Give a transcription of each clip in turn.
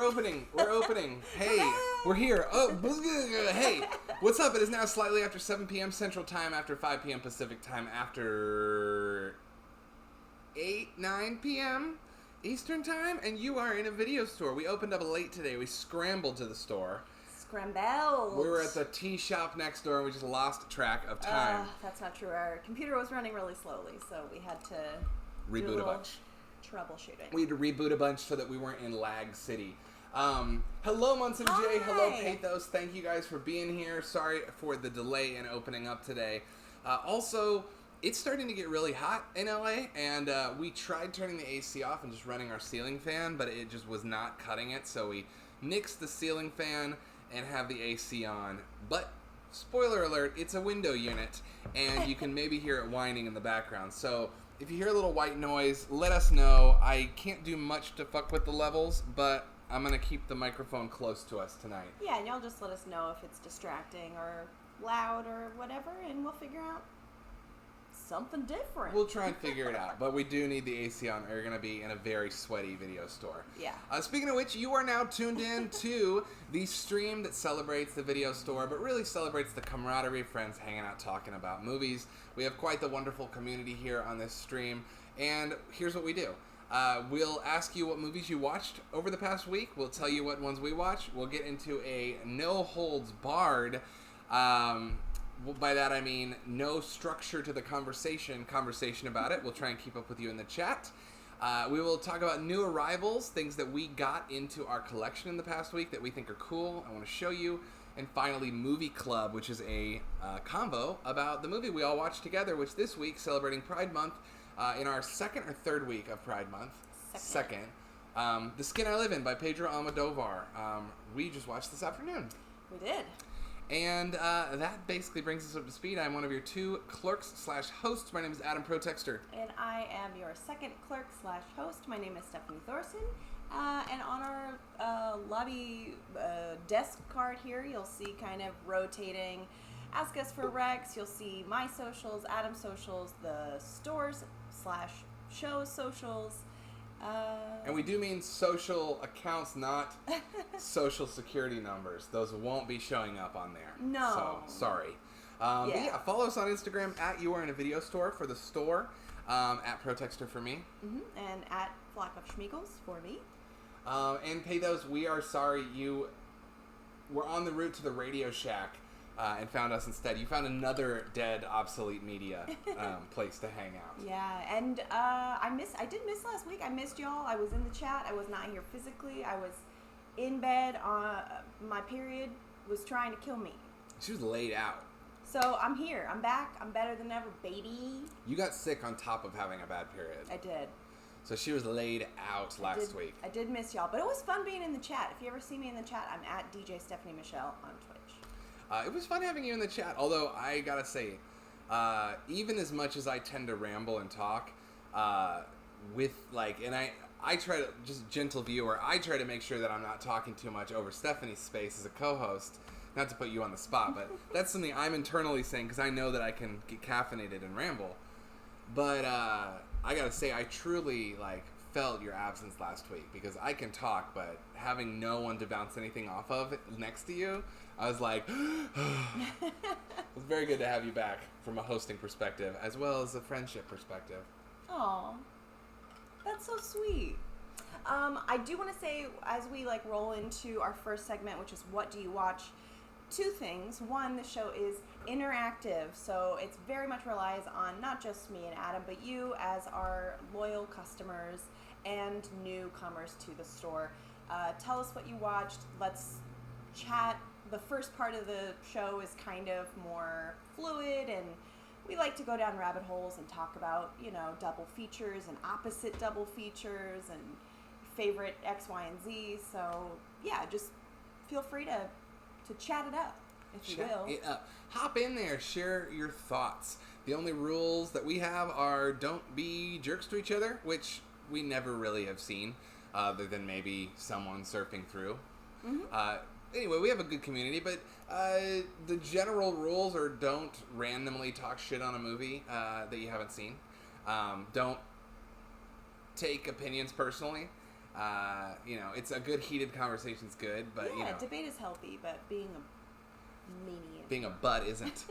opening. We're opening. Hey, we're here. Oh, hey. What's up? It is now slightly after 7 p.m. Central Time, after 5 p.m. Pacific Time, after 9 p.m. Eastern Time, and you are in a video store. We opened up late today. We scrambled to the store. Scrambled. We were at the tea shop next door, and we just lost track of time. That's not true. Our computer was running really slowly, so we had to Reboot a bunch. Troubleshooting. We had to reboot a bunch so that we weren't in lag city. Hello, Munson J. Hello, Pathos. Thank you guys for being here. Sorry for the delay in opening up today. Also, it's starting to get really hot in LA, and we tried turning the AC off and just running our ceiling fan, but it just was not cutting it, so we nixed the ceiling fan and have the AC on. But, spoiler alert, it's a window unit, and you can maybe hear it whining in the background. So, if you hear a little white noise, let us know. I can't do much to fuck with the levels, but I'm going to keep the microphone close to us tonight. Yeah, and y'all just let us know if it's distracting or loud or whatever, and we'll figure out something different. We'll try and figure it out, but we do need the AC on. We're going to be in a very sweaty video store. Yeah. Speaking of which, you are now tuned in to the stream that celebrates the video store, but really celebrates the camaraderie of friends hanging out talking about movies. We have quite the wonderful community here on this stream, and here's what we do. We'll ask you what movies you watched over the past week. We'll tell you what ones we watched. We'll get into a no-holds-barred by that I mean no structure to the conversation about it. We'll try and keep up with you in the chat. We will talk about new arrivals, things that we got into our collection in the past week that we think are cool, I want to show you. And finally, Movie Club, which is a convo about the movie we all watched together, which this week, celebrating Pride Month, in our second or third week of Pride Month. Second. The Skin I Live In by Pedro Almodovar. We just watched this afternoon. We did. And that basically brings us up to speed. I'm one of your two clerks/hosts. My name is Adam Protextor. And I am your second clerk/host. My name is Stephanie Thoreson. And on our lobby desk card here, you'll see kind of rotating Ask Us for Recs. You'll see my socials, Adam's socials, the stores/shows socials. And we do mean social accounts, not social security numbers. Those won't be showing up on there. No. So, sorry. But yeah, follow us on Instagram at You Are in a Video Store for the store, at Protextor for me. Mm-hmm. And at Flock of Schmeagles for me. And Pathos, we are sorry you were on the route to the Radio Shack and found us instead. You found another dead, obsolete media place to hang out. Yeah, and I did miss last week. I missed y'all. I was in the chat. I was not here physically. I was in bed. My period was trying to kill me. She was laid out. So I'm here. I'm back. I'm better than ever, baby. You got sick on top of having a bad period. I did. So she was laid out last week. I did miss y'all, but it was fun being in the chat. If you ever see me in the chat, I'm at DJ Stephanie Michelle on Twitch. It was fun having you in the chat, although I gotta say, even as much as I tend to ramble and talk, with like, and I try to, just gentle viewer, I try to make sure that I'm not talking too much over Stephanie's space as a co-host, not to put you on the spot, but that's something I'm internally saying because I know that I can get caffeinated and ramble. But I gotta say, I truly felt your absence last week because I can talk, but having no one to bounce anything off of next to you, I was like, it was very good to have you back from a hosting perspective as well as a friendship perspective. Aw, that's so sweet. I do want to say, as we roll into our first segment, which is What Do You Watch? Two things. One, the show is interactive, so it very much relies on not just me and Adam, but you as our loyal customers and newcomers to the store. Tell us what you watched. Let's chat. The first part of the show is kind of more fluid, and we like to go down rabbit holes and talk about, double features and opposite double features and favorite X, Y, and Z. So, yeah, just feel free to chat it up, if you will. It up. Hop in there, share your thoughts. The only rules that we have are don't be jerks to each other, which we never really have seen, other than maybe someone surfing through. Mm-hmm. Anyway, we have a good community, but the general rules are don't randomly talk shit on a movie that you haven't seen. Don't take opinions personally. It's a good heated conversation's good, but debate is healthy, but being a maniac, being a butt isn't.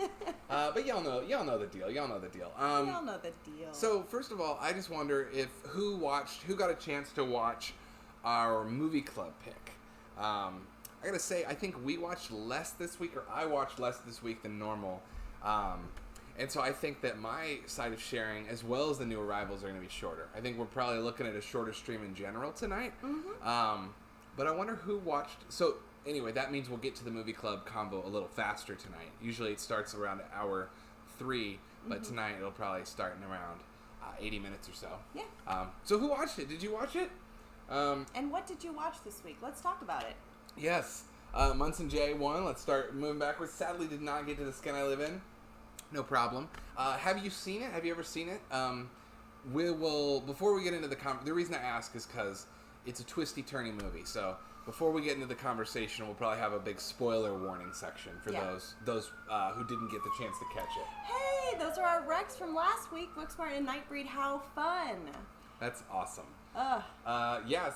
But y'all know the deal. We all know the deal. So first of all, I just wonder if who got a chance to watch our movie club pick. I gotta say, I think we watched less this week, or I watched less this week than normal. And so I think that my side of sharing, as well as the new arrivals, are going to be shorter. I think we're probably looking at a shorter stream in general tonight. Mm-hmm. But I wonder who watched. So anyway, that means we'll get to the movie club combo a little faster tonight. Usually it starts around hour 3, but tonight it'll probably start in around 80 minutes or so. Yeah. So who watched it? Did you watch it? And what did you watch this week? Let's talk about it. Yes. Munson J won. Let's start moving backwards. Sadly, did not get to The Skin I Live In. No problem. Have you seen it? Have you ever seen it? We will, before we get into the reason I ask is because it's a twisty-turny movie. So before we get into the conversation, we'll probably have a big spoiler warning section for those who didn't get the chance to catch it. Hey, those are our recs from last week. Booksmart and Nightbreed. How fun! That's awesome.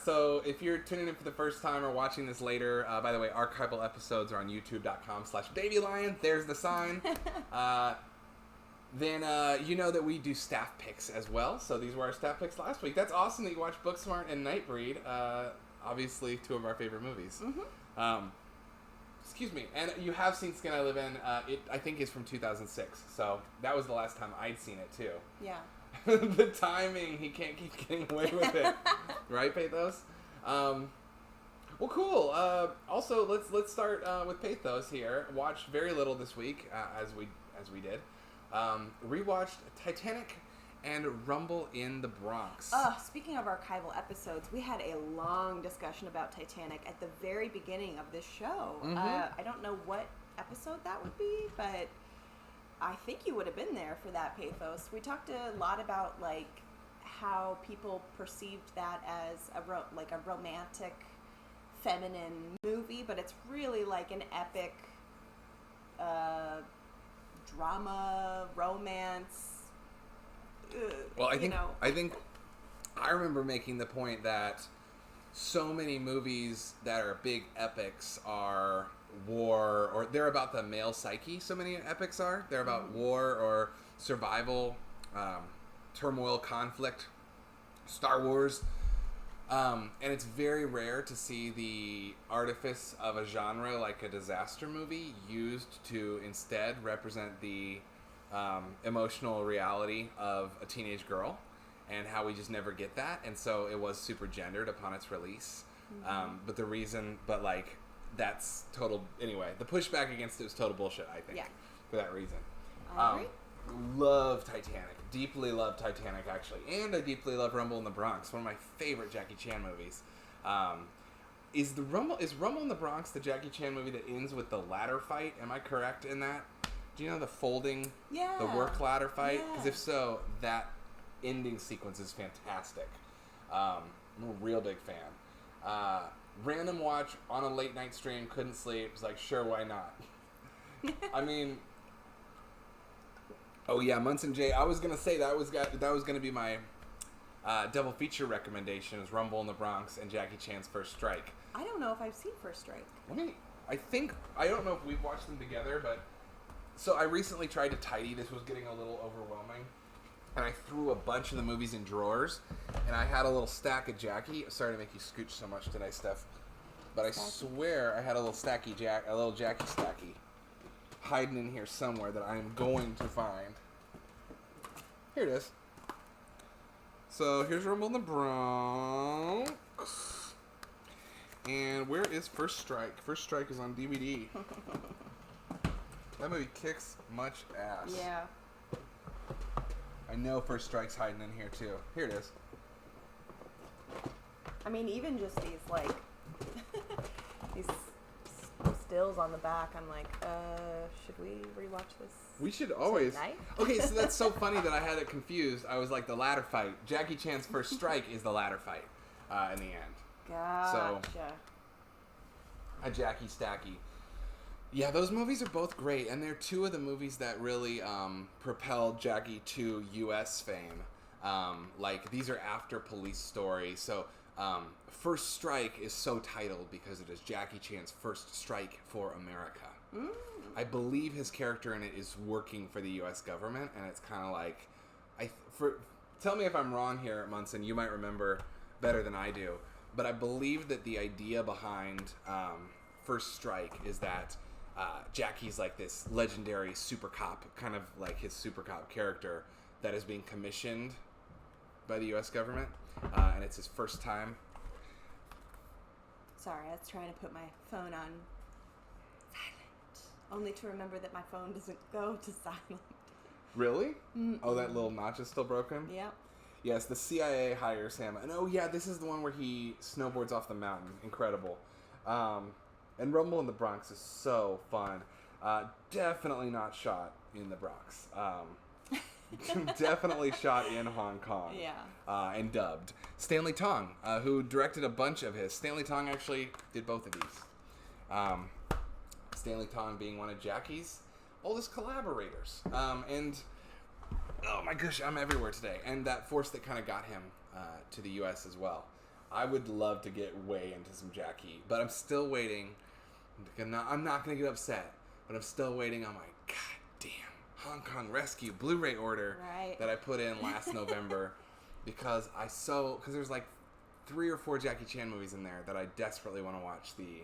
So if you're tuning in for the first time or watching this later, by the way, archival episodes are on youtube.com/babylion. There's the sign. Then you know that we do staff picks as well. So these were our staff picks last week. That's awesome that you watched Booksmart and Nightbreed. Obviously, 2 of our favorite movies. Excuse me. And you have seen Skin I Live In. It, I think, is from 2006. So that was the last time I'd seen it, too. Yeah. The timing, he can't keep getting away with it. Right, Pathos? Well, cool. Also, let's start with Pathos here. Watched very little this week, as we did. Rewatched Titanic and Rumble in the Bronx. Speaking of archival episodes, we had a long discussion about Titanic at the very beginning of this show. I don't know what episode that would be, but I think you would have been there for that, Pathos. We talked a lot about how people perceived that as a romantic, feminine movie, but it's really like an epic drama, romance. Well, I think I remember making the point that so many movies that are big epics are war, or they're about the male psyche. So many epics are. They're about war or survival, turmoil, conflict. Star Wars. And it's very rare to see the artifice of a genre like a disaster movie used to instead represent the emotional reality of a teenage girl, and how we just never get that. And so it was super gendered upon its release. That's total. Anyway, the pushback against it was total bullshit, I think, for that reason. I agree. Love Titanic. Deeply love Titanic, actually. And I deeply love Rumble in the Bronx, one of my favorite Jackie Chan movies. Is Rumble in the Bronx the Jackie Chan movie that ends with the ladder fight? Am I correct in that? Do you know the folding, the work ladder fight? Because if so, that ending sequence is fantastic. I'm a real big fan. Random watch on a late night stream, couldn't sleep. Was like, sure, why not? I mean, oh yeah, Munson J. I was gonna say that was gonna be my double feature recommendation: is Rumble in the Bronx and Jackie Chan's First Strike. I don't know if I've seen First Strike. I don't know if we've watched them together, but so I recently tried to tidy. This was getting a little overwhelming. And I threw a bunch of the movies in drawers, and I had a little stack of Jackie. Sorry to make you scooch so much today, Steph, but I swear I had a little Jackie stacky hiding in here somewhere that I am going to find. Here it is. So here's Rumble in the Bronx, and where is First Strike? First Strike is on DVD. That movie kicks much ass. Yeah. I know First Strike's hiding in here, too. Here it is. I mean, even just these, these stills on the back, I'm like, should we rewatch this? We should always. Tonight? Okay, so that's so funny that I had it confused. I was like, the ladder fight. Jackie Chan's First Strike is the ladder fight in the end. Gotcha. So, a Jackie Stacky. Yeah, those movies are both great, and they're 2 of the movies that really propelled Jackie to U.S. fame. These are after Police Story, so First Strike is so titled because it is Jackie Chan's first strike for America. I believe his character in it is working for the U.S. government, and it's kind of like, tell me if I'm wrong here, Munson. You might remember better than I do, but I believe that the idea behind First Strike is that Jackie's like this legendary super cop, kind of like his super cop character that is being commissioned by the U.S. government, and it's his first time. Sorry, I was trying to put my phone on silent, only to remember that my phone doesn't go to silent. Really? Mm-mm. Oh, that little notch is still broken? Yep. Yes, the CIA hires him. And oh, yeah, this is the one where he snowboards off the mountain. Incredible. And Rumble in the Bronx is so fun. Definitely not shot in the Bronx. Definitely shot in Hong Kong. Yeah. And dubbed. Stanley Tong, who directed a bunch of his. Stanley Tong actually did both of these. Stanley Tong being one of Jackie's oldest collaborators. And, oh my gosh, I'm everywhere today. And that force that kind of got him to the U.S. as well. I would love to get way into some Jackie, but I'm still waiting. I'm not going to get upset, but I'm still waiting on my goddamn Hong Kong Rescue Blu-ray order that I put in last November because there's like 3 or 4 Jackie Chan movies in there that I desperately want to watch the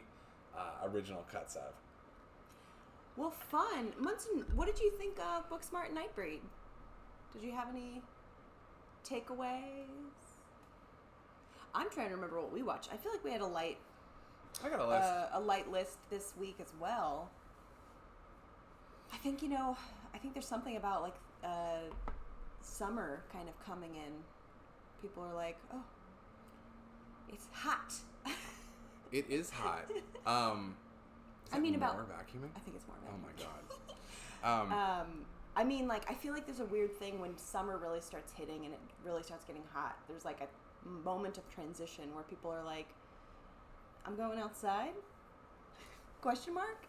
original cuts of. Well, fun. Munson, what did you think of Booksmart and Nightbreed? Did you have any takeaways? I'm trying to remember what we watched. I feel like we had I got a list. A light list this week as well. I think, there's something about like summer kind of coming in. People are like, oh, it's hot. It is hot. More vacuuming? I think it's more vacuuming. Oh my god. I feel like there's a weird thing when summer really starts hitting and it really starts getting hot. There's like a moment of transition where people are like, I'm going outside? Question mark?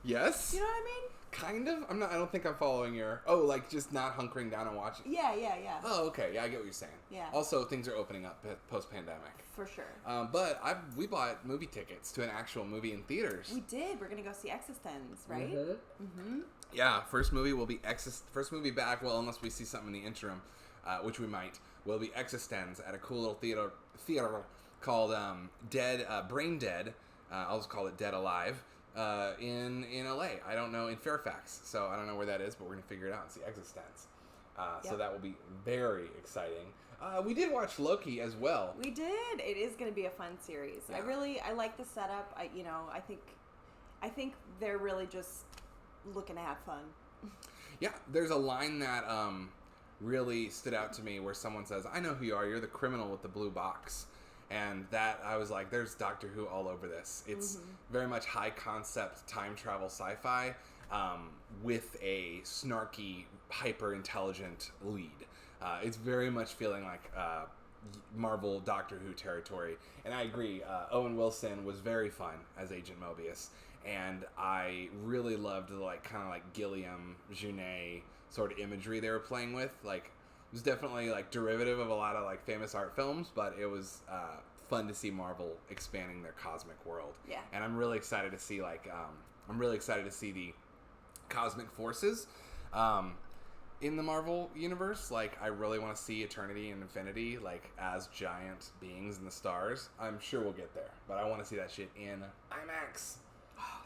Yes. You know what I mean? Kind of. I don't think I'm following your... like just not hunkering down and watching. Yeah. Oh, okay. Yeah, I get what you're saying. Yeah. Also, things are opening up post-pandemic. For sure. But we bought movie tickets to an actual movie in theaters. We did. We're going to go see Existence, right? Mm-hmm. Yeah, first movie will be first movie back, well, unless we see something in the interim, which we might, will be Existence at a cool little theater called Brain Dead. I'll just call it Dead Alive. In LA. I don't know, in Fairfax. So I don't know where that is, but we're going to figure it out and see Existence. So that will be very exciting. We did watch Loki as well. We did. It is going to be a fun series. Yeah. I like the setup. I think they're really just looking to have fun. Yeah, there's a line that really stood out to me where someone says, I know who you are. You're the criminal with the blue box. And that, I was like, there's Doctor Who all over this. It's very much high concept time travel sci-fi with a snarky, hyper intelligent lead. It's very much feeling like Marvel Doctor Who territory. And I agree, Owen Wilson was very fun as Agent Mobius. And I really loved the kind of Gilliam, Junet sort of imagery they were playing with. It was definitely derivative of a lot of famous art films, but it was fun to see Marvel expanding their cosmic world. Yeah. And I'm really excited to see the cosmic forces in the Marvel universe. I really want to see Eternity and Infinity as giant beings in the stars. I'm sure we'll get there, but I want to see that shit in IMAX. Oh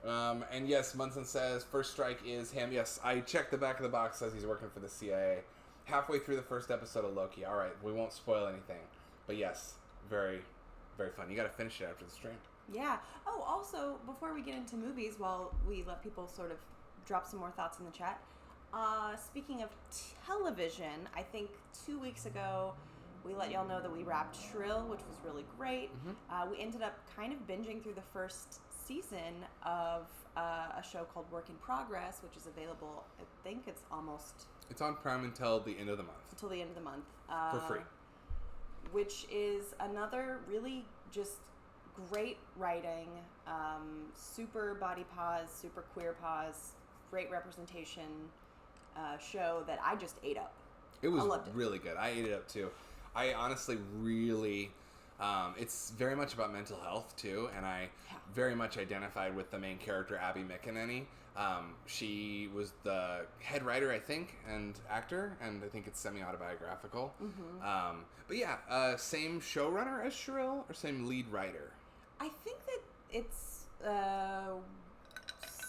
yeah. And yes, Munson says First Strike is him. Yes, I checked the back of the box, says he's working for the CIA. Halfway through the first episode of Loki. All right, we won't spoil anything. But yes, very, very fun. You got to finish it after the stream. Yeah. Oh, also, before we get into movies, while we let people sort of drop some more thoughts in the chat, speaking of television, I think 2 weeks ago, we let y'all know that we wrapped Shrill, which was really great. Mm-hmm. We ended up kind of binging through the first season of a show called Work in Progress, which is available, I think it's on Prime until the end of the month. Until the end of the month. For free. Which is another really just great writing, super body pause, super queer pause, great representation show that I just ate up. It was I loved it. Really good. I ate it up too. I honestly really, it's very much about mental health too, and I very much identified with the main character, Abby McEnany. She was the head writer, I think, and actor, and I think it's semi-autobiographical. Mm-hmm. But yeah, same showrunner as Shrill, or same lead writer? I think that it's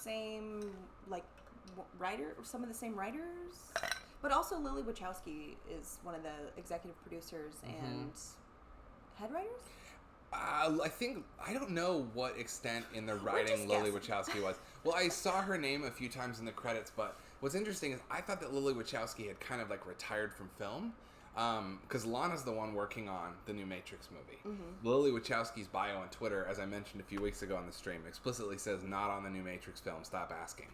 same, like, writer, some of the same writers, but also Lily Wachowski is one of the executive producers and head writers. I don't know what extent in the writing Lily Wachowski was. Well, I saw her name a few times in the credits, but what's interesting is I thought that Lily Wachowski had kind of like retired from film, because Lana's the one working on the new Matrix movie. Mm-hmm. Lily Wachowski's bio on Twitter, as I mentioned a few weeks ago on the stream, explicitly says not on the new Matrix film, stop asking.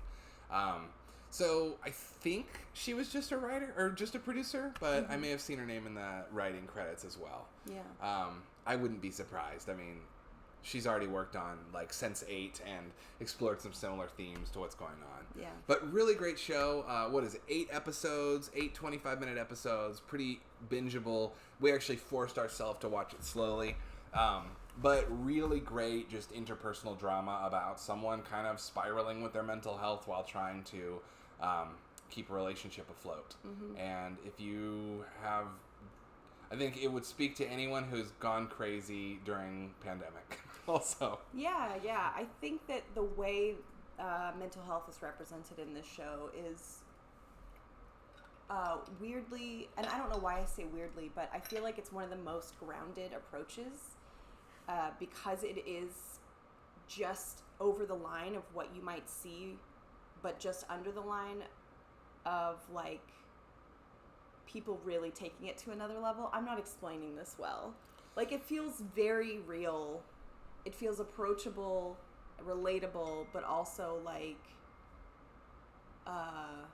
So I think she was just a writer or just a producer, but I may have seen her name in the writing credits as well. Yeah. I wouldn't be surprised. I mean, she's already worked on like Sense8 and explored some similar themes to what's going on. Yeah. But really great show. What is it? 8 episodes, 8 25-minute episodes, pretty bingeable. We actually forced ourselves to watch it slowly. But really great just interpersonal drama about someone kind of spiraling with their mental health while trying to keep a relationship afloat. Mm-hmm. And if you have... I think it would speak to anyone who's gone crazy during pandemic also. Yeah. I think that the way mental health is represented in this show is weirdly, and I don't know why I say weirdly, but I feel like it's one of the most grounded approaches because it is just over the line of what you might see, but just under the line of like people really taking it to another level. I'm not explaining this well. Like, it feels very real. It feels approachable, relatable, but also like, I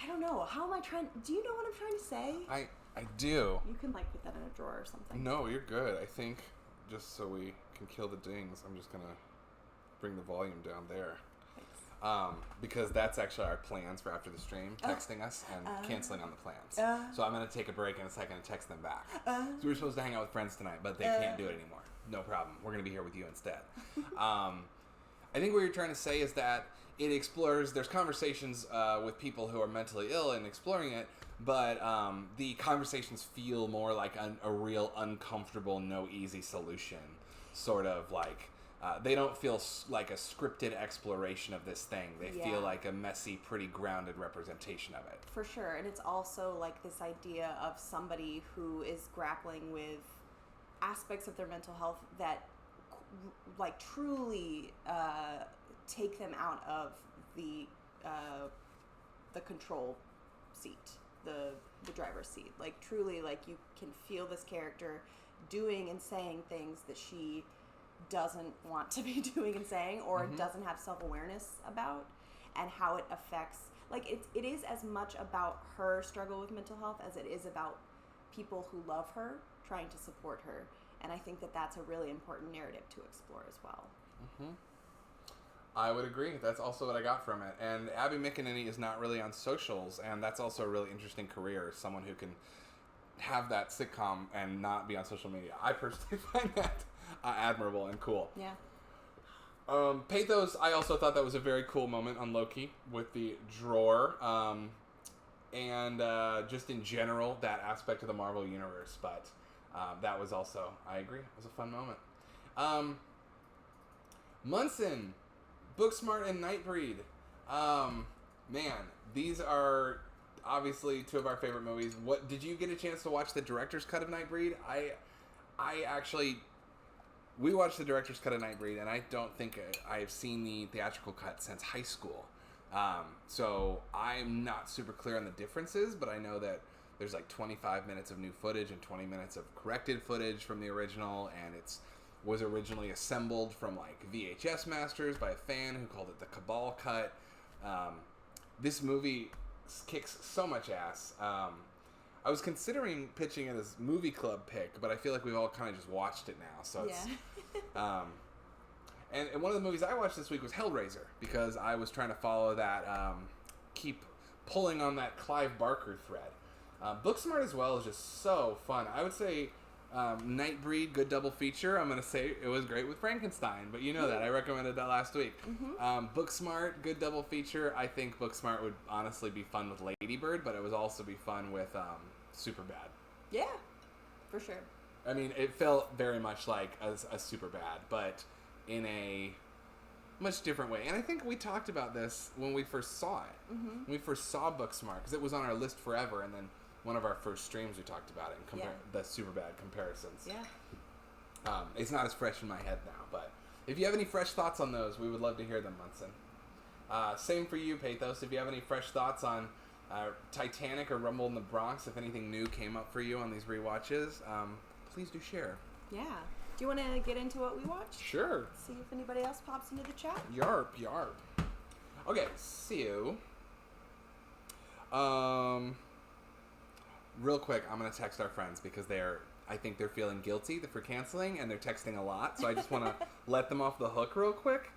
don't know. How am I trying? Do you know what I'm trying to say? I do. You can like put that in a drawer or something. No, you're good. I think just so we can kill the dings, I'm just gonna bring the volume down there. Because that's actually our plans for after the stream, texting us and canceling on the plans. So I'm going to take a break in a second and text them back. So we were supposed to hang out with friends tonight, but they can't do it anymore. No problem. We're going to be here with you instead. I think what you're trying to say is that it explores, there's conversations with people who are mentally ill and exploring it, but the conversations feel more like a real uncomfortable, no easy solution. Sort of like... they don't feel like a scripted exploration of this thing. They feel like a messy, pretty grounded representation of it. For sure. And it's also like this idea of somebody who is grappling with aspects of their mental health that like truly take them out of the control seat, the driver's seat. Like truly, like you can feel this character doing and saying things that she doesn't want to be doing and saying, or doesn't have self-awareness about, and how it affects, like it is as much about her struggle with mental health as it is about people who love her trying to support her. And I think that that's a really important narrative to explore as well. I would agree. That's also what I got from it. And Abby McEnany is not really on socials, and that's also a really interesting career, someone who can have that sitcom and not be on social media. I personally find that admirable and cool. Yeah. Pathos, I also thought that was a very cool moment on Loki with the drawer, and just in general, that aspect of the Marvel Universe. But that was also, I agree, it was a fun moment. Munson, Booksmart, and Nightbreed. Man, these are obviously two of our favorite movies. What did you get a chance to watch the director's cut of Nightbreed? I actually... We watched the director's cut of Nightbreed, and I don't think I've seen the theatrical cut since high school. So I'm not super clear on the differences, but I know that there's like 25 minutes of new footage and 20 minutes of corrected footage from the original, and it was originally assembled from like VHS masters by a fan who called it the Cabal cut. This movie kicks so much ass. I was considering pitching it as movie club pick, but I feel like we've all kind of just watched it now. So it's, and one of the movies I watched this week was Hellraiser, because I was trying to follow that, keep pulling on that Clive Barker thread. Booksmart as well is just so fun. I would say Nightbreed, good double feature. I'm going to say it was great with Frankenstein, but you know that. I recommended that last week. Booksmart, good double feature. I think Booksmart would honestly be fun with Ladybird, but it would also be fun with Superbad. Yeah, for sure. I mean, it felt very much like a Superbad, but in a much different way. And I think we talked about this when we first saw it. When we first saw Booksmart, because it was on our list forever, and then one of our first streams we talked about it and the Superbad comparisons. Yeah. It's not as fresh in my head now, but if you have any fresh thoughts on those, we would love to hear them, Munson. Same for you, Pathos. If you have any fresh thoughts on Titanic or Rumble in the Bronx, if anything new came up for you on these rewatches, please do share. Yeah. Do you want to get into what we watched? Sure. See if anybody else pops into the chat. Yarp, yarp. Okay, so real quick, I'm gonna text our friends because I think they're feeling guilty for canceling, and they're texting a lot. So I just want to let them off the hook real quick.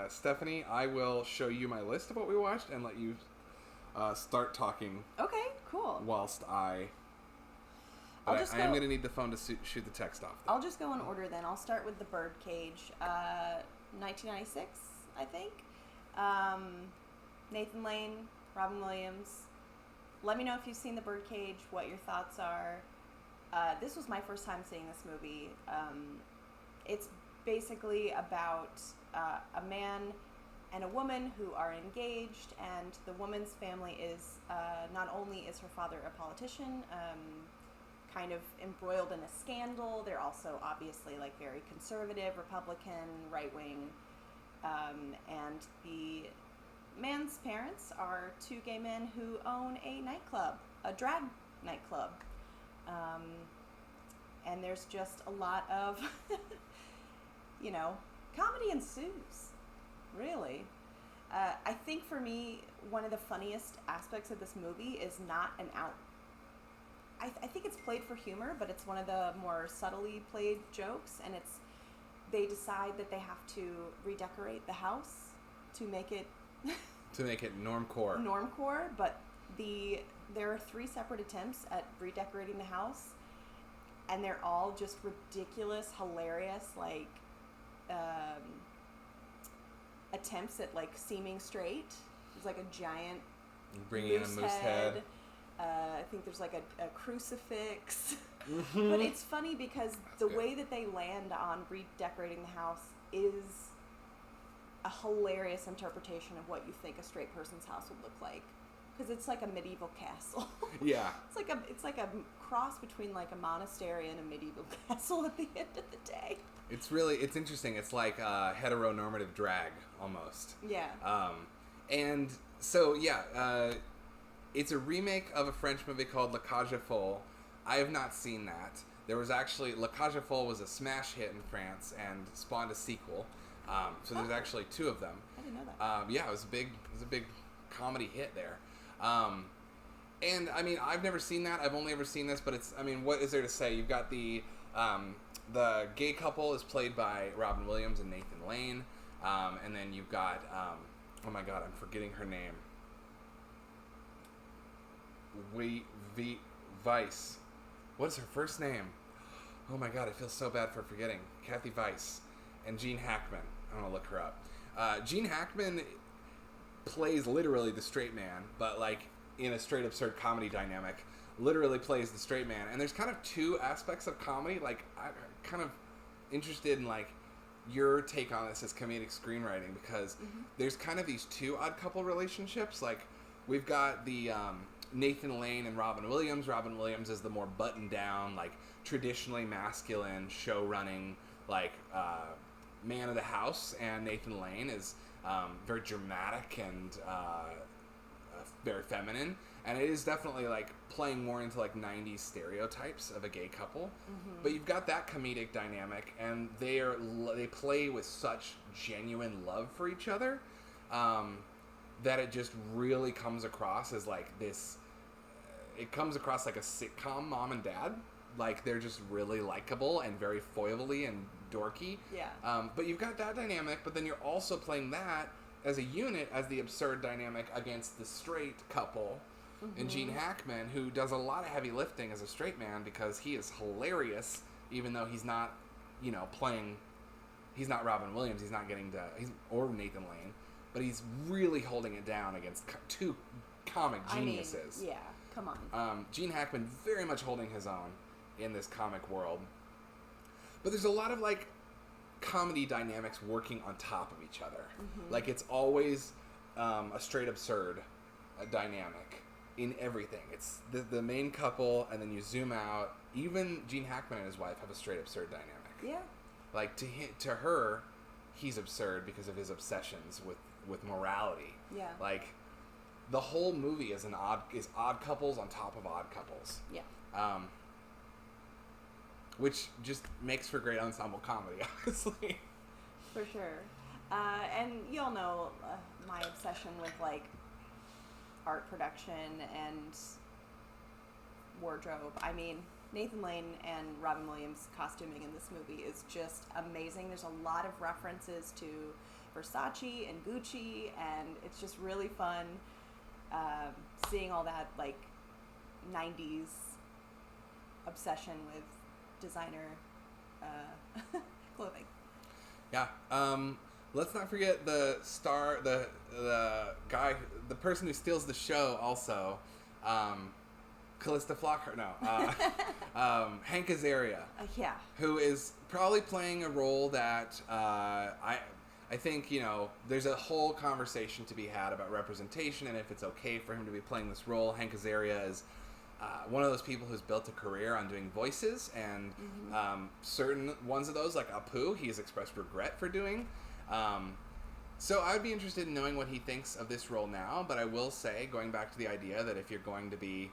Stephanie, I will show you my list of what we watched and let you start talking. Okay, cool. Whilst I am going to need the phone to shoot the text off. I'll just go in order then. I'll start with The Birdcage. 1996, I think. Nathan Lane, Robin Williams. Let me know if you've seen The Birdcage, what your thoughts are. This was my first time seeing this movie. It's basically about a man and a woman who are engaged, and the woman's family is, not only is her father a politician, kind of embroiled in a scandal, they're also obviously like very conservative, Republican, right-wing, and the man's parents are two gay men who own a nightclub, a drag nightclub, and there's just a lot of comedy ensues, really. I think for me, one of the funniest aspects of this movie is not an out. I think it's played for humor, but it's one of the more subtly played jokes, and they decide that they have to redecorate the house to make it normcore. Normcore, but there are 3 separate attempts at redecorating the house, and they're all just ridiculous, hilarious, like attempts at like seeming straight. There's like a giant bringing in a moose head. I think there's like a crucifix. But it's funny because the way that they land on redecorating the house is a hilarious interpretation of what you think a straight person's house would look like. Because it's like a medieval castle. Yeah. It's like a cross between like a monastery and a medieval castle at the end of the day. It's interesting. It's like heteronormative drag almost. Yeah. And so it's a remake of a French movie called La Cage aux Folles. I have not seen that. There was actually La Cage aux Folles was a smash hit in France and spawned a sequel. So there's actually 2 of them. I didn't know that. Yeah, it was a big comedy hit there. And I mean, I've never seen that. I've only ever seen this, but what is there to say? You've got the gay couple is played by Robin Williams and Nathan Lane, and then you've got oh my God, I'm forgetting her name. Weiss. What is her first name? Oh my God, I feel so bad for forgetting. Kathy Weiss and Gene Hackman. I'm gonna look her up. Gene Hackman plays literally the straight man, but like in a straight absurd comedy dynamic. Literally plays the straight man, and there's kind of 2 aspects of comedy. Like I'm kind of interested in like your take on this as comedic screenwriting, because there's kind of these 2 odd couple relationships. Like we've got the Nathan Lane and Robin Williams. Robin Williams is the more buttoned down, like traditionally masculine, show running, like man of the house, and Nathan Lane is very dramatic and very feminine, and it is definitely like playing more into like 90s stereotypes of a gay couple. But you've got that comedic dynamic, and they play with such genuine love for each other that it just really comes across as like this. It comes across like a sitcom mom and dad. Like they're just really likable and very foible-y and dorky. Yeah. But you've got that dynamic, but then you're also playing that as a unit, as the absurd dynamic against the straight couple. and Gene Hackman, who does a lot of heavy lifting as a straight man because he is hilarious, even though he's not, playing. He's not Robin Williams. Or Nathan Lane, but he's really holding it down against two comic geniuses. I mean, yeah, come on. Gene Hackman very much holding his own in this comic world, but there's a lot of like comedy dynamics working on top of each other. Like it's always a straight absurd dynamic in everything. It's the main couple, and then you zoom out. Even Gene Hackman and his wife have a straight absurd dynamic. Yeah. Like to her, he's absurd because of his obsessions with morality. Yeah. Like the whole movie is odd couples on top of odd couples. Yeah. Which just makes for great ensemble comedy, honestly. For sure. And you all know my obsession with like art production and wardrobe. I mean, Nathan Lane and Robin Williams' costuming in this movie is just amazing. There's a lot of references to Versace and Gucci, and it's just really fun seeing all that like 90s obsession with designer clothing. Yeah. Let's not forget the star, the guy, the person who steals the show also. Callista Flockhart, Hank Azaria. Yeah. Who is probably playing a role that I think, there's a whole conversation to be had about representation and if it's okay for him to be playing this role. Hank Azaria is one of those people who's built a career on doing voices, and certain ones of those, like Apu, he has expressed regret for doing. So I would be interested in knowing what he thinks of this role now, but I will say, going back to the idea that if you're going to be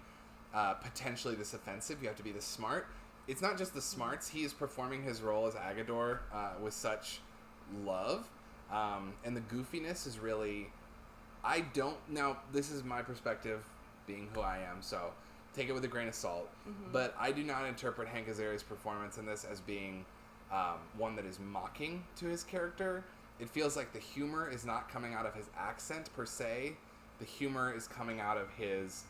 potentially this offensive, you have to be this smart. It's not just the smarts. He is performing his role as Agador with such love, and the goofiness is really... Now, this is my perspective, being who I am, so take it with a grain of salt, but I do not interpret Hank Azaria's performance in this as being one that is mocking to his character. It feels like the humor is not coming out of his accent per se. The humor is coming out of his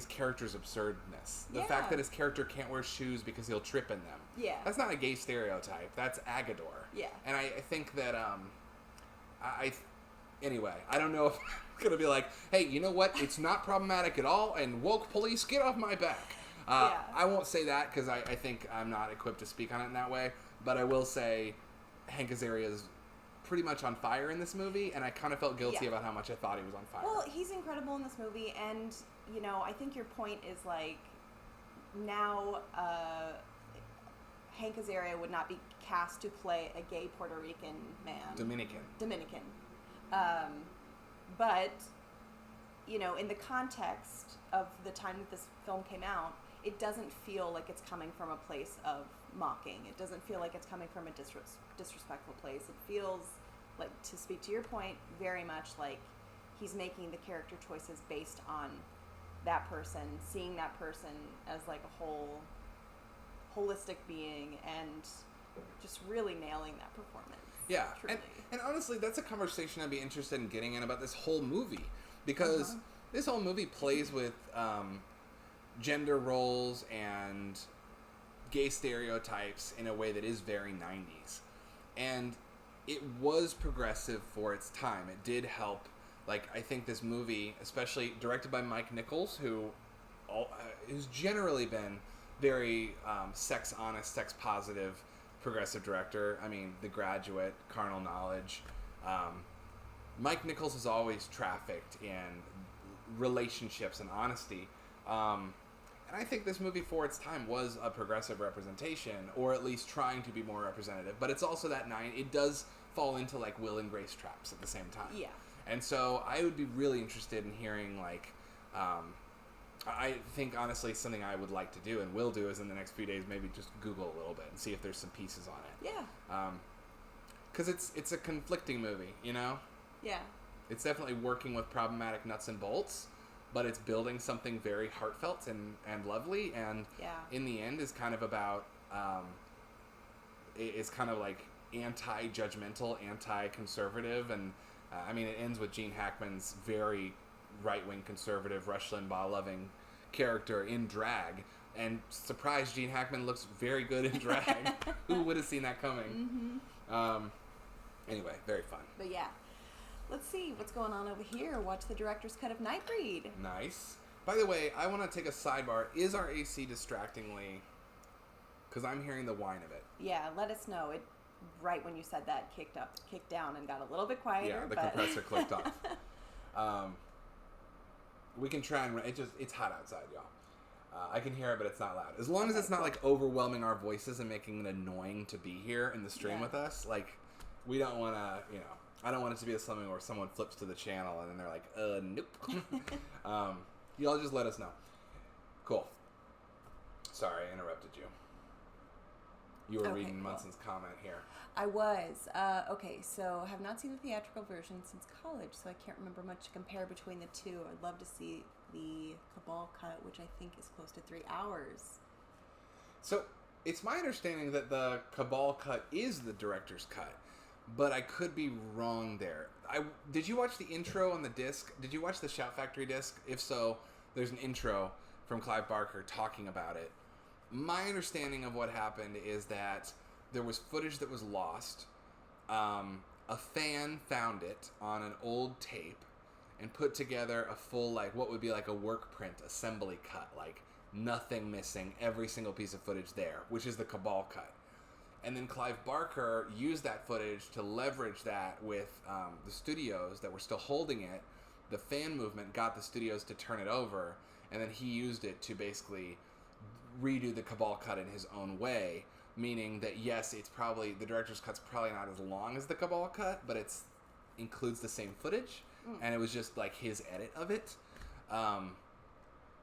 character's absurdness. The fact that his character can't wear shoes because he'll trip in them. Yeah. That's not a gay stereotype. That's Agador. Yeah. And I think that anyway, I don't know if I'm gonna be like, hey, you know what? It's not problematic at all, and woke police, get off my back. I won't say that because I think I'm not equipped to speak on it in that way. But I will say, Hank Azaria is pretty much on fire in this movie, and I kind of felt guilty about how much I thought he was on fire. Well, he's incredible in this movie, and I think your point is like now Hank Azaria would not be cast to play a gay Puerto Rican man. Dominican. But in the context of the time that this film came out, it doesn't feel like it's coming from a place of mocking. It doesn't feel like it's coming from a disrespectful place. It feels like, to speak to your point, very much like he's making the character choices based on that person, seeing that person as like a holistic being, and just really nailing that performance. Yeah, and honestly, that's a conversation I'd be interested in getting in about this whole movie, because this whole movie plays with gender roles and gay stereotypes in a way that is very 90s. And it was progressive for its time. It did help. Like, I think this movie, especially directed by Mike Nichols, who's generally been very sex honest, sex positive, progressive director. I mean, The Graduate, Carnal Knowledge. Mike Nichols has always trafficked in relationships and honesty. And I think this movie, for its time, was a progressive representation, or at least trying to be more representative. But it's also it does fall into, like, Will and Grace traps at the same time. Yeah. And so I would be really interested in hearing, like, I think, honestly, something I would like to do and will do is in the next few days maybe just Google a little bit and see if there's some pieces on it. Yeah. Because it's a conflicting movie, Yeah. It's definitely working with problematic nuts and bolts, but it's building something very heartfelt and lovely, and in the end is kind of about, it's kind of like anti-judgmental, anti-conservative, and I mean, it ends with Gene Hackman's very right-wing conservative Rush Limbaugh loving character in drag, and surprise, Gene Hackman looks very good in drag. Who would have seen that coming? Mm-hmm. Anyway, very fun. But yeah, let's see what's going on over here. Watch the director's cut of Nightbreed. Nice. By the way, I want to take a sidebar. Is our AC distractingly? Because I'm hearing the whine of it. Yeah, let us know. It right when you said that kicked down and got a little bit quieter. Yeah, the compressor clicked off. We can try and it's hot outside, y'all. I can hear it, but it's not loud. As long as it's not like overwhelming our voices and making it annoying to be here in the stream with us. Like, we don't want to, I don't want it to be something where someone flips to the channel and then they're like, nope. Y'all just let us know. Cool. Sorry, I interrupted you. You were reading Munson's comment here. I was. Okay, so have not seen the theatrical version since college, so I can't remember much to compare between the two. I'd love to see the Cabal cut, which I think is close to 3 hours. So, it's my understanding that the Cabal cut is the director's cut, but I could be wrong there. Did you watch the intro on the disc? Did you watch the Shout Factory disc? If so, there's an intro from Clive Barker talking about it. My understanding of what happened is that there was footage that was lost. A fan found it on an old tape and put together a full, what would be like a work print assembly cut, nothing missing, every single piece of footage there, which is the Cabal cut. And then Clive Barker used that footage to leverage that with the studios that were still holding it. The fan movement got the studios to turn it over, and then he used it to basically redo the Cabal cut in his own way, meaning that yes, it's probably the director's cut's probably not as long as the Cabal cut, but it's includes the same footage, and it was just his edit of it.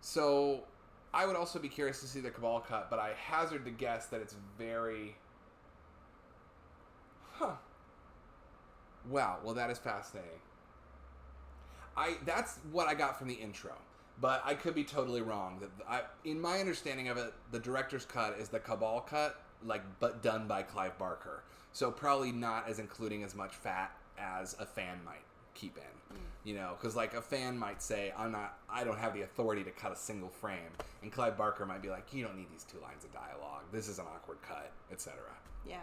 So I would also be curious to see the Cabal cut, but I hazard to guess that it's very wow. Well, that is fascinating. That's what I got from the intro. But I could be totally wrong. In my understanding of it, the director's cut is the Cabal cut, but done by Clive Barker. So probably not as including as much fat as a fan might keep in. Because a fan might say, I don't have the authority to cut a single frame. And Clive Barker might be like, you don't need these 2 lines of dialogue. This is an awkward cut, etc. Yeah.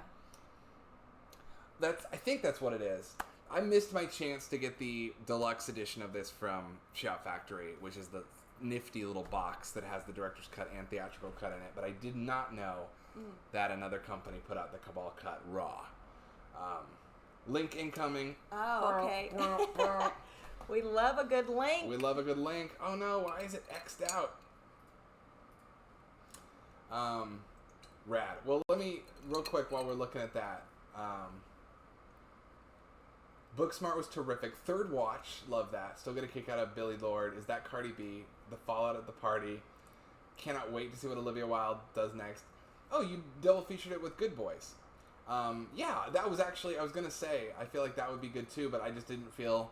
I think that's what it is. I missed my chance to get the deluxe edition of this from Shout Factory, which is the nifty little box that has the director's cut and theatrical cut in it, but I did not know that another company put out the Cabal cut raw. Link incoming. Oh, okay. We love a good link. We love a good link. Oh no, why is it X'd out? Rad. Well, let me, real quick while we're looking at that, Booksmart was terrific. Third watch, love that. Still get a kick out of Billy Lord. Is that Cardi B? The fallout at the party. Cannot wait to see what Olivia Wilde does next. Oh, you double featured it with Good Boys. Yeah, that was actually, I was going to say, I feel like that would be good too, but I just didn't feel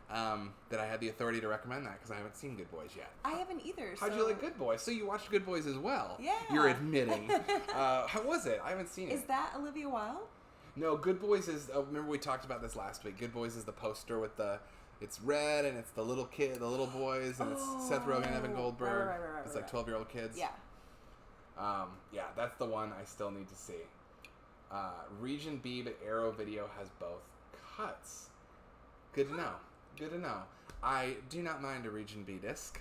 that I had the authority to recommend that because I haven't seen Good Boys yet. I haven't either. How'd you like Good Boys? So you watched Good Boys as well. Yeah. You're admitting. How was it? I haven't seen it. Is that Olivia Wilde? No, Good Boys is, remember we talked about this last week. Good Boys is the poster with it's red and it's the little boys and it's Seth Rogen and Evan Goldberg. Right, it's 12-year-old kids. Yeah. Yeah, that's the one I still need to see. Region B, but Arrow Video has both cuts. Good to know. Good to know. I do not mind a Region B disc.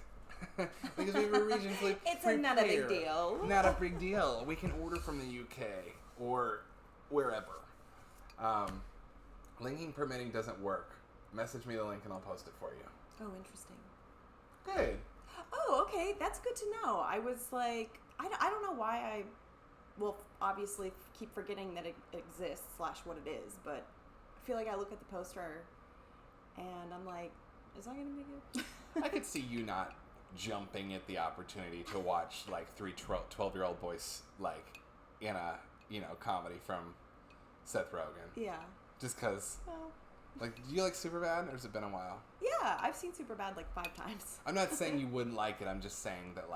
Because we have a Region Flip. It's not a big deal. Not a big deal. We can order from the UK or wherever. Linking permitting doesn't work. Message me the link and I'll post it for you. Oh, interesting. Good. Oh, okay. That's good to know. I was like, I don't know why I will obviously keep forgetting that it exists / what it is, but I feel like I look at the poster and I'm like, is that going to be good? I could see you not jumping at the opportunity to watch 3 12-year-old boys in a comedy from Seth Rogen. Yeah. Just because. Well, do you like Superbad, or has it been a while? Yeah, I've seen Superbad 5 times. I'm not saying you wouldn't like it. I'm just saying that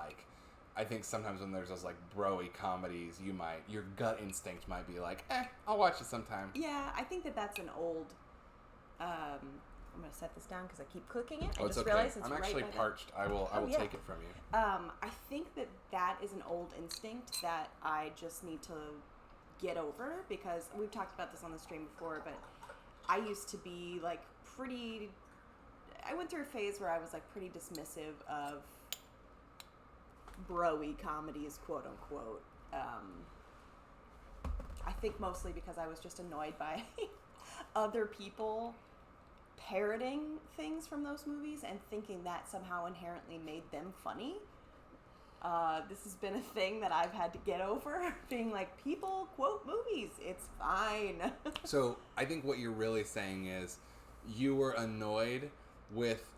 I think sometimes when there's those bro-y comedies, your gut instinct might be I'll watch it sometime. Yeah, I think that's an old I'm going to set this down because I keep cooking it. Oh, I it's just okay. realized it's I'm right actually by the- parched. I will yeah. take it from you. I think that is an old instinct that I just need to get over, because we've talked about this on the stream before, but I used to be like I went through a phase where I was like pretty dismissive of bro-y comedies, quote unquote. I think mostly because I was just annoyed by other people parroting things from those movies and thinking that somehow inherently made them funny. This has been a thing that I've had to get over, being like, people quote movies, it's fine. So I think what you're really saying is you were annoyed with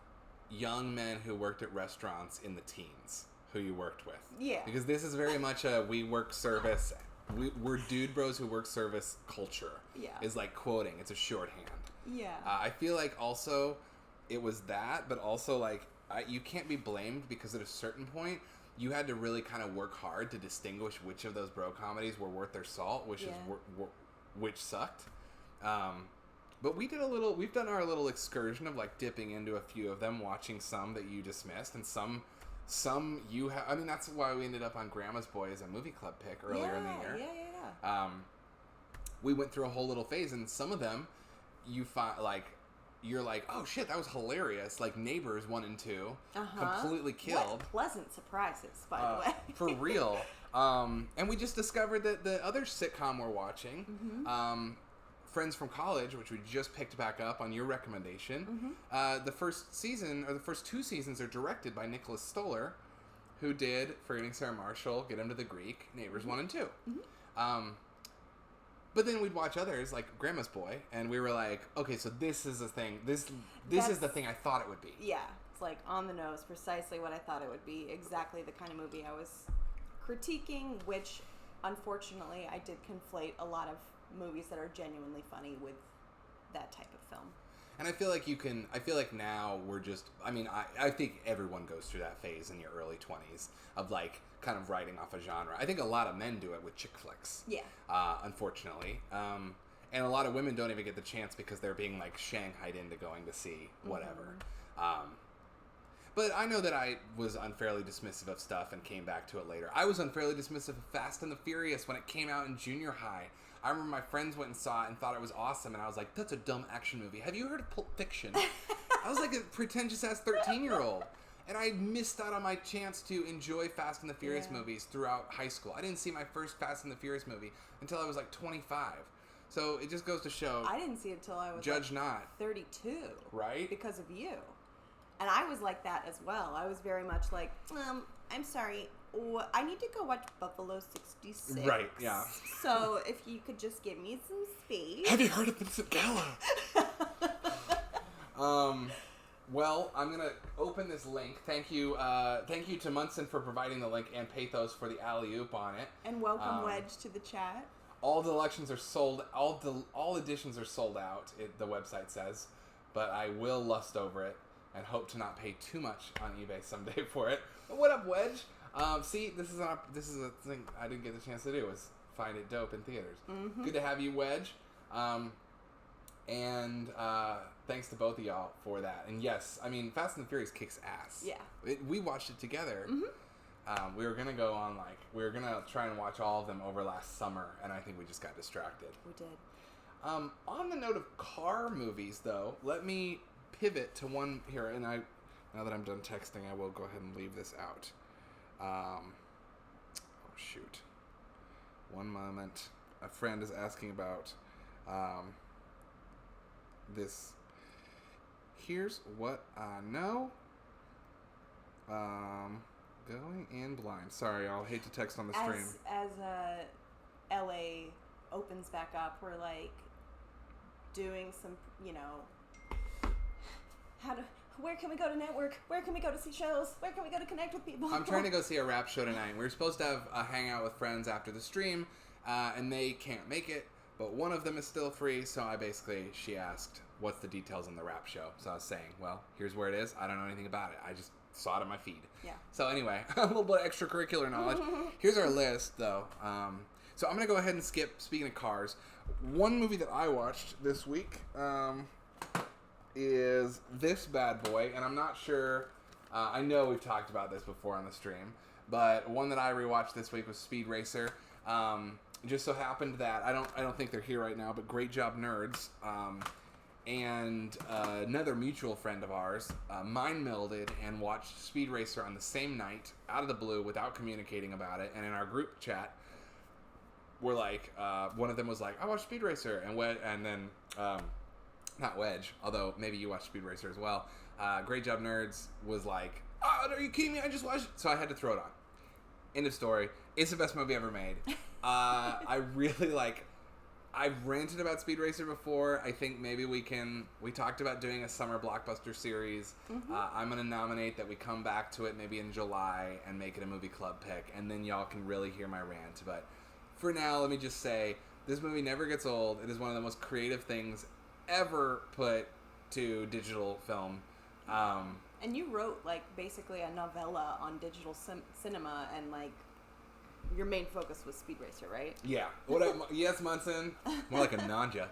young men who worked at restaurants in the teens who you worked with. Yeah. Because this is very much a we work service, we're dude bros who work service culture. Yeah. Is like quoting, it's a shorthand. Yeah. I feel like also it was that, but also like you can't be blamed because at a certain point you had to really kind of work hard to distinguish which of those bro comedies were worth their salt, which which sucked. But we've done our little excursion of like dipping into a few of them, watching some that you dismissed, and some you have. I mean, that's why we ended up on Grandma's Boy as a movie club pick earlier in the year. Yeah. We went through a whole little phase, and some of them you find like. You're like, oh shit, that was hilarious. Like Neighbors 1 and 2, completely killed. What pleasant surprises, by the way. For real. And we just discovered that the other sitcom we're watching, Friends from College, which we just picked back up on your recommendation. The first season, or the first 2 seasons, are directed by Nicholas Stoller, who did Forgetting Sarah Marshall, Get Him to the Greek, Neighbors 1 and 2. But then we'd watch others, like Grandma's Boy, and we were like, okay, so this is the thing. This is the thing I thought it would be. Yeah, it's like on the nose, precisely what I thought it would be. Exactly the kind of movie I was critiquing, which, unfortunately, I did conflate a lot of movies that are genuinely funny with that type of film. And I feel like now we're just, I think everyone goes through that phase in your early 20s of like kind of writing off a genre. I think a lot of men do it with chick flicks. Yeah. Unfortunately. And a lot of women don't even get the chance because they're being like shanghaied into going to see whatever. But I know that I was unfairly dismissive of stuff and came back to it later. I was unfairly dismissive of Fast and the Furious when it came out in junior high. I remember my friends went and saw it and thought it was awesome, and I was like, that's a dumb action movie. Have you heard of Pulp Fiction? I was like a pretentious-ass 13-year-old. And I missed out on my chance to enjoy Fast and the Furious movies throughout high school. I didn't see my first Fast and the Furious movie until I was like 25. So it just goes to show... I didn't see it until I was Judge not. 32. Right? Because of you. And I was like that as well. I was very much like, I'm sorry, I need to go watch Buffalo 66. Right, yeah. So if you could just give me some space. Have you heard of Vincent Gallo? Well, I'm going to open this link. Thank you to Munson for providing the link and Pathos for the alley-oop on it. And welcome Wedge to the chat. All the elections are sold, all editions are sold out, the website says. But I will lust over it and hope to not pay too much on eBay someday for it. But what up, Wedge? See, this is a thing I didn't get the chance to do, was find it dope in theaters. Good to have you, Wedge. And thanks to both of y'all for that. And yes, I mean, Fast and the Furious kicks ass. Yeah. We watched it together. We were gonna go on we were gonna try and watch all of them over last summer, and I think we just got distracted. We did. On the note of car movies, though, let me pivot to one here, and now that I'm done texting, I will go ahead and leave this out. Oh shoot. One moment. A friend is asking about this. Here's what I know. Going in blind. Sorry, I'll hate to text on the stream. As LA opens back up, we're like doing some, where can we go to network? Where can we go to see shows? Where can we go to connect with people? I'm trying to go see a rap show tonight. We were supposed to have a hangout with friends after the stream, and they can't make it, but one of them is still free, so she asked, what's the details on the rap show? So I was saying, well, here's where it is. I don't know anything about it. I just saw it on my feed. Yeah. So anyway, a little bit of extracurricular knowledge. Here's our list, though. So I'm going to go ahead and skip, speaking of cars, one movie that I watched this week, is this bad boy, and I'm not sure. I know we've talked about this before on the stream, but one that I rewatched this week was Speed Racer. It just so happened that I don't think they're here right now, but Great Job Nerds and another mutual friend of ours mind melded and watched Speed Racer on the same night, out of the blue, without communicating about it. And in our group chat, we're like, one of them was like, "I watched Speed Racer," and then not Wedge, although maybe you watched Speed Racer as well. Great Job Nerds was like, "Oh, are you kidding me? I just watched it." So I had to throw it on. End of story. It's the best movie ever made. I really like. I've ranted about Speed Racer before. I think maybe we talked about doing a summer blockbuster series. Mm-hmm. I'm going to nominate that we come back to it maybe in July and make it a movie club pick, and then y'all can really hear my rant. But for now, let me just say, this movie never gets old. It is one of the most creative things ever put to digital film. And you wrote, like, basically a novella on digital cinema, and, like, your main focus was Speed Racer, right? Yeah. What up? Yes, Munson. More like a Nanja.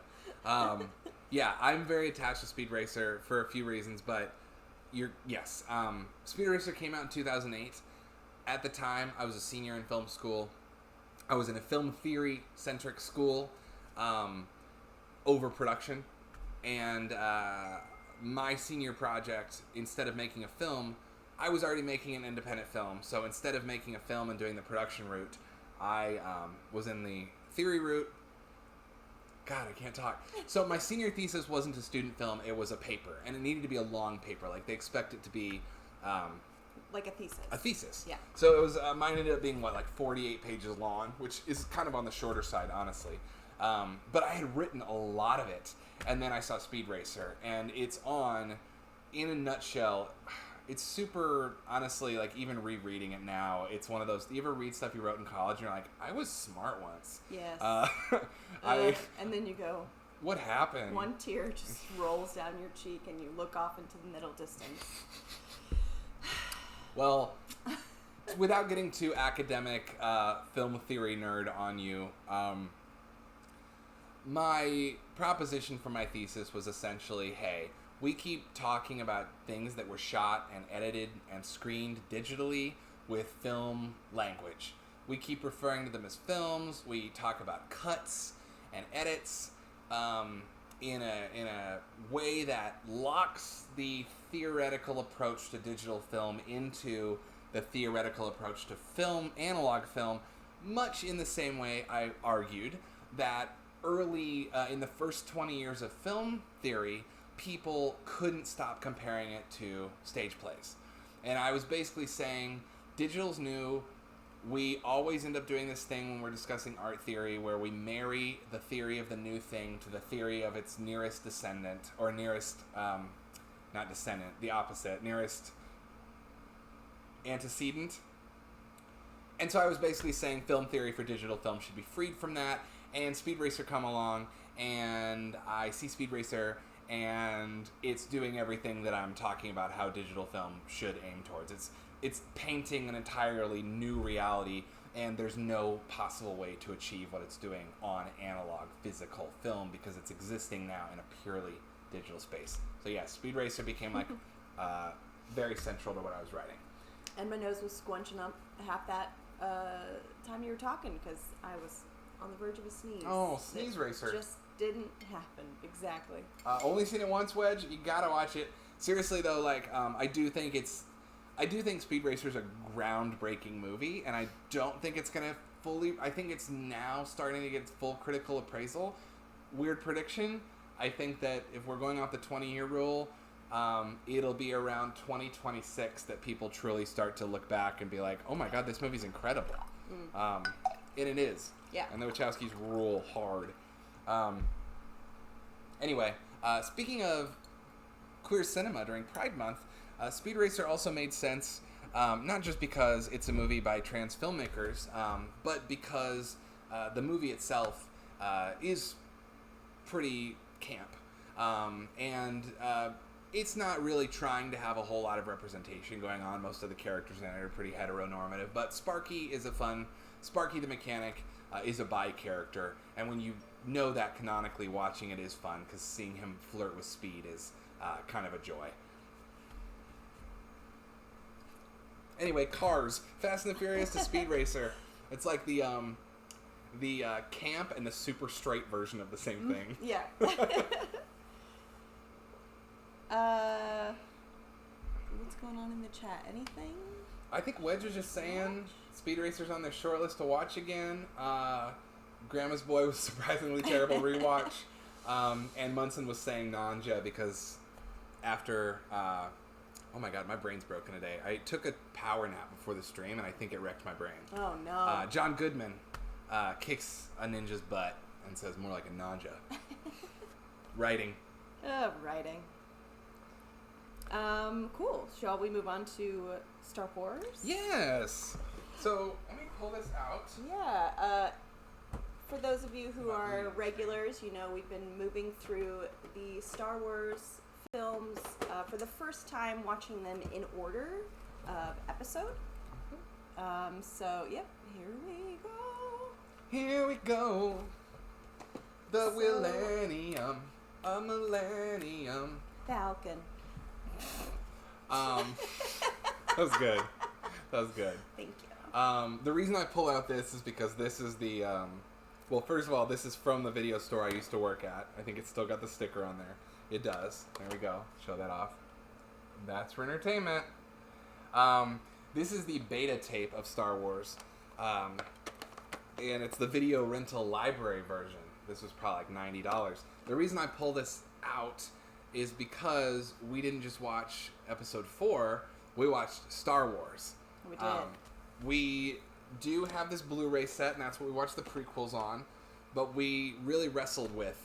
Yeah, I'm very attached to Speed Racer for a few reasons, but yes. Speed Racer came out in 2008. At the time, I was a senior in film school. I was in a film theory-centric school, overproduction, and my senior project, instead of making a film, I was already making an independent film. So instead of making a film and doing the production route, I was in the theory route. God, I can't talk. So my senior thesis wasn't a student film, it was a paper, and it needed to be a long paper. Like, they expect it to be like a thesis. a thesis. Yeah. So it was mine ended up being like 48 pages long, which is kind of on the shorter side, honestly. But I had written a lot of it, and then I saw Speed Racer, and it's on, in a nutshell, it's super, honestly, like, even rereading it now, it's one of those, you ever read stuff you wrote in college and you're like, I was smart once. Yes. And then you go, what happened? one tear just rolls down your cheek and you look off into the middle distance. Well, without getting too academic film theory nerd on you, my proposition for my thesis was essentially, hey, we keep talking about things that were shot and edited and screened digitally with film language. We keep referring to them as films. We talk about cuts and edits in a way that locks the theoretical approach to digital film into the theoretical approach to film, analog film, much in the same way I argued that early in the first 20 years of film theory, people couldn't stop comparing it to stage plays. And I was basically saying, digital's new. We always end up doing this thing when we're discussing art theory where we marry the theory of the new thing to the theory of its nearest descendant, or nearest, not descendant, the opposite, nearest antecedent. And so I was basically saying film theory for digital film should be freed from that, and Speed Racer come along, and I see Speed Racer, and it's doing everything that I'm talking about how digital film should aim towards. It's painting an entirely new reality, and there's no possible way to achieve what it's doing on analog physical film because it's existing now in a purely digital space. So yeah, Speed Racer became like very central to what I was writing. And my nose was squunching up half that time you were talking because I was on the verge of a sneeze. Oh, Sneeze Racer. Just didn't happen. Exactly. Only seen it once, Wedge. You gotta watch it. Seriously though, like I do think Speed Racer is a groundbreaking movie, and I don't think it's gonna fully. I think it's now starting to get full critical appraisal. Weird prediction. I think that if we're going off the 20-year rule, it'll be around 2026 that people truly start to look back and be like, "Oh my God, this movie's incredible," and it is. Yeah. And the Wachowskis rule hard. Anyway, speaking of queer cinema during Pride Month, Speed Racer also made sense, not just because it's a movie by trans filmmakers, but because the movie itself is pretty camp. And it's not really trying to have a whole lot of representation going on. Most of the characters in it are pretty heteronormative, but Sparky the mechanic is a bi character, and when you know that canonically, watching it is fun because seeing him flirt with Speed is kind of a joy. Anyway, Cars, Fast and the Furious to Speed Racer. It's like the camp and the super straight version of the same thing. Yeah. What's going on in the chat? Anything? I think Wedge was just saying Speed Racer's on their short list to watch again. Grandma's Boy was surprisingly terrible rewatch. And Munson was saying Nanja because after... oh my god, my brain's broken today. I took a power nap before the stream, and I think it wrecked my brain. Oh, no. John Goodman kicks a ninja's butt and says more like a Nanja. Writing. Writing. Cool. Shall we move on to Star Wars? Yes! So, let me pull this out. Yeah. For those of you who are regulars, you know we've been moving through the Star Wars films for the first time, watching them in order of episode. So, yep, here we go. Here we go. The millennium. A millennium. Falcon. That was good. That was good. Thank you. The reason I pull out this is because this is the, well, first of all, this is from the video store I used to work at. I think it's still got the sticker on there. It does. There we go. Show that off. That's for entertainment. This is the beta tape of Star Wars. And it's the video rental library version. This was probably like $90. The reason I pull this out is because we didn't just watch episode 4, we watched Star Wars. We did. We do have this Blu-ray set, and that's what we watched the prequels on, but we really wrestled with,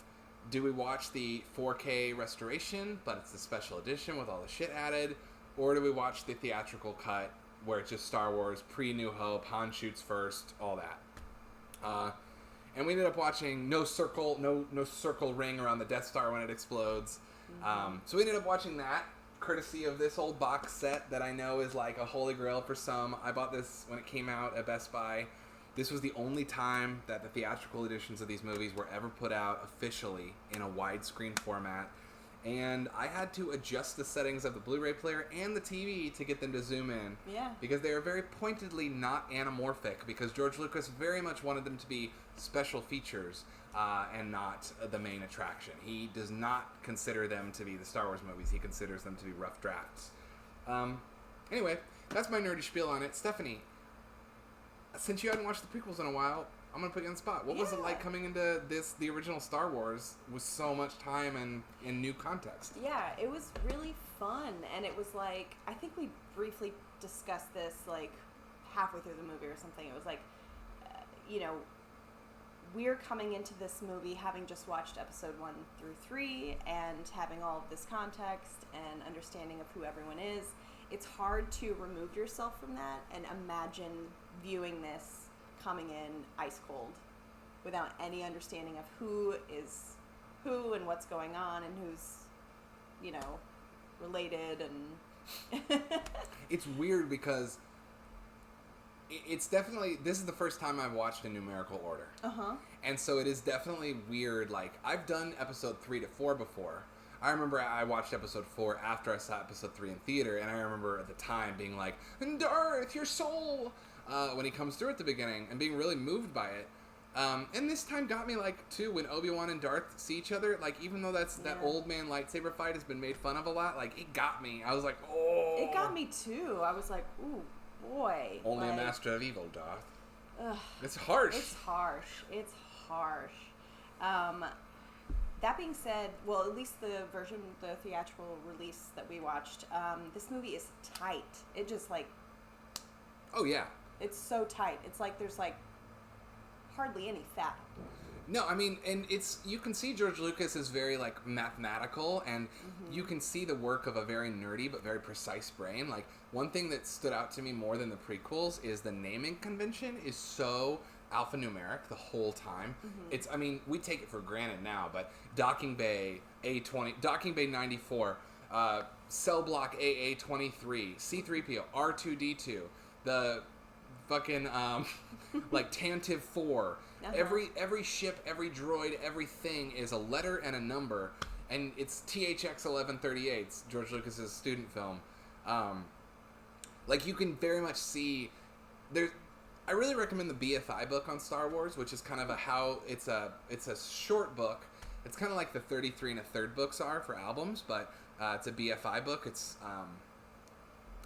do we watch the 4K restoration, but it's the special edition with all the shit added, or do we watch the theatrical cut where it's just Star Wars, pre-New Hope, Han shoots first, all that. And we ended up watching no circle ring around the Death Star when it explodes. So we ended up watching that, courtesy of this old box set that I know is like a holy grail for some. I bought this when it came out at Best Buy. This was the only time that the theatrical editions of these movies were ever put out officially in a widescreen format. And I had to adjust the settings of the Blu-ray player and the TV to get them to zoom in. Yeah. Because they are very pointedly not anamorphic, because George Lucas very much wanted them to be special features and not the main attraction. He does not consider them to be the Star Wars movies. He considers them to be rough drafts. Anyway, that's my nerdy spiel on it. Stephanie, since you hadn't watched the prequels in a while, I'm going to put you on the spot. What was it like coming into the original Star Wars with so much time and in new context? Yeah, it was really fun, and it was like, I think we briefly discussed this like halfway through the movie or something. It was like, we're coming into this movie having just watched episode 1 through 3 and having all of this context and understanding of who everyone is. It's hard to remove yourself from that and imagine viewing this coming in ice cold without any understanding of who is who and what's going on and who's, related and... It's weird because it's definitely, this is the first time I've watched in numerical order. Uh-huh. And so it is definitely weird. Like, I've done episode 3 to 4 before. I remember I watched episode 4 after I saw episode 3 in theater, and I remember at the time being like, Darth, your soul! When he comes through at the beginning, and being really moved by it. And this time got me, like, too, when Obi-Wan and Darth see each other, like, even though that old man lightsaber fight has been made fun of a lot, like, it got me. I was like, oh! It got me, too. I was like, ooh, boy. Only a master of evil, Darth. Ugh, it's harsh. It's harsh. It's harsh. That being said, well, at least the theatrical release that we watched, this movie is tight. It just, like... Oh, yeah. It's so tight. It's like there's, like, hardly any fat. No, I mean, and you can see George Lucas is very, like, mathematical, and you can see the work of a very nerdy but very precise brain. Like, one thing that stood out to me more than the prequels is the naming convention is so alphanumeric the whole time. It's, I mean, we take it for granted now, but Docking Bay A20, Docking Bay 94, Cell Block AA23, C-3PO, R2-D2, the fucking, like, Tantive 4. Every ship, every droid, everything is a letter and a number, and it's THX 1138, it's George Lucas's student film. Like, you can very much see there. I really recommend the BFI book on Star Wars, which is kind of it's a short book. It's kind of like the 33 1/3 books are for albums, but it's a BFI book. It's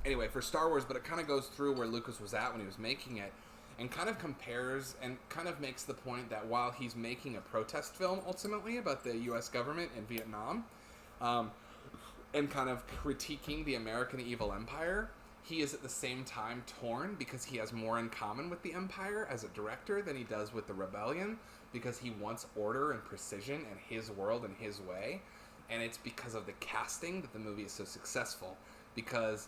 anyway for Star Wars, but it kind of goes through where Lucas was at when he was making it, and kind of compares and kind of makes the point that while he's making a protest film ultimately about the U.S. government in Vietnam, and kind of critiquing the American evil empire, he is at the same time torn because he has more in common with the Empire as a director than he does with the Rebellion, because he wants order and precision and his world and his way. And it's because of the casting that the movie is so successful. Because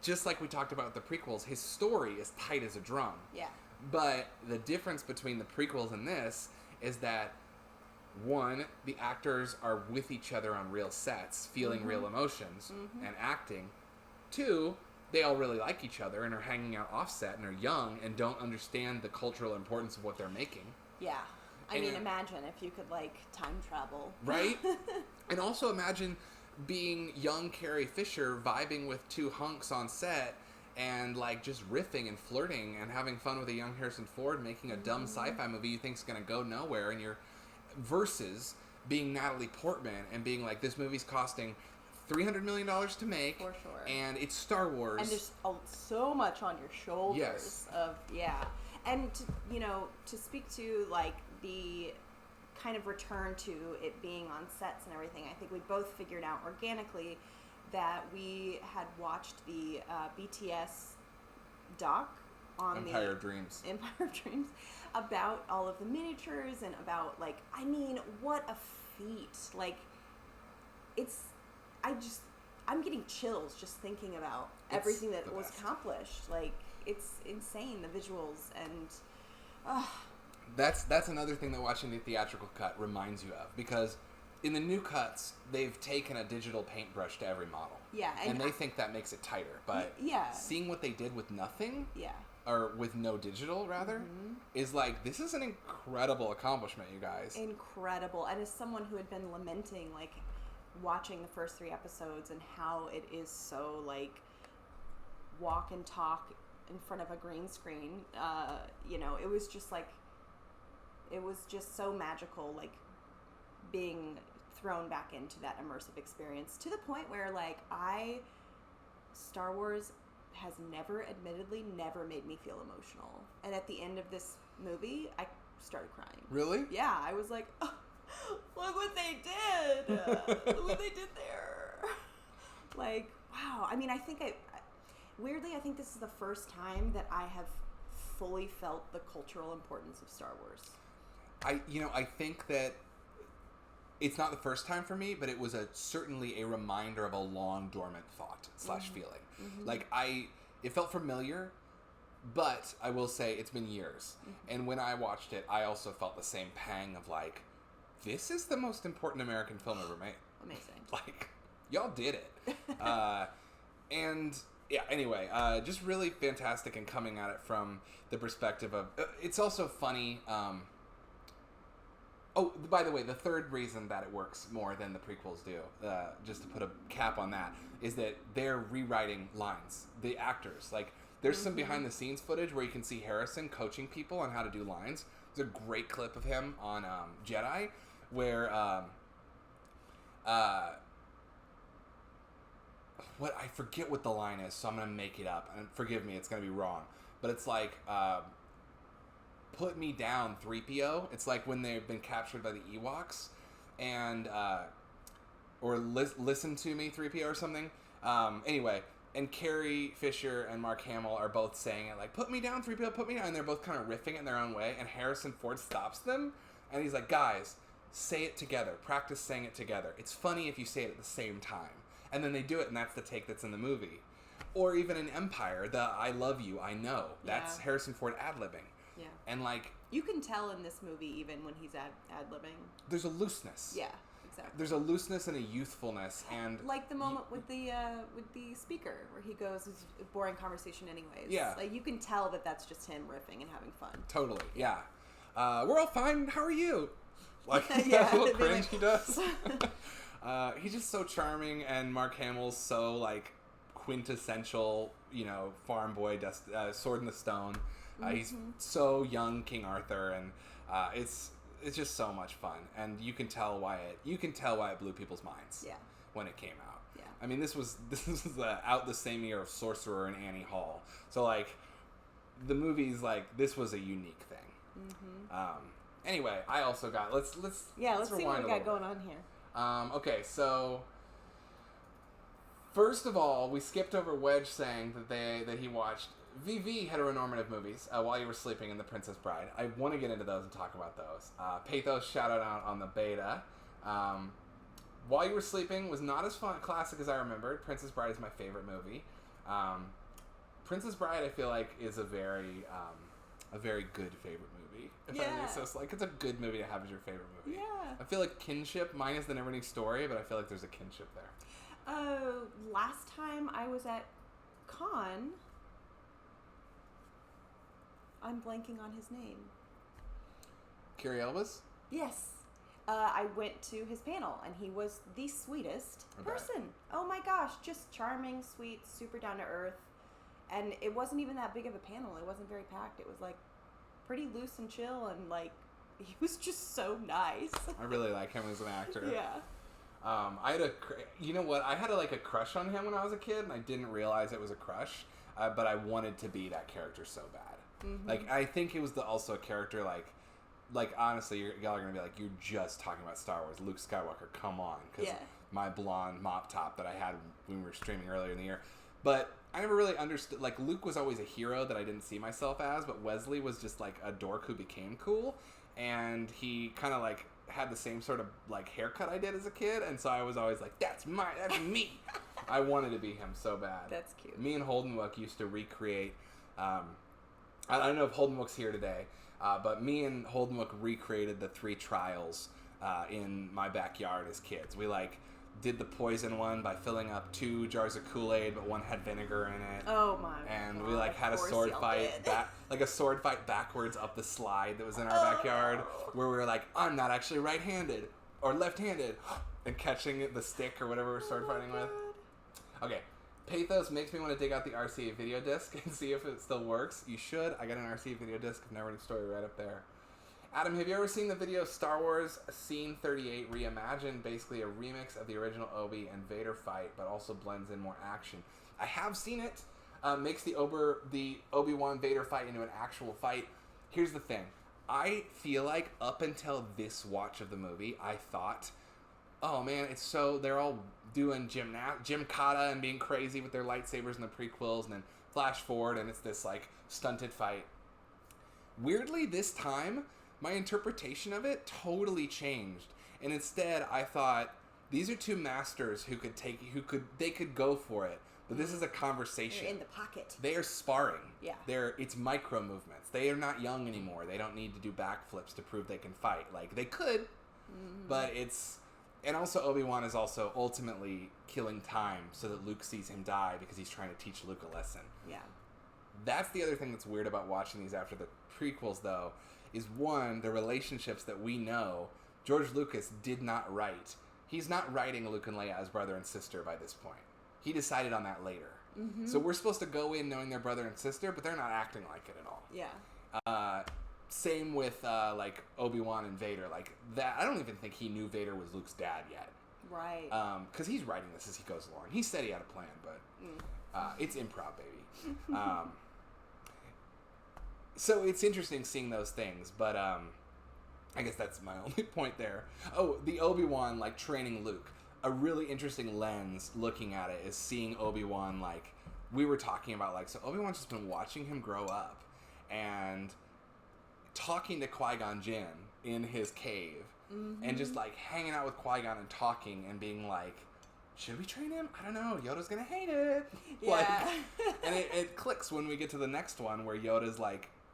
just like we talked about with the prequels, his story is tight as a drum. Yeah. But the difference between the prequels and this is that, one, the actors are with each other on real sets, feeling real emotions and acting. Two, they all really like each other and are hanging out offset and are young and don't understand the cultural importance of what they're making. Yeah. I mean, imagine if you could, like, time travel. Right? And also imagine being young Carrie Fisher vibing with two hunks on set and, like, just riffing and flirting and having fun with a young Harrison Ford making a dumb sci-fi movie you think's going to go nowhere, and you're versus being Natalie Portman and being like, this movie's costing $300 million to make, for sure, and it's Star Wars, and there's so much on your shoulders. Yes. And to speak to, like, the kind of return to it being on sets and everything, I think we both figured out organically that we had watched the BTS doc on Empire of Dreams about all of the miniatures and about, like, I mean, what a feat. Like, I'm getting chills just thinking about everything that was accomplished. Like, it's insane, the visuals, and that's another thing that watching the theatrical cut reminds you of, because in the new cuts they've taken a digital paintbrush to every model. Yeah, and they think that makes it tighter, but seeing what they did with nothing, or with no digital rather, is like, this is an incredible accomplishment, you guys. Incredible. And as someone who had been lamenting, like, watching the first 3 episodes and how it is so, like, walk and talk in front of a green screen, it was just like, it was just so magical, like, being thrown back into that immersive experience, to the point where, like, Star Wars has admittedly never made me feel emotional. And at the end of this movie, I started crying. Really? Yeah, I was like, oh, look what they did. Look what they did there. Like, wow. I mean, weirdly, I think this is the first time that I have fully felt the cultural importance of Star Wars. I think that it's not the first time for me, but it was certainly a reminder of a long dormant thought / feeling. Like, it felt familiar, but I will say it's been years. And when I watched it, I also felt the same pang of, like, this is the most important American film ever made. Amazing. Like, y'all did it. And yeah, anyway, just really fantastic, and coming at it from the perspective of, it's also funny. Oh, by the way, the third reason that it works more than the prequels do, just to put a cap on that, is that they're rewriting lines. The actors, like, there's some behind-the-scenes footage where you can see Harrison coaching people on how to do lines. There's a great clip of him on Jedi, where I forget what the line is, so I'm gonna make it up, and forgive me, it's gonna be wrong. But it's like, put me down, 3PO. It's like when they've been captured by the Ewoks, and or listen to me, 3PO, or something. Anyway, and Carrie Fisher and Mark Hamill are both saying it like, put me down, 3PO, put me down, and they're both kind of riffing it in their own way, and Harrison Ford stops them, and he's like, guys, say it together. Practice saying it together. It's funny if you say it at the same time. And then they do it, and that's the take that's in the movie. Or even in Empire, the I love you, I know. That's Harrison Ford ad-libbing. Yeah. And, like, you can tell in this movie, even when he's ad-libbing, there's a looseness. Yeah, exactly. There's a looseness and a youthfulness, and like the moment with the speaker where he goes, "It's a boring conversation anyways." Yeah. Like, you can tell that that's just him riffing and having fun. Totally. Yeah. We're all fine. How are you? Like, that little cringe he does. He's just so charming, and Mark Hamill's so, like, quintessential, farm boy, sword in the stone. He's so young King Arthur, and it's just so much fun, and you can tell why it blew people's minds when it came out. Yeah. I mean, this was out the same year of Sorcerer and Annie Hall, so like the movies, like, this was a unique thing. Anyway, I also got let's see what we got going on here. Okay, so first of all, we skipped over Wedge saying that he watched VV heteronormative movies while you were sleeping in The Princess Bride. I want to get into those and talk about those. Pathos shouted out on the beta. While You Were Sleeping was not as classic as I remembered. Princess Bride is my favorite movie. Princess Bride, I feel like, is a very good favorite movie. So it's like, it's a good movie to have as your favorite movie. Yeah. I feel like kinship, minus the never-ending story, but I feel like there's a kinship there. Last time I was at Con, I'm blanking on his name. Carrie Elvis? Yes. I went to his panel, and he was the sweetest person. Oh my gosh, just charming, sweet, super down to earth. And it wasn't even that big of a panel. It wasn't very packed. It was like pretty loose and chill, and like he was just so nice. I really like him as an actor. Yeah. I had I had a crush on him when I was a kid, and I didn't realize it was a crush, but I wanted to be that character so bad. Like, I think it was also a character like honestly, y'all are gonna be like, you're just talking about Star Wars, Luke Skywalker, come on, because my blonde mop top that I had when we were streaming earlier in the year. But I never really understood, like, Luke was always a hero that I didn't see myself as, but Wesley was just like a dork who became cool, and he kind of like had the same sort of like haircut I did as a kid, and so I was always like, that's me. I wanted to be him so bad. That's cute. Me and Holdenwook used to recreate, I don't know if Holdenwook's here today, but me and Holdenwook recreated the 3 trials in my backyard as kids. We did the poison one by filling up 2 jars of Kool-Aid, but one had vinegar in it. Oh my And God, we had a sword fight a sword fight backwards up the slide that was in our backyard, where we were like, I'm not actually right-handed or left-handed, and catching the stick or whatever we're sword fighting with. Okay. Pathos makes me want to dig out the RCA video disc and see if it still works. You should. I got an RCA video disc of Neverending Story right up there. Adam, have you ever seen the video Star Wars Scene 38 Reimagined? Basically a remix of the original Obi and Vader fight, but also blends in more action. I have seen it. Makes the Obi-Wan Vader fight into an actual fight. Here's the thing. I feel like up until this watch of the movie, I thought, oh man, they're all doing gymkata and being crazy with their lightsabers in the prequels, and then flash forward and it's this stunted fight. Weirdly, this time, my interpretation of it totally changed. And instead, I thought, these are 2 masters who could go for it. But this is a conversation. They're in the pocket. They are sparring. Yeah. It's micro movements. They are not young anymore. They don't need to do backflips to prove they can fight. They could, but it's... And also, Obi-Wan is also ultimately killing time so that Luke sees him die because he's trying to teach Luke a lesson. Yeah. That's the other thing that's weird about watching these after the prequels, though, is one, the relationships that we know George Lucas did not write. He's not writing Luke and Leia as brother and sister by this point. He decided on that later. So we're supposed to go in knowing they're brother and sister, but they're not acting like it at all. Yeah. Same with Obi-Wan and Vader. That, I don't even think he knew Vader was Luke's dad yet. Right. Because he's writing this as he goes along. He said he had a plan, but it's improv, baby. So it's interesting seeing those things, but I guess that's my only point there. Oh, the Obi-Wan training Luke. A really interesting lens looking at it is seeing Obi-Wan we were talking about so Obi-Wan's just been watching him grow up and talking to Qui-Gon Jinn in his cave and just hanging out with Qui-Gon and talking and being should we train him? I don't know. Yoda's gonna hate it. Yeah. And it clicks when we get to the next one where Yoda's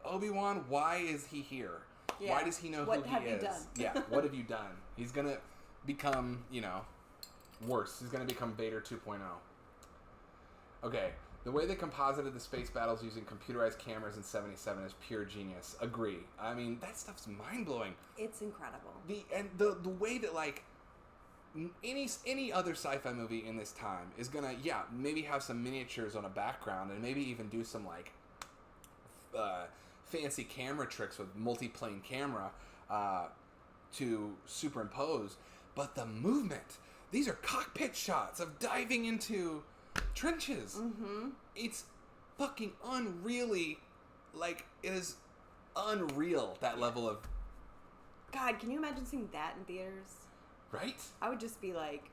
Obi-Wan, why is he here? Yeah. Why does he know what who he have is? You done? Yeah, what have you done? He's gonna become, worse. He's gonna become Vader 2.0. Okay, the way they composited the space battles using computerized cameras in 77 is pure genius. Agree. I mean, that stuff's mind-blowing. It's incredible. The way that any other sci-fi movie in this time is gonna maybe have some miniatures on a background and maybe even do some like fancy camera tricks with multi-plane camera to superimpose, but the movement, these are cockpit shots of diving into trenches. Mm-hmm. It's fucking unreally, like, it is unreal, that level of... God, can you imagine seeing that in theaters? Right? I would just be like,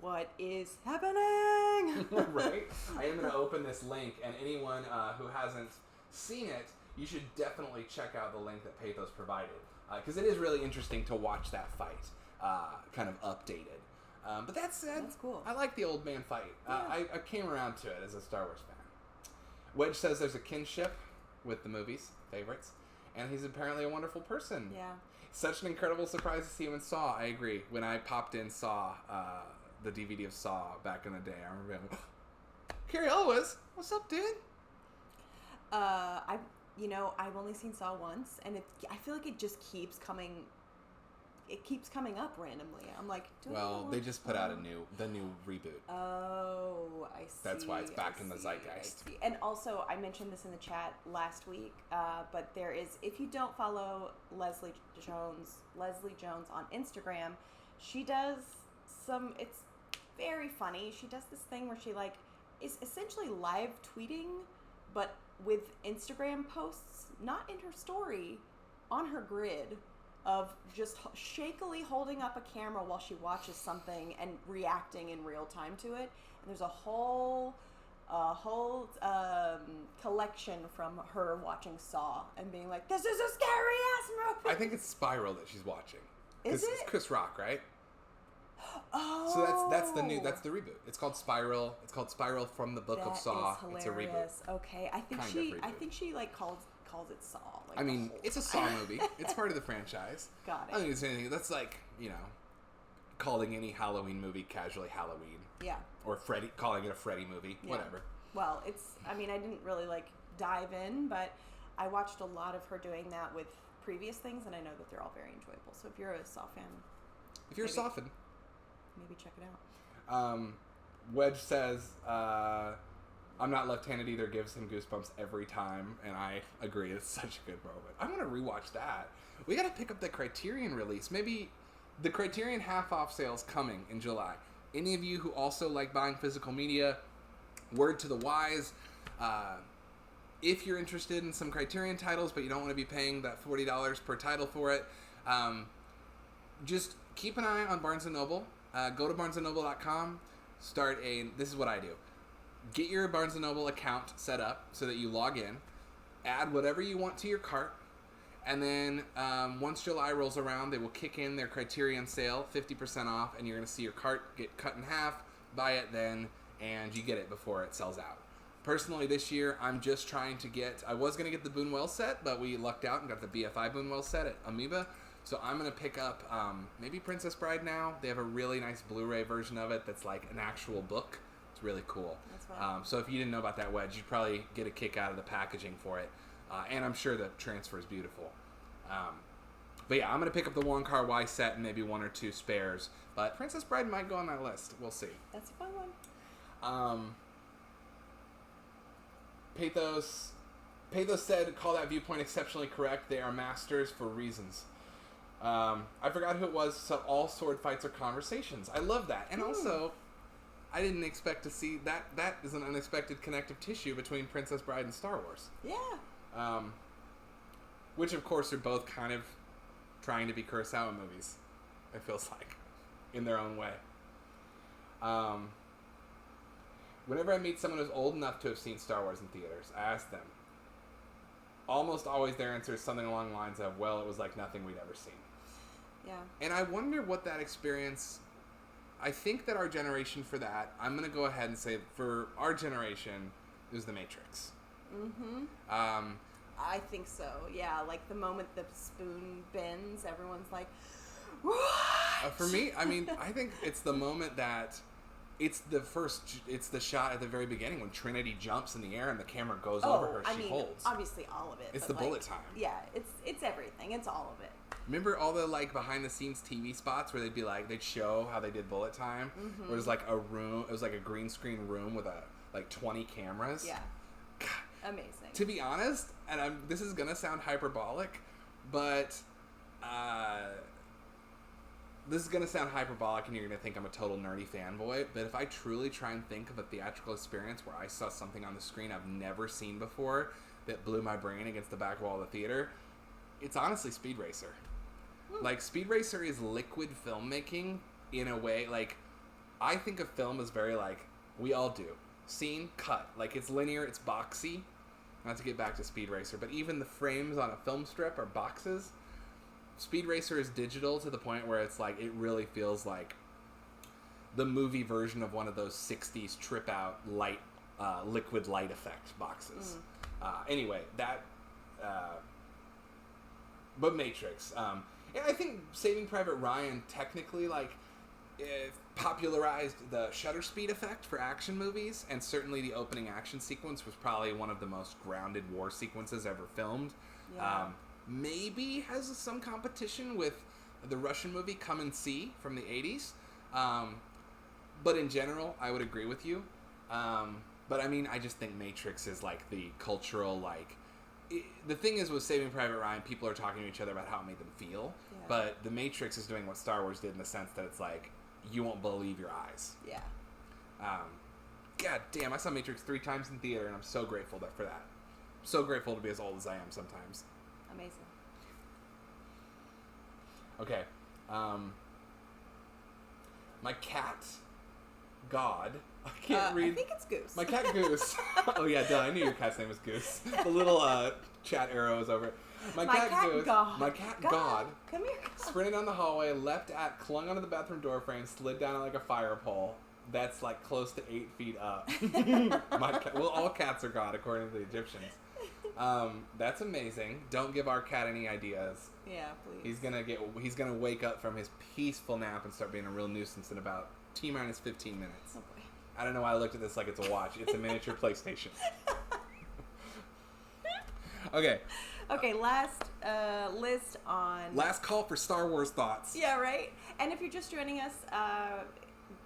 what is happening? Right? I am going to open this link, and anyone who hasn't seen it, you should definitely check out the link that Pathos provided, because it is really interesting to watch that fight, kind of updated. But that said, that's cool. I like the old man fight. Yeah. I came around to it as a Star Wars fan. Wedge says there's a kinship with the movies, favorites, and he's apparently a wonderful person. Yeah. Such an incredible surprise to see him in Saw. I agree. When I popped in Saw, the DVD of Saw back in the day, I remember being, Carrie Elwes, what's up, dude? I've only seen Saw once, and I feel like it just keeps coming. It keeps coming up randomly. I'm like, they just put out the new reboot. Oh, I see. That's why it's back in the zeitgeist. And also, I mentioned this in the chat last week, but there is, if you don't follow Leslie Jones on Instagram, she does it's very funny. She does this thing where she like is essentially live tweeting, but with Instagram posts, not in her story, on her grid, of just shakily holding up a camera while she watches something and reacting in real time to it. And there's a whole collection from her watching Saw and being like, this is a scary ass movie. I think it's Spiral that she's watching. Is it? It's Chris Rock, right? Oh. So that's the reboot. It's called Spiral. It's called Spiral from the Book of Saw. It's a reboot. Okay, I think she like calls it Saw. Like, I mean, it's a Saw movie. It's part of the franchise. Got it. I don't think it's anything. That's like, calling any Halloween movie casually Halloween. Yeah. Or calling it a Freddy movie. Yeah. Whatever. Well, I didn't really like dive in, but I watched a lot of her doing that with previous things, and I know that they're all very enjoyable. So if you're a Saw fan, a Saw fan, maybe check it out. Wedge says, I'm not left-handed either, gives him goosebumps every time, and I agree, it's such a good moment. I'm going to rewatch that. We got to pick up the Criterion release. Maybe the Criterion half-off sale's coming in July. Any of you who also like buying physical media, word to the wise, if you're interested in some Criterion titles, but you don't want to be paying that $40 per title for it, just keep an eye on Barnes & Noble. Go to barnesandnoble.com, this is what I do. Get your Barnes & Noble account set up so that you log in, add whatever you want to your cart, and then once July rolls around, they will kick in their Criterion sale, 50% off, and you're going to see your cart get cut in half, buy it then, and you get it before it sells out. Personally, this year, I'm just trying to I was going to get the Boonwell set, but we lucked out and got the BFI Boonwell set at Amoeba. So I'm going to pick up maybe Princess Bride now. They have a really nice Blu-ray version of it that's like an actual book. It's really cool. That's fun. So if you didn't know about that, Wedge, you'd probably get a kick out of the packaging for it. And I'm sure the transfer is beautiful. But yeah, I'm going to pick up the Wong Kar-wai set and maybe one or two spares. But Princess Bride might go on that list. We'll see. That's a fun one. Pathos said, call that viewpoint exceptionally correct. They are masters for reasons. I forgot who it was. So all sword fights are conversations. I love that. And also, I didn't expect to see that. That is an unexpected connective tissue between Princess Bride and Star Wars. Yeah. Which, of course, are both kind of trying to be Kurosawa movies, it feels like, in their own way. Whenever I meet someone who's old enough to have seen Star Wars in theaters, I ask them. Almost always their answer is something along the lines of, well, it was like nothing we'd ever seen. Yeah. And I wonder what that experience... I think that our generation for that, I'm going to go ahead and say for our generation, it was The Matrix. Mm-hmm. I think so, yeah. Like the moment the spoon bends, everyone's like, what? For me, I mean, I think it's the moment that... It's the shot at the very beginning when Trinity jumps in the air and the camera goes over her. She holds. Obviously all of it. It's the bullet time. Yeah, it's everything. It's all of it. Remember all the like behind the scenes TV spots where they'd show how they did bullet time? Mm-hmm. Where it was like a room, it was like a green screen room with like 20 cameras. Yeah. God. Amazing. To be honest, and this is gonna sound hyperbolic, but this is gonna sound hyperbolic, and you're gonna think I'm a total nerdy fanboy. But if I truly try and think of a theatrical experience where I saw something on the screen I've never seen before that blew my brain against the back wall of the theater, it's honestly Speed Racer. Like, Speed Racer is liquid filmmaking in a way, like, I think of film as very, like, we all do. Scene, cut. Like, it's linear, it's boxy. Not to get back to Speed Racer, but even the frames on a film strip are boxes. Speed Racer is digital to the point where it's like, it really feels like the movie version of one of those 60s trip out light, liquid light effect boxes. Anyway, but Matrix. And I think Saving Private Ryan technically, like, popularized the shutter speed effect for action movies, and certainly the opening action sequence was probably one of the most grounded war sequences ever filmed. Yeah. Maybe has some competition with the Russian movie Come and See from the 80s. But in general, I would agree with you. But I mean, I just think Matrix is like the cultural, like, the thing is with Saving Private Ryan, people are talking to each other about how it made them feel. Yeah. But The Matrix is doing what Star Wars did in the sense that it's like, you won't believe your eyes. Yeah. God damn, I saw Matrix 3 times in theater, and I'm so grateful for that. I'm so grateful to be as old as I am sometimes. Amazing. Okay. My cat, God, I can't read. I think it's Goose. My cat Goose. Oh yeah, duh. I knew your cat's name was Goose. The little chat arrow is over. My cat Goose. God. My cat God. Come here. Sprinted down the hallway, clung onto the bathroom door frame, slid down like a fire pole. That's like close to 8 feet up. My cat. Well, all cats are God according to the Egyptians. That's amazing. Don't give our cat any ideas. Yeah, please. He's gonna wake up from his peaceful nap and start being a real nuisance in about T-minus 15 minutes. Oh boy. I don't know why I looked at this like it's a watch. It's a miniature PlayStation. Okay. Okay, last list on... Last call for Star Wars thoughts. Yeah, right? And if you're just joining us,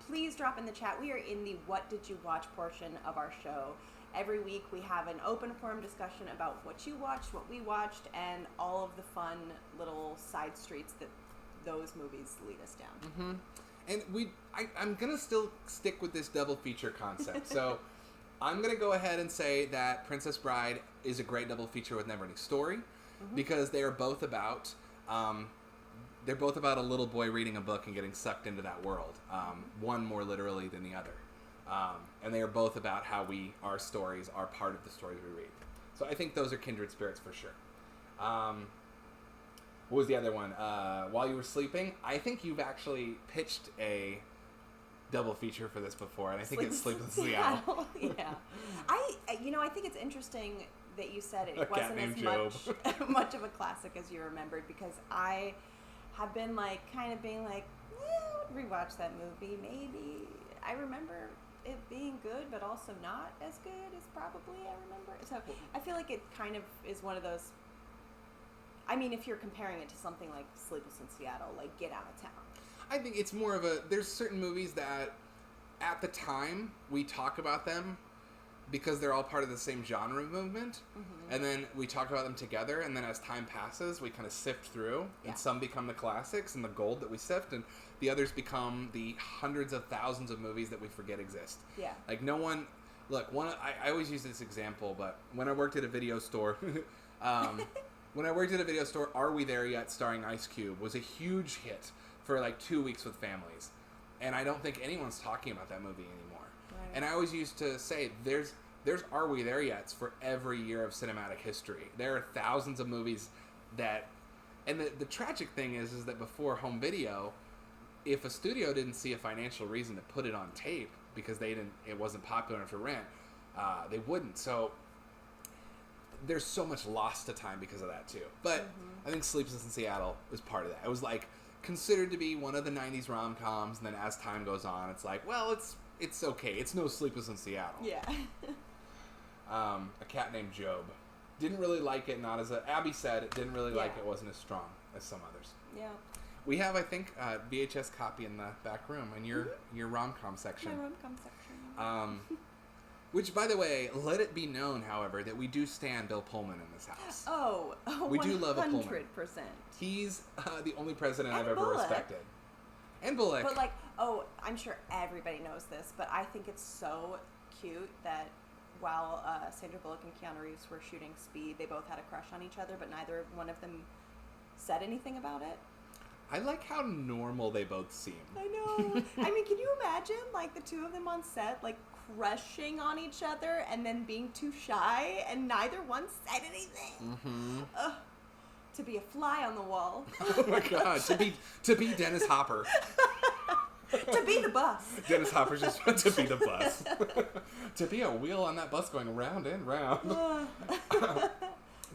please drop in the chat. We are in the What Did You Watch portion of our show. Every week we have an open forum discussion about what you watched, what we watched, and all of the fun little side streets that those movies lead us down. Mm-hmm. And I'm going to still stick with this double feature concept. So I'm going to go ahead and say that Princess Bride is a great double feature with Neverending Story, because they are both about a little boy reading a book and getting sucked into that world, one more literally than the other. And they are both about how our stories are part of the stories we read. So I think those are kindred spirits for sure. What was the other one? While You Were Sleeping, I think you've actually pitched a double feature for this before, and I think it's Sleepless in Seattle. Yeah. I think it's interesting that you said it wasn't as much of a classic as you remembered, because I have been kind of being like, I would rewatch that movie, maybe. I remember it being good, but also not as good as probably I remember. So I feel like it kind of is one of those. I mean, if you're comparing it to something like Sleepless in Seattle, like Get Out of Town. I think it's more of there's certain movies that at the time we talk about them because they're all part of the same genre movement, and then we talk about them together, and then as time passes, we kind of sift through, and some become the classics and the gold that we sift, and the others become the hundreds of thousands of movies that we forget exist. Yeah. Like I always use this example, but when I worked at a video store, Are We There Yet, starring Ice Cube, was a huge hit for 2 weeks with families. And I don't think anyone's talking about that movie anymore. Right. And I always used to say, there's Are We There Yet for every year of cinematic history. There are thousands of movies that... And the tragic thing is that before home video, if a studio didn't see a financial reason to put it on tape because it wasn't popular enough to rent, they wouldn't. So... there's so much lost to time because of that too. But I think Sleepless in Seattle was part of that. It was considered to be one of the 90s rom-coms, and then as time goes on, it's it's okay. It's no Sleepless in Seattle. Yeah. A cat named Job. Didn't really like it. Not as Abby said, it didn't really like Yeah. it. Wasn't as strong as some others. Yeah. We have, I think, a VHS copy in the back room in your rom-com section. My rom-com section. Which, by the way, let it be known, however, that we do stand Bill Pullman in this house. Oh, we do love a Pullman. 100%. He's the only president And I've ever Bullock. respected. And Bullock. But like, I'm sure everybody knows this, but I think it's so cute that while Sandra Bullock and Keanu Reeves were shooting Speed, they both had a crush on each other, but neither one of them said anything about it. I like how normal they both seem. I know. I mean, can you imagine, like, the two of them on set, like, crushing on each other and then being too shy and neither one said anything? Mm-hmm. To be a fly on the wall. Oh my god, to be Dennis Hopper. To be the bus. Dennis Hopper's just to be the bus. To be a wheel on that bus going round and round.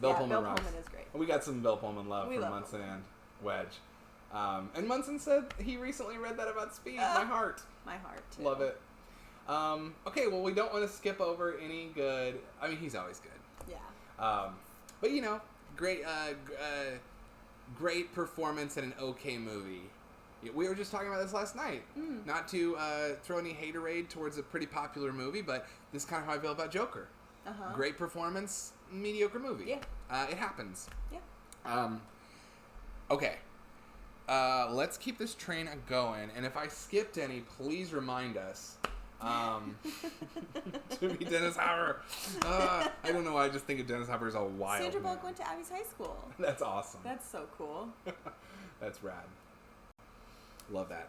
Bill Pullman rocks. Pullman is great. We got some Bill Pullman love We from love Munson Pullman. and Wedge. And Munson said he recently read that about Speed. My heart. My heart, too. Love it. Okay, well, we don't want to skip over any good... I mean, he's always good. Yeah. But, you know, great performance in an okay movie. We were just talking about this last night. Not to throw any haterade towards a pretty popular movie, but this is kind of how I feel about Joker. Uh-huh. Great performance, mediocre movie. Yeah. It happens. Yeah. Okay. Let's keep this train going, and if I skipped any, please remind us. To be Dennis Hopper. I don't know why I just think of Dennis Hopper as a wild Sandra Bullock man. went to Abby's high school. That's awesome. That's so cool. That's rad. Love that.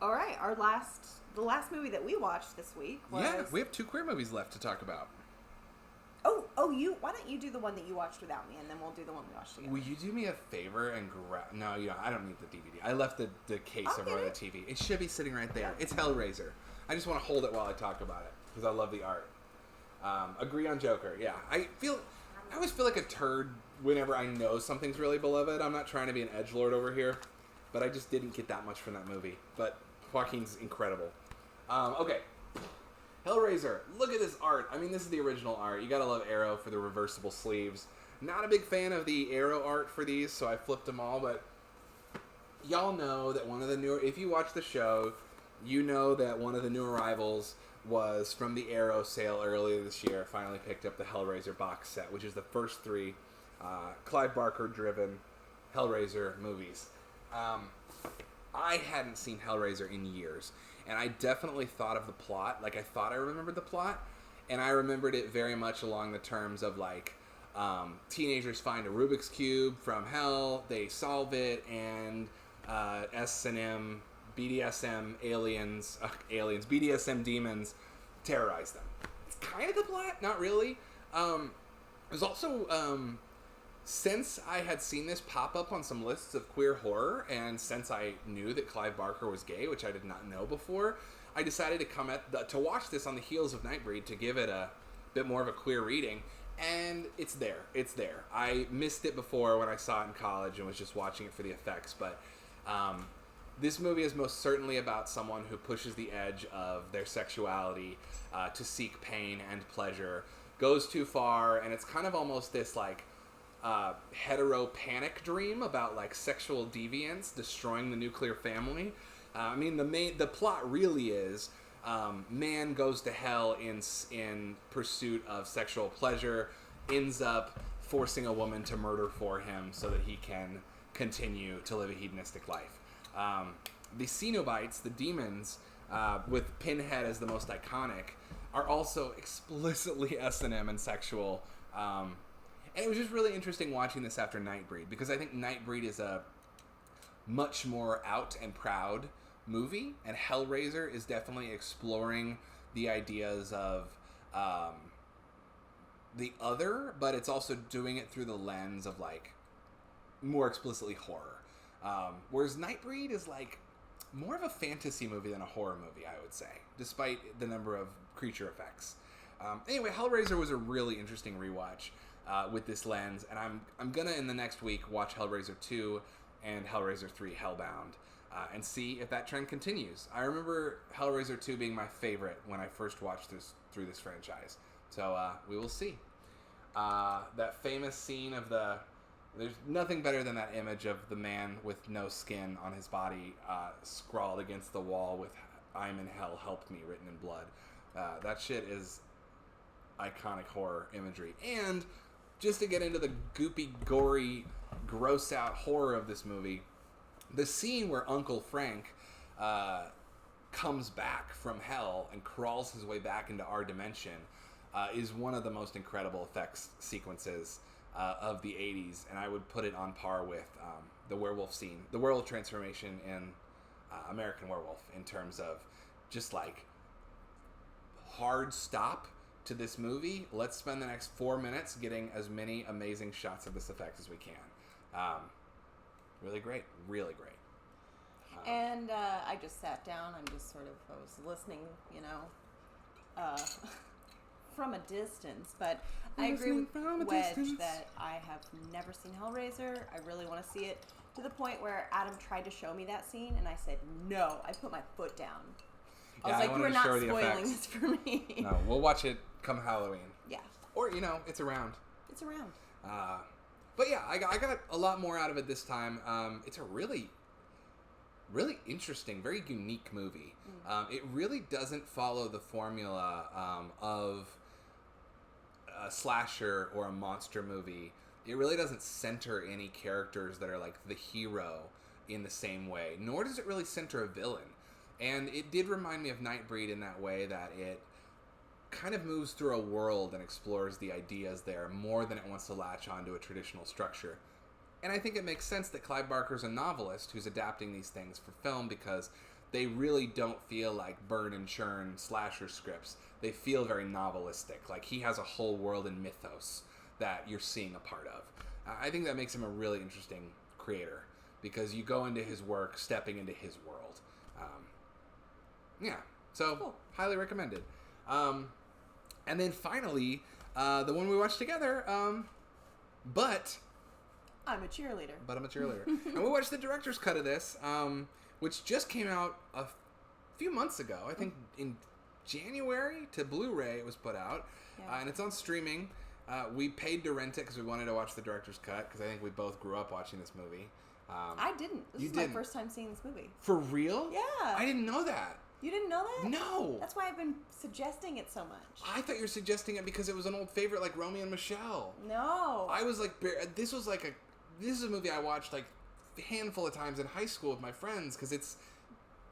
All right, the last movie that we watched this week was... Yeah, we have 2 queer movies left to talk about. Why don't you do the one that you watched without me, and then we'll do the one we watched together. Will you do me a favor and grab... No, I don't need the DVD. I left the case I'll over get the it. TV. It should be sitting right there. Yeah. It's Hellraiser. I just want to hold it while I talk about it, because I love the art. Agree on Joker, yeah. I always feel like a turd whenever I know something's really beloved. I'm not trying to be an edgelord over here, but I just didn't get that much from that movie. But Joaquin's incredible. Okay. Hellraiser. Look at this art. I mean, this is the original art. You gotta love Arrow for the reversible sleeves. Not a big fan of the Arrow art for these, so I flipped them all, but y'all know that one of the newer... If you watch the show, you know that one of the new arrivals was from the Arrow sale earlier this year. Finally picked up the Hellraiser box set, which is the first 3 Clive Barker-driven Hellraiser movies. I hadn't seen Hellraiser in years, and I definitely thought of the plot. Like, I thought I remembered the plot, and I remembered it very much along the terms of, like, teenagers find a Rubik's Cube from hell, they solve it, and S&M, BDSM BDSM demons terrorize them. It's kind of the plot, not really. There's also... since I had seen this pop up on some lists of queer horror, and since I knew that Clive Barker was gay, which I did not know before, I decided to watch this on the heels of Nightbreed to give it a bit more of a queer reading, and it's there. It's there. I missed it before when I saw it in college and was just watching it for the effects, but this movie is most certainly about someone who pushes the edge of their sexuality to seek pain and pleasure, goes too far, and it's kind of almost this, like, hetero panic dream about, like, sexual deviance destroying the nuclear family. I mean, the plot really is man goes to hell in pursuit of sexual pleasure, ends up forcing a woman to murder for him so that he can continue to live a hedonistic life. The Cenobites, the demons, with Pinhead as the most iconic, are also explicitly S&M and sexual. And it was just really interesting watching this after Nightbreed, because I think Nightbreed is a much more out and proud movie, and Hellraiser is definitely exploring the ideas of the other, but it's also doing it through the lens of, like, more explicitly horror. Whereas Nightbreed is, like, more of a fantasy movie than a horror movie, I would say, despite the number of creature effects. Anyway, Hellraiser was a really interesting rewatch. With this lens, and I'm gonna in the next week watch Hellraiser 2 and Hellraiser 3 Hellbound. and see if that trend continues. I remember Hellraiser 2 being my favorite when I first watched through this franchise. So we will see. That famous scene of there's nothing better than that image of the man with no skin on his body scrawled against the wall with "I'm in hell, help me" written in blood. That shit is iconic horror imagery. And just to get into the goopy, gory, gross out horror of this movie, the scene where Uncle Frank comes back from hell and crawls his way back into our dimension is one of the most incredible effects sequences of the 80s, and I would put it on par with the werewolf scene, the werewolf transformation in American Werewolf, in terms of just like hard stop to this movie. Let's spend the next 4 minutes getting as many amazing shots of this effect as we can. Really great. Really great. And I just sat down. I was listening, from a distance. But I agree with Wedge that I have never seen Hellraiser. I really want to see it, to the point where Adam tried to show me that scene, and I said, no. I put my foot down. I was like, you are not spoiling this for me. No, we'll watch it come Halloween. Yeah. Or, it's around. It's around. But yeah, I got a lot more out of it this time. It's a really, really interesting, very unique movie. It really doesn't follow the formula of a slasher or a monster movie. It really doesn't center any characters that are like the hero in the same way, nor does it really center a villain. And it did remind me of Nightbreed in that way, that it kind of moves through a world and explores the ideas there more than it wants to latch onto a traditional structure. And I think it makes sense that Clive Barker's a novelist who's adapting these things for film, because they really don't feel like burn and churn slasher scripts. They feel very novelistic, like he has a whole world and mythos that you're seeing a part of. I think that makes him a really interesting creator, because you go into his work stepping into his world. Yeah, so cool. Highly recommended. And then finally, the one we watched together, But I'm a cheerleader. And we watched the director's cut of this, which just came out a few months ago. I think in January to Blu-ray it was put out. Yeah. And it's on streaming. We paid to rent it because we wanted to watch the director's cut, because I think we both grew up watching this movie. I didn't. This is my first time seeing this movie. For real? Yeah. I didn't know that. You didn't know that? No. That's why I've been suggesting it so much. I thought you were suggesting it because it was an old favorite like Romeo and Michelle. No. I was like, this is a movie I watched like a handful of times in high school with my friends, because it's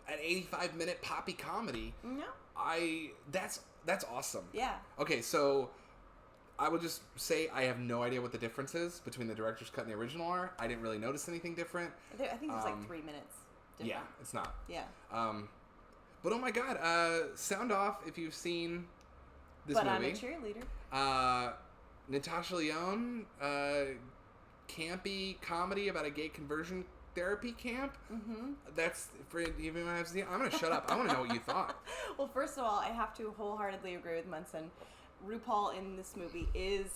an 85-minute poppy comedy. No. That's awesome. Yeah. Okay, so I will just say I have no idea what the difference is between the director's cut and the original are. I didn't really notice anything different. I think there's like 3 minutes different. Yeah, it's not. Yeah. But oh my god, sound off if you've seen this movie. But I'm a cheerleader. Natasha Lyonne, campy comedy about a gay conversion therapy camp. Mm-hmm. That's for even when I've seen. I'm gonna shut up. I want to know what you thought. Well, first of all, I have to wholeheartedly agree with Munson. RuPaul in this movie is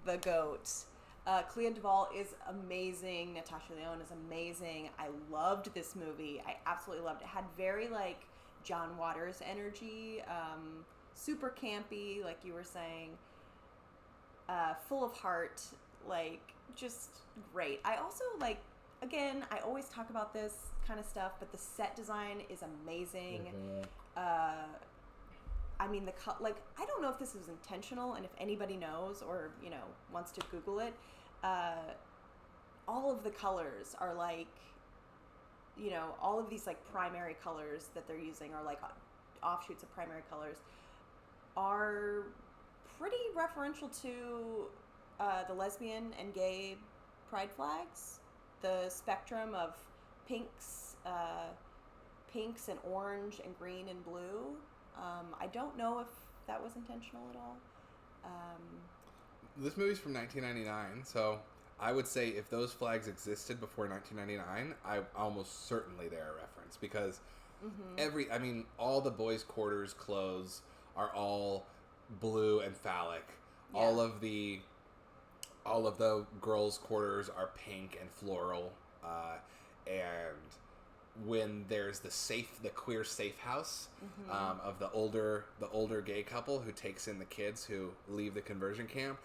the GOAT. Clea Duvall is amazing. Natasha Lyonne is amazing. I loved this movie. I absolutely loved it. It had very like John Waters energy, super campy, like you were saying, full of heart, like just great. I also like, again, I always talk about this kind of stuff, but the set design is amazing. Mm-hmm. I mean, I don't know if this is intentional, and if anybody knows or, wants to Google it, all of the colors are like, all of these like primary colors that they're using, or like offshoots of primary colors, are pretty referential to the lesbian and gay pride flags. The spectrum of pinks and orange and green and blue. I don't know if that was intentional at all. This movie's from 1999, so I would say if those flags existed before 1999, almost certainly they're a reference, because all the boys' quarters clothes are all blue and phallic. Yeah. All of the girls' quarters are pink and floral, and when there's the queer safe house of the older gay couple who takes in the kids who leave the conversion camp.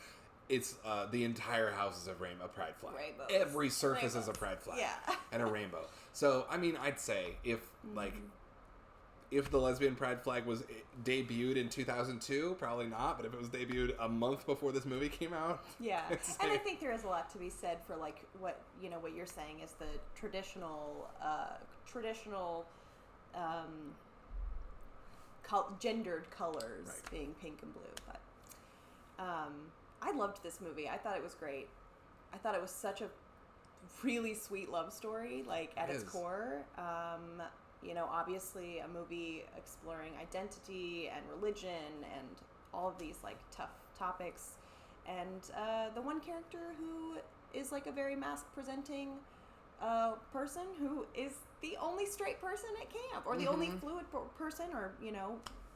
It's the entire house is a pride flag. Rainbows. Every surface is a pride flag. Yeah. And a rainbow. So I mean, I'd say if the lesbian pride flag was debuted in 2002, probably not. But if it was debuted a month before this movie came out, yeah. And I think there is a lot to be said for like what you're saying is the traditional gendered colors being pink and blue. But I loved this movie. I thought it was great. I thought it was such a really sweet love story, like at its core. Obviously a movie exploring identity and religion and all of these like tough topics. And the one character who is like a very mask presenting person who is the only straight person at camp, or the only fluid person, or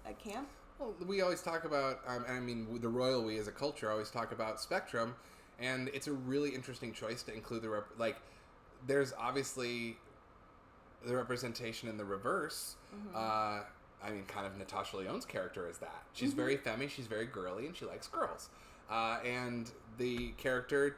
at camp. Well, we always talk about, and I mean, the royal we as a culture always talk about spectrum, and it's a really interesting choice to include there's obviously the representation in the reverse. I mean, kind of Natasha Lyonne's character is that. She's very femmy, she's very girly, and she likes girls. And the character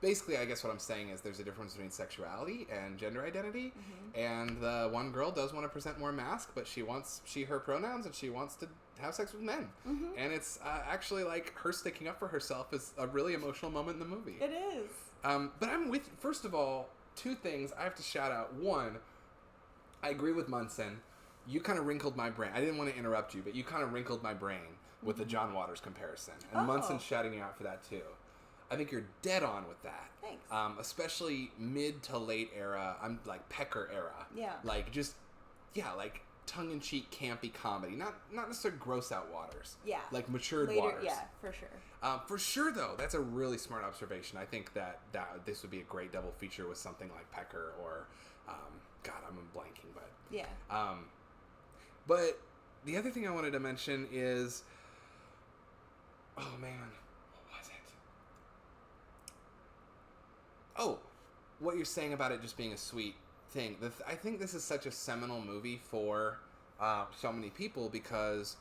basically, I guess what I'm saying is there's a difference between sexuality and gender identity. And the one girl does want to present more mask, but her pronouns, and she wants to have sex with men. And it's actually like her sticking up for herself is a really emotional moment in the movie. It is. But first of all, two things I have to shout out. One, I agree with Munson. You kind of wrinkled my brain. I didn't want to interrupt you, but you kind of wrinkled my brain with the John Waters comparison. And Munson's shouting you out for that too. I think you're dead on with that. Thanks. Especially mid to late era. I'm like Pecker era. Yeah. Like like tongue-in-cheek campy comedy. Not necessarily gross out Waters. Yeah. Like matured Later, Waters. Yeah, for sure. For sure though, that's a really smart observation. I think that this would be a great double feature with something like Pecker or God, I'm blanking, but yeah. But the other thing I wanted to mention is, oh man, what was it? Oh, what you're saying about it just being a sweet thing. I think this is such a seminal movie for so many people because,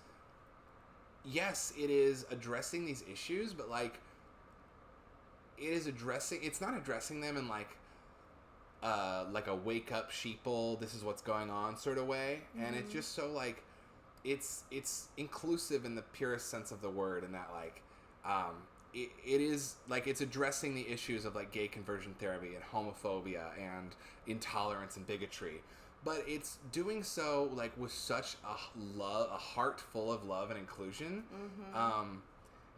yes, it is addressing these issues, but like, it's not addressing them in like a wake up sheeple, this is what's going on sort of way. And it's just so like, it's inclusive in the purest sense of the word, and that like, it is like it's addressing the issues of like gay conversion therapy and homophobia and intolerance and bigotry, but it's doing so like with such a heart full of love and inclusion,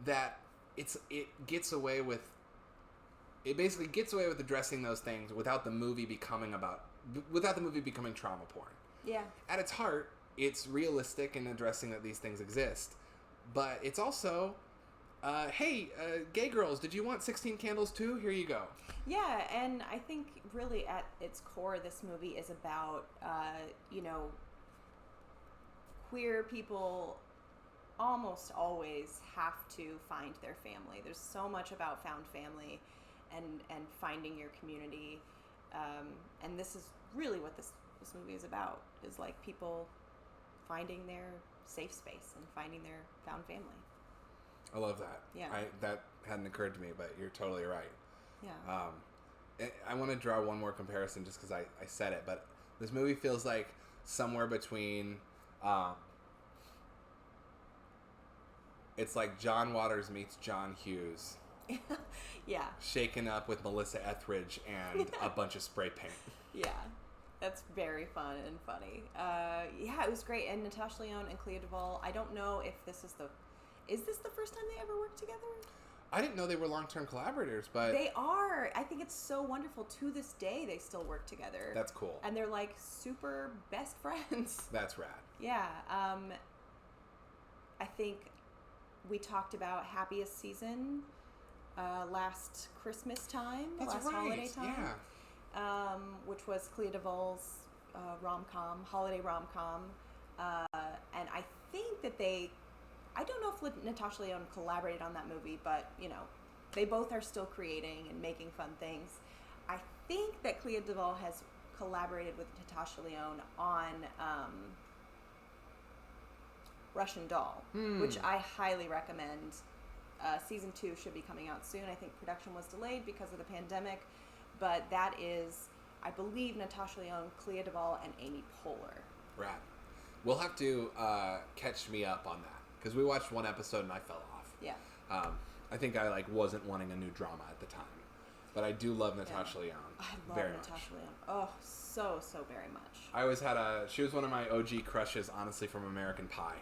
that it basically gets away with addressing those things without the movie becoming trauma porn. Yeah. At its heart, it's realistic in addressing that these things exist, but it's also, hey, gay girls, did you want 16 candles too? Here you go. Yeah, and I think really at its core, this movie is about, queer people almost always have to find their family. There's so much about found family and finding your community, and this is really what this movie is about, is like people finding their safe space and finding their found family. I love that. Yeah. That hadn't occurred to me, but you're totally right. Yeah. I want to draw one more comparison just because I said it, but this movie feels like somewhere between, it's like John Waters meets John Hughes. Yeah. Shaken up with Melissa Etheridge and a bunch of spray paint. Yeah. That's very fun and funny. Yeah, it was great. And Natasha Lyonne and Clea Duvall, I don't know if is this the first time they ever worked together? I didn't know they were long-term collaborators, but they are. I think it's so wonderful. To this day, they still work together. That's cool. And they're like super best friends. That's rad. Yeah. I think we talked about Happiest Season last Christmas time, holiday time. Yeah. Which was Clea Duvall's holiday rom-com. And I think that I don't know if Natasha Lyonne collaborated on that movie, but, they both are still creating and making fun things. I think that Clea Duvall has collaborated with Natasha Lyonne on Russian Doll, which I highly recommend. Season 2 should be coming out soon. I think production was delayed because of the pandemic, but that is, I believe, Natasha Lyonne, Clea Duvall, and Amy Poehler. Right. We'll have to catch me up on that, because we watched one episode and I fell off. Yeah. I think I wasn't wanting a new drama at the time, but I do love Natasha Lyonne. I love very Natasha much. Lyonne. Oh, so very much. I always had she was one of my OG crushes, honestly, from American Pie.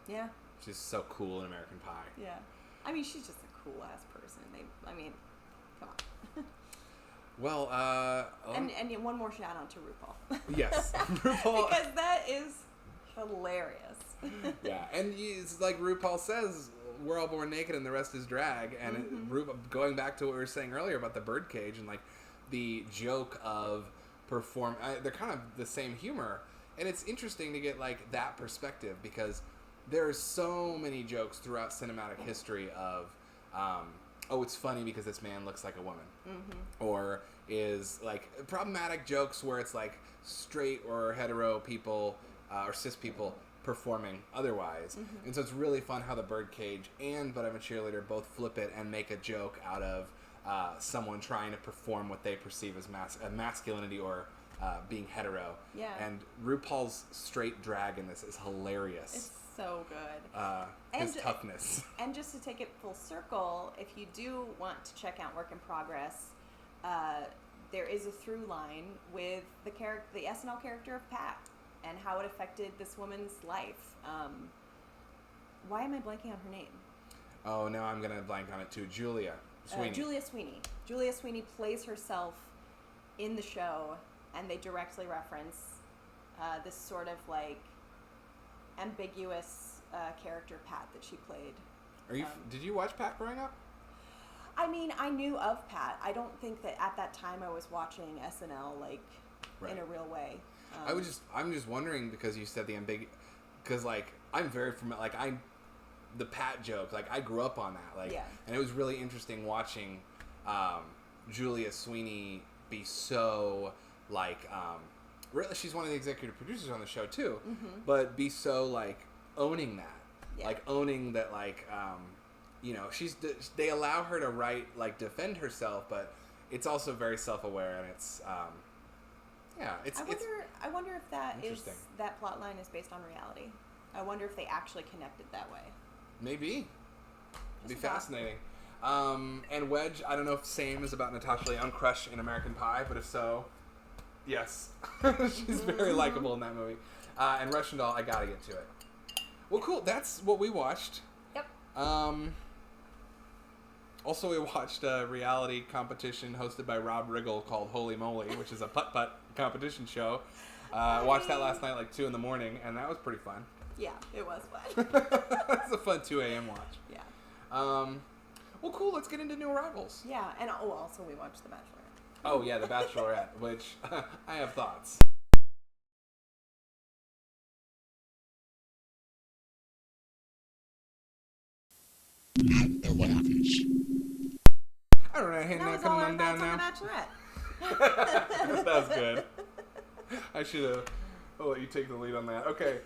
Yeah. She's so cool in American Pie. Yeah. I mean, she's just a cool ass person. Come on. Well, and one more shout out to RuPaul. Yes, RuPaul. Because that is hilarious. Yeah, and it's like RuPaul says, we're all born naked and the rest is drag. And going back to what we were saying earlier about the birdcage and like the joke of they're kind of the same humor. And it's interesting to get like that perspective, because there's so many jokes throughout cinematic history of, it's funny because this man looks like a woman. Or is like problematic jokes where it's like straight or hetero people or cis people performing otherwise. And so it's really fun how the birdcage and But I'm a Cheerleader both flip it and make a joke out of someone trying to perform what they perceive as masculinity or being hetero. Yeah. And RuPaul's straight drag in this is hilarious. It's so good. His toughness. And just to take it full circle, if you do want to check out Work in Progress, there is a through line with the SNL character of Pat and how it affected this woman's life. Why am I blanking on her name? Oh, now I'm going to blank on it too. Julia Sweeney. Julia Sweeney. Julia Sweeney plays herself in the show, and they directly reference this sort of like ambiguous character Pat that she played. Did you watch Pat growing up? I mean, I knew of Pat. I don't think that at that time I was watching SNL like in a real way. I'm just wondering, because you said the because like I'm very familiar, like the Pat joke, like I grew up on that, like, and it was really interesting watching Julia Sweeney be so like really, she's one of the executive producers on the show too, but be so like owning that, like owning that, like they allow her to defend herself, but it's also very self-aware, and it's I wonder if that plot line is based on reality. I wonder if they actually connected that way. Maybe. It'd be fascinating. And Wedge, I don't know if same is about Natasha Lyonne crush in American Pie, but if so, yes. She's very likable in that movie. And Russian Doll, I gotta get to it. Well, cool. That's what we watched. Yep. Also, we watched a reality competition hosted by Rob Riggle called Holy Moly, which is a putt-putt competition show. Watched that last night, like 2 in the morning, and that was pretty fun. Yeah, it was fun. It's a fun 2 a.m. watch. Yeah. Well, cool. Let's get into new arrivals. Yeah, and also we watched The Bachelorette. Oh, yeah, The Bachelorette, which I have thoughts. All right, hey, now coming on down now. That was all our thoughts on The Bachelorette. That was good. I should have. I'll let you take the lead on that. Okay.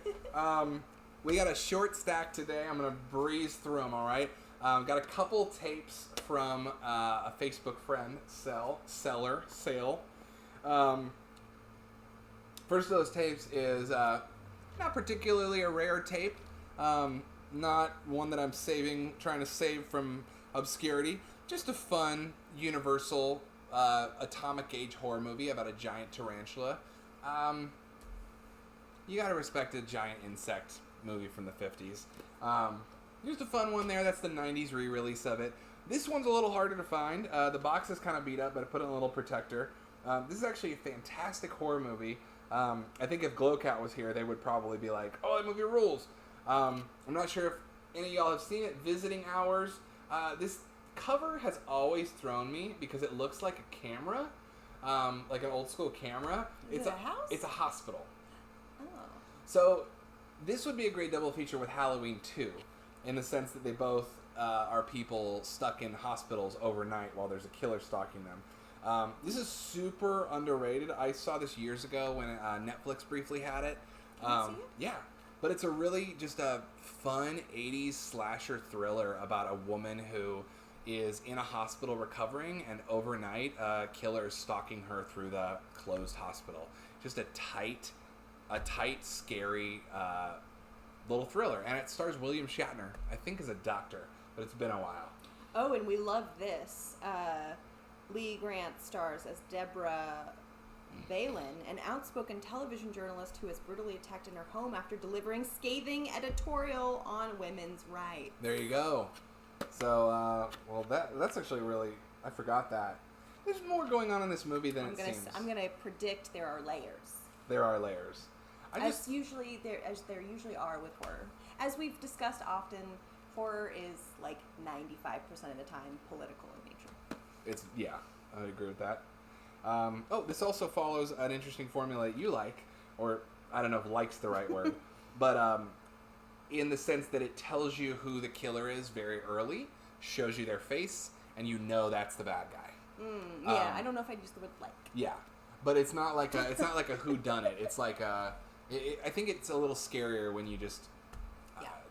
We got a short stack today. I'm going to breeze through them, all right? Got a couple tapes from a Facebook friend, Sale. First of those tapes is not particularly a rare tape. Not one that I'm trying to save from obscurity. Just a fun, universal, atomic age horror movie about a giant tarantula. You gotta respect a giant insect movie from the 50s. Just a fun one there. That's the 90s re-release of it. This one's a little harder to find. The box is kind of beat up, but I put in a little protector. This is actually a fantastic horror movie. I think if Glowcat was here, they would probably be like, oh, that movie rules. I'm not sure if any of y'all have seen it. Visiting Hours. This cover has always thrown me because it looks like a camera, like an old school camera. Is it a house? It's a hospital. Oh. So this would be a great double feature with Halloween 2, in the sense that they both are people stuck in hospitals overnight while there's a killer stalking them. This is super underrated. I saw this years ago when Netflix briefly had it. Can I see it? Yeah, but it's a really just a fun 80s slasher thriller about a woman who is in a hospital recovering, and overnight a killer is stalking her through the closed hospital. Just a tight, scary little thriller, and it stars William Shatner, I think as a doctor, but it's been a while. Oh, and we love this. Lee Grant stars as Deborah Balin, an outspoken television journalist who is brutally attacked in her home after delivering scathing editorial on women's rights. There you go. So, well, that's actually really, I forgot that. There's more going on in this movie than it seems. I'm gonna predict there are layers. There are layers. As there usually are with horror. As we've discussed often, horror is like 95% of the time political in nature. Yeah, I agree with that. This also follows an interesting formula that you like, or I don't know if "like's" the right word, but in the sense that it tells you who the killer is very early, shows you their face, and you know that's the bad guy. I don't know if I'd use the word "like." Yeah, but it's not like a whodunit. It's like I think it's a little scarier when you just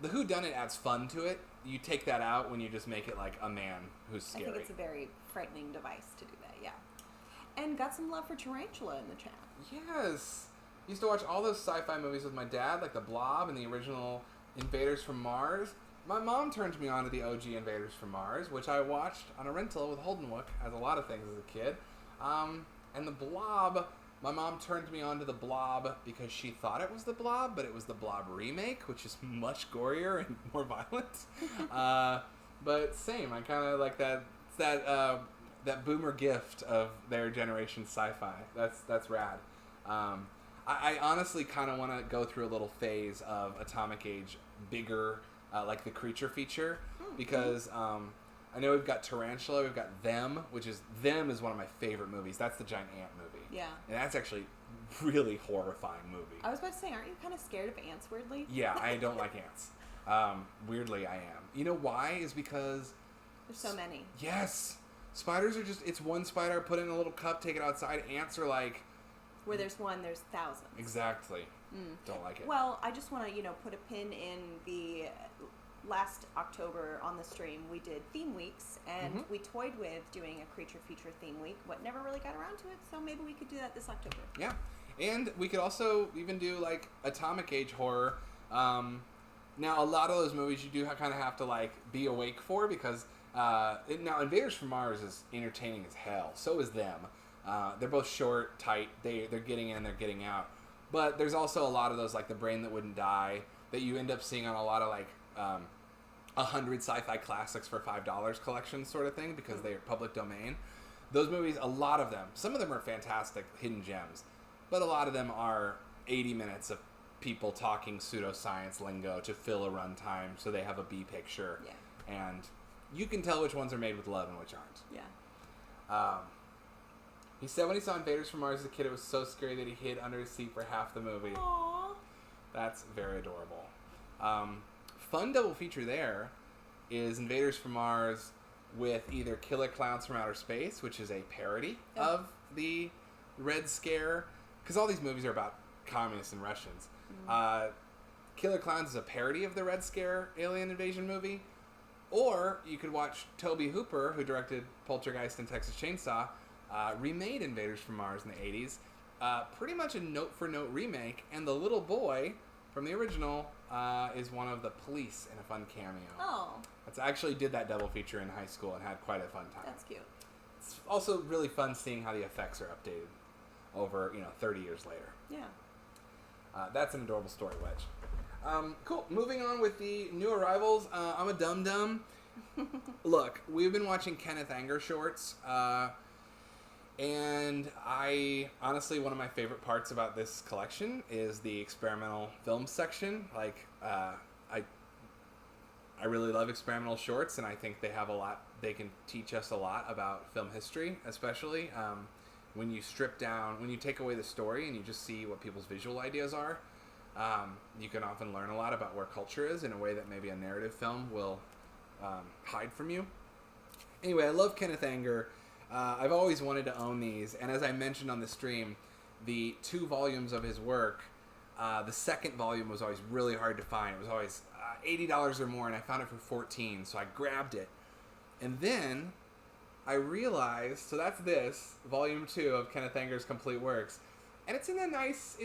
the whodunit adds fun to it. You take that out when you just make it like a man who's scary. I think it's a very frightening device to do that. Yeah, and got some love for Tarantula in the chat. Yes, used to watch all those sci-fi movies with my dad, like The Blob and the original Invaders from Mars. My mom turned me on to the OG Invaders from Mars, which I watched on a rental with Holdenwook, as a lot of things as a kid. And The Blob, my mom turned me on to The Blob because she thought it was The Blob, but it was The Blob remake, which is much gorier and more violent. But same, I kind of like that boomer gift of their generation sci-fi. That's rad. I honestly kind of want to go through a little phase of Atomic Age, bigger, like the creature feature, because I know we've got Tarantula, we've got Them, Them is one of my favorite movies. That's the giant ant movie. Yeah. And that's actually really horrifying movie. I was about to say, aren't you kind of scared of ants, weirdly? Yeah, I don't like ants. Weirdly, I am. You know why? Is because there's so many. Yes. Spiders are it's one spider, put it in a little cup, take it outside. Ants are like... Where there's one, there's thousands. Exactly. Don't like it. Well, I just want to, put a pin in the last October on the stream. We did theme weeks, and we toyed with doing a creature feature theme week, but never really got around to it, so maybe we could do that this October. Yeah. And we could also even do, like, Atomic Age horror. Now, a lot of those movies you do kind of have to, like, be awake for, because... now, Invaders from Mars is entertaining as hell. So is Them. They're both short, tight. They're getting in, they're getting out. But there's also a lot of those, like The Brain That Wouldn't Die, that you end up seeing on a lot of, like, 100 sci-fi classics for $5 collections sort of thing, because they're public domain. Those movies, a lot of them, some of them are fantastic hidden gems, but a lot of them are 80 minutes of people talking pseudoscience lingo to fill a runtime so they have a B picture. Yeah. And you can tell which ones are made with love and which aren't. Yeah. He said when he saw Invaders from Mars as a kid, it was so scary that he hid under his seat for half the movie. Aww. That's very adorable. Fun double feature there is Invaders from Mars with either Killer Clowns from Outer Space, which is a parody of the Red Scare, because all these movies are about communists and Russians. Killer Clowns is a parody of the Red Scare alien invasion movie. Or you could watch Tobe Hooper, who directed Poltergeist and Texas Chainsaw, remade Invaders from Mars in the 80s. Pretty much a note-for-note remake, and the little boy from the original is one of the police in a fun cameo. Oh. I actually did that double feature in high school and had quite a fun time. That's cute. It's also really fun seeing how the effects are updated over, 30 years later. Yeah. That's an adorable story, Wedge. Cool. Moving on with the new arrivals. I'm a dum-dum. Look, we've been watching Kenneth Anger shorts, and honestly, one of my favorite parts about this collection is the experimental film section. Like, I really love experimental shorts, and I think they have a lot. They can teach us a lot about film history, especially when you when you take away the story and you just see what people's visual ideas are. You can often learn a lot about where culture is in a way that maybe a narrative film will hide from you. Anyway, I love Kenneth Anger, I've always wanted to own these, and as I mentioned on the stream, the 2 volumes of his work, the second volume was always really hard to find. It was always $80 or more, and I found it for $14, so I grabbed it. And then I realized, so that's this, volume 2 of Kenneth Anger's Complete Works. And it's in a nice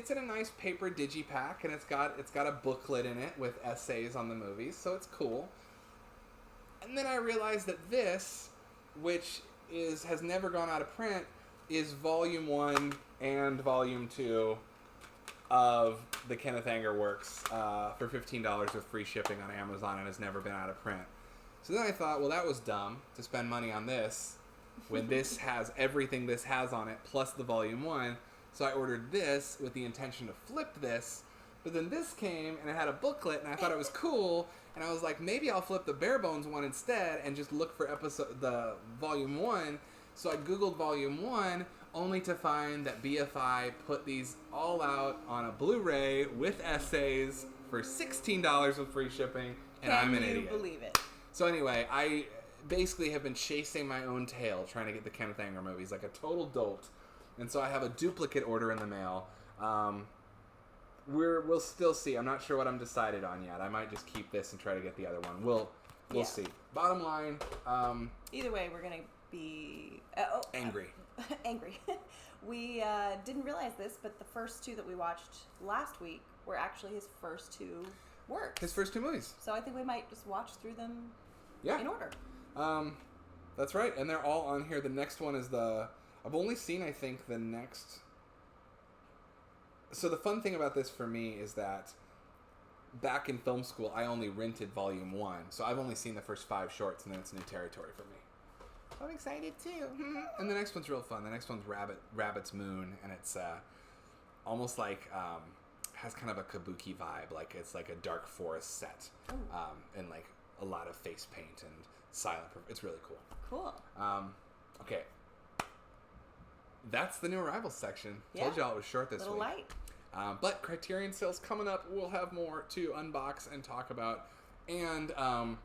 paper digipack, and it's got a booklet in it with essays on the movies, so it's cool. And then I realized that this, which has never gone out of print, is volume 1 and volume 2 of the Kenneth Anger works for $15 with free shipping on Amazon, and has never been out of print. So then I thought, well, that was dumb to spend money on this when this has everything this has on it plus the volume 1. So I ordered this with the intention to flip this, but then this came and it had a booklet, and I thought it was cool, and I was like, maybe I'll flip the bare bones one instead and just look for the volume 1. So I googled volume 1, only to find that BFI put these all out on a Blu-ray with essays for $16 with free shipping, and I'm an idiot. Can you believe it? So anyway, I basically have been chasing my own tail trying to get the Kenneth Anger movies like a total dolt. And so I have a duplicate order in the mail. We'll still see. I'm not sure what I'm decided on yet. I might just keep this and try to get the other one. We'll see. Bottom line, either way, we're gonna be angry. Angry. We didn't realize this, but the first 2 that we watched last week were actually his first 2 works. His first 2 movies. So I think we might just watch through them in order. That's right, and they're all on here. The next one is I've only seen, I think, the next... So the fun thing about this for me is that back in film school, I only rented volume 1. So I've only seen the first 5 shorts, and then it's new territory for me. So I'm excited, too. And the next one's real fun. The next one's Rabbit's Moon, and it's almost like... has kind of a kabuki vibe. Like, it's like a dark forest set. And, like, a lot of face paint and silent... It's really cool. Cool. Okay. That's the new arrivals section. Yeah. Told y'all it was short this Little week. light. But Criterion sales coming up. We'll have more to unbox and talk about. And I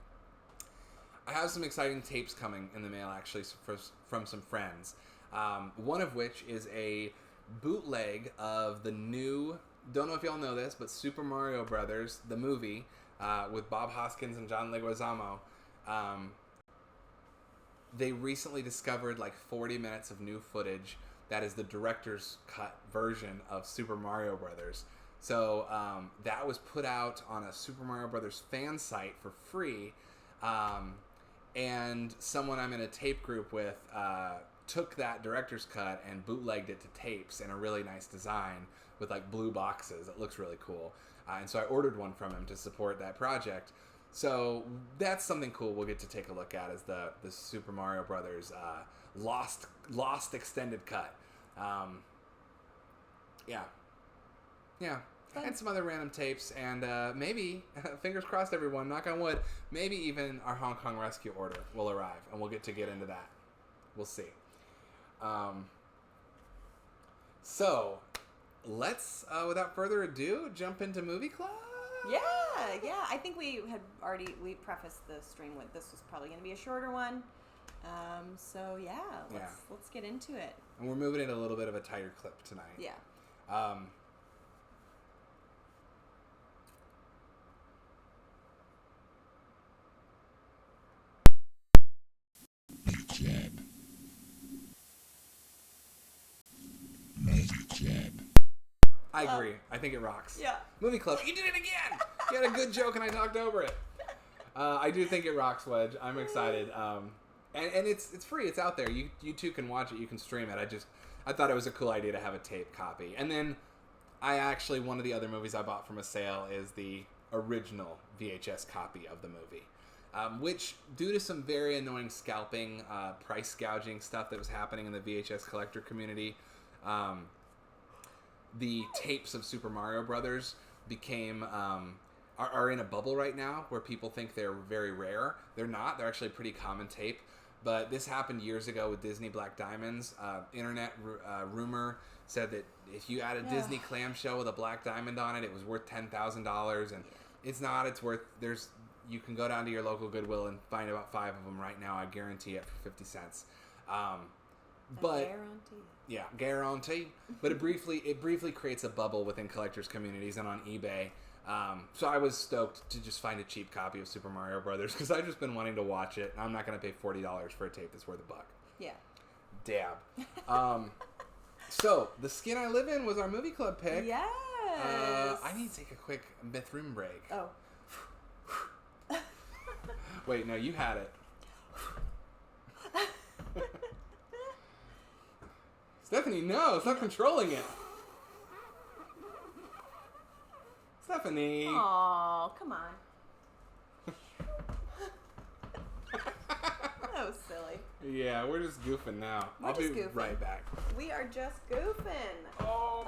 have some exciting tapes coming in the mail, actually, from some friends. One of which is a bootleg of the new... Don't know if y'all know this, but Super Mario Brothers, the movie, with Bob Hoskins and John Leguizamo, they recently discovered like 40 minutes of new footage that is the director's cut version of Super Mario Brothers. So that was put out on a Super Mario Brothers fan site for free, and someone I'm in a tape group with took that director's cut and bootlegged it to tapes in a really nice design with like blue boxes. It looks really cool. And so I ordered one from him to support that project. So that's something cool we'll get to take a look at, is the Super Mario Brothers lost extended cut. Yeah. And some other random tapes, and maybe, fingers crossed everyone, knock on wood, maybe even our Hong Kong rescue order will arrive, and we'll get into that. We'll see. So, let's, without further ado, jump into Movie Club. Yeah. I think we prefaced the stream with this was probably going to be a shorter one. So let's get into it. And we're moving it a little bit of a tighter clip tonight. Yeah. I agree. I think it rocks. Yeah. Movie Club. You did it again! You had a good joke and I talked over it. I do think it rocks, Wedge. I'm excited. And it's free. It's out there. You too can watch it. You can stream it. I thought it was a cool idea to have a tape copy. And then one of the other movies I bought from a sale is the original VHS copy of the movie. Which, due to some very annoying scalping, price gouging stuff that was happening in the VHS collector community, the tapes of Super Mario Brothers became are in a bubble right now where people think they're very rare. They're not. They're actually a pretty common tape. But this happened years ago with Disney Black Diamonds. Internet rumor said that if you had a Disney clamshell with a black diamond on it, it was worth $10,000, and it's not. It's worth. You can go down to your local Goodwill and find about 5 of them right now. I guarantee it for 50 cents. But guarantee. Yeah, guarantee. But it briefly creates a bubble within collectors' communities and on eBay. So I was stoked to just find a cheap copy of Super Mario Brothers because I've just been wanting to watch it. I'm not going to pay $40 for a tape that's worth $1. Yeah. Dab. So The Skin I Live In was our movie club pick. Yes. I need to take a quick bathroom break. Oh. Wait, no, you had it. Stephanie, no, stop controlling it. Stephanie. Aw, come on. That was silly. Yeah, we're just goofing now. I'll be right back. We are just goofing. Oh,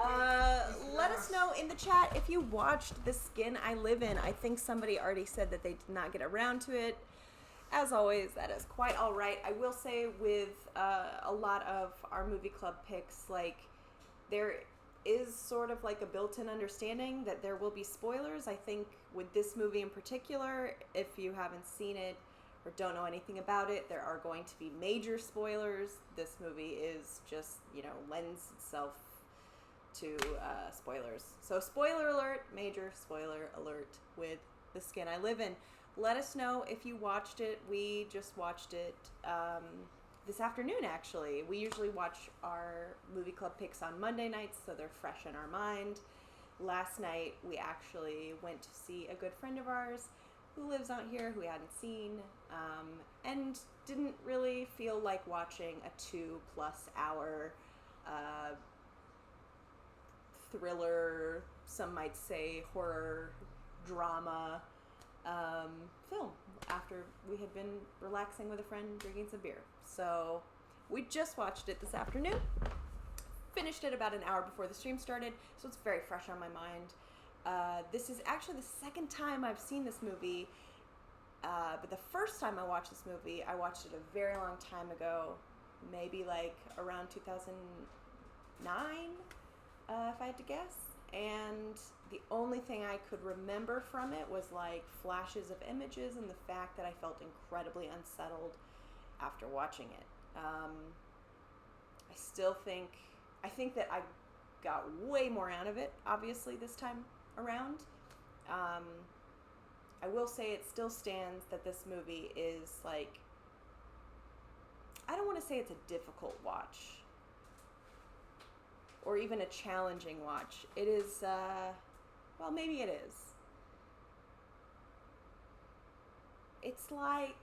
let us know in the chat if you watched The Skin I Live In. I think somebody already said that they did not get around to it. As always, that is quite all right. I will say with a lot of our movie club picks, like, there is sort of like a built-in understanding that there will be spoilers. I think with this movie in particular, if you haven't seen it or don't know anything about it, there are going to be major spoilers. This movie is just, lends itself to spoilers. So spoiler alert, major spoiler alert with The Skin I Live In. Let us know if you watched it. We just watched it this afternoon, actually. We usually watch our movie club picks on Monday nights, so they're fresh in our mind. Last night, we actually went to see a good friend of ours who lives out here, who we hadn't seen, and didn't really feel like watching a 2+ hour thriller, some might say horror, drama film after we had been relaxing with a friend drinking some beer. So we just watched it this afternoon, finished it about an hour before the stream started, so it's very fresh on my mind. This is actually the second time I've seen this movie, but the first time I watched this movie, I watched it a very long time ago, maybe like around 2009, if I had to guess. And the only thing I could remember from it was like flashes of images and the fact that I felt incredibly unsettled after watching it. I think that I got way more out of it, obviously, this time around. I will say it still stands that this movie is like, I don't want to say it's a difficult watch or even a challenging watch. It is, well, maybe it is. It's like...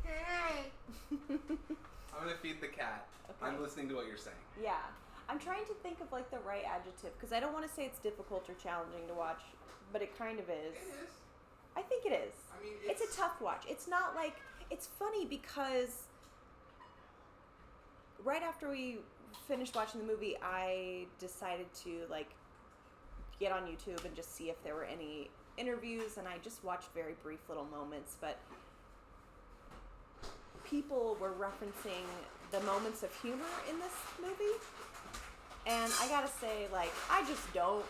Hi. I'm gonna feed the cat. Okay. I'm listening to what you're saying. Yeah. I'm trying to think of like the right adjective, because I don't want to say it's difficult or challenging to watch, but it kind of is. It is. I think it is. I mean, it's a tough watch. It's not like... It's funny because... Right after we finished watching the movie, I decided to like get on YouTube and just see if there were any interviews, and I just watched very brief little moments, but people were referencing the moments of humor in this movie, and I gotta say, like, I just don't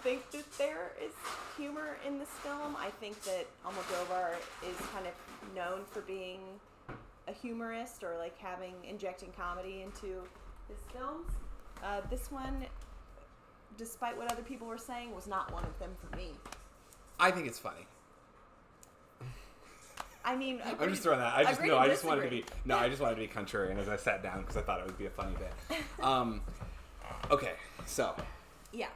think that there is humor in this film. I think that Almodovar is kind of known for being a humorist, or like injecting comedy into his films. This one, despite what other people were saying, was not one of them for me. I think it's funny. I mean, I'm just throwing that. I just wanted to be contrarian as I sat down because I thought it would be a funny bit. Okay, so yeah,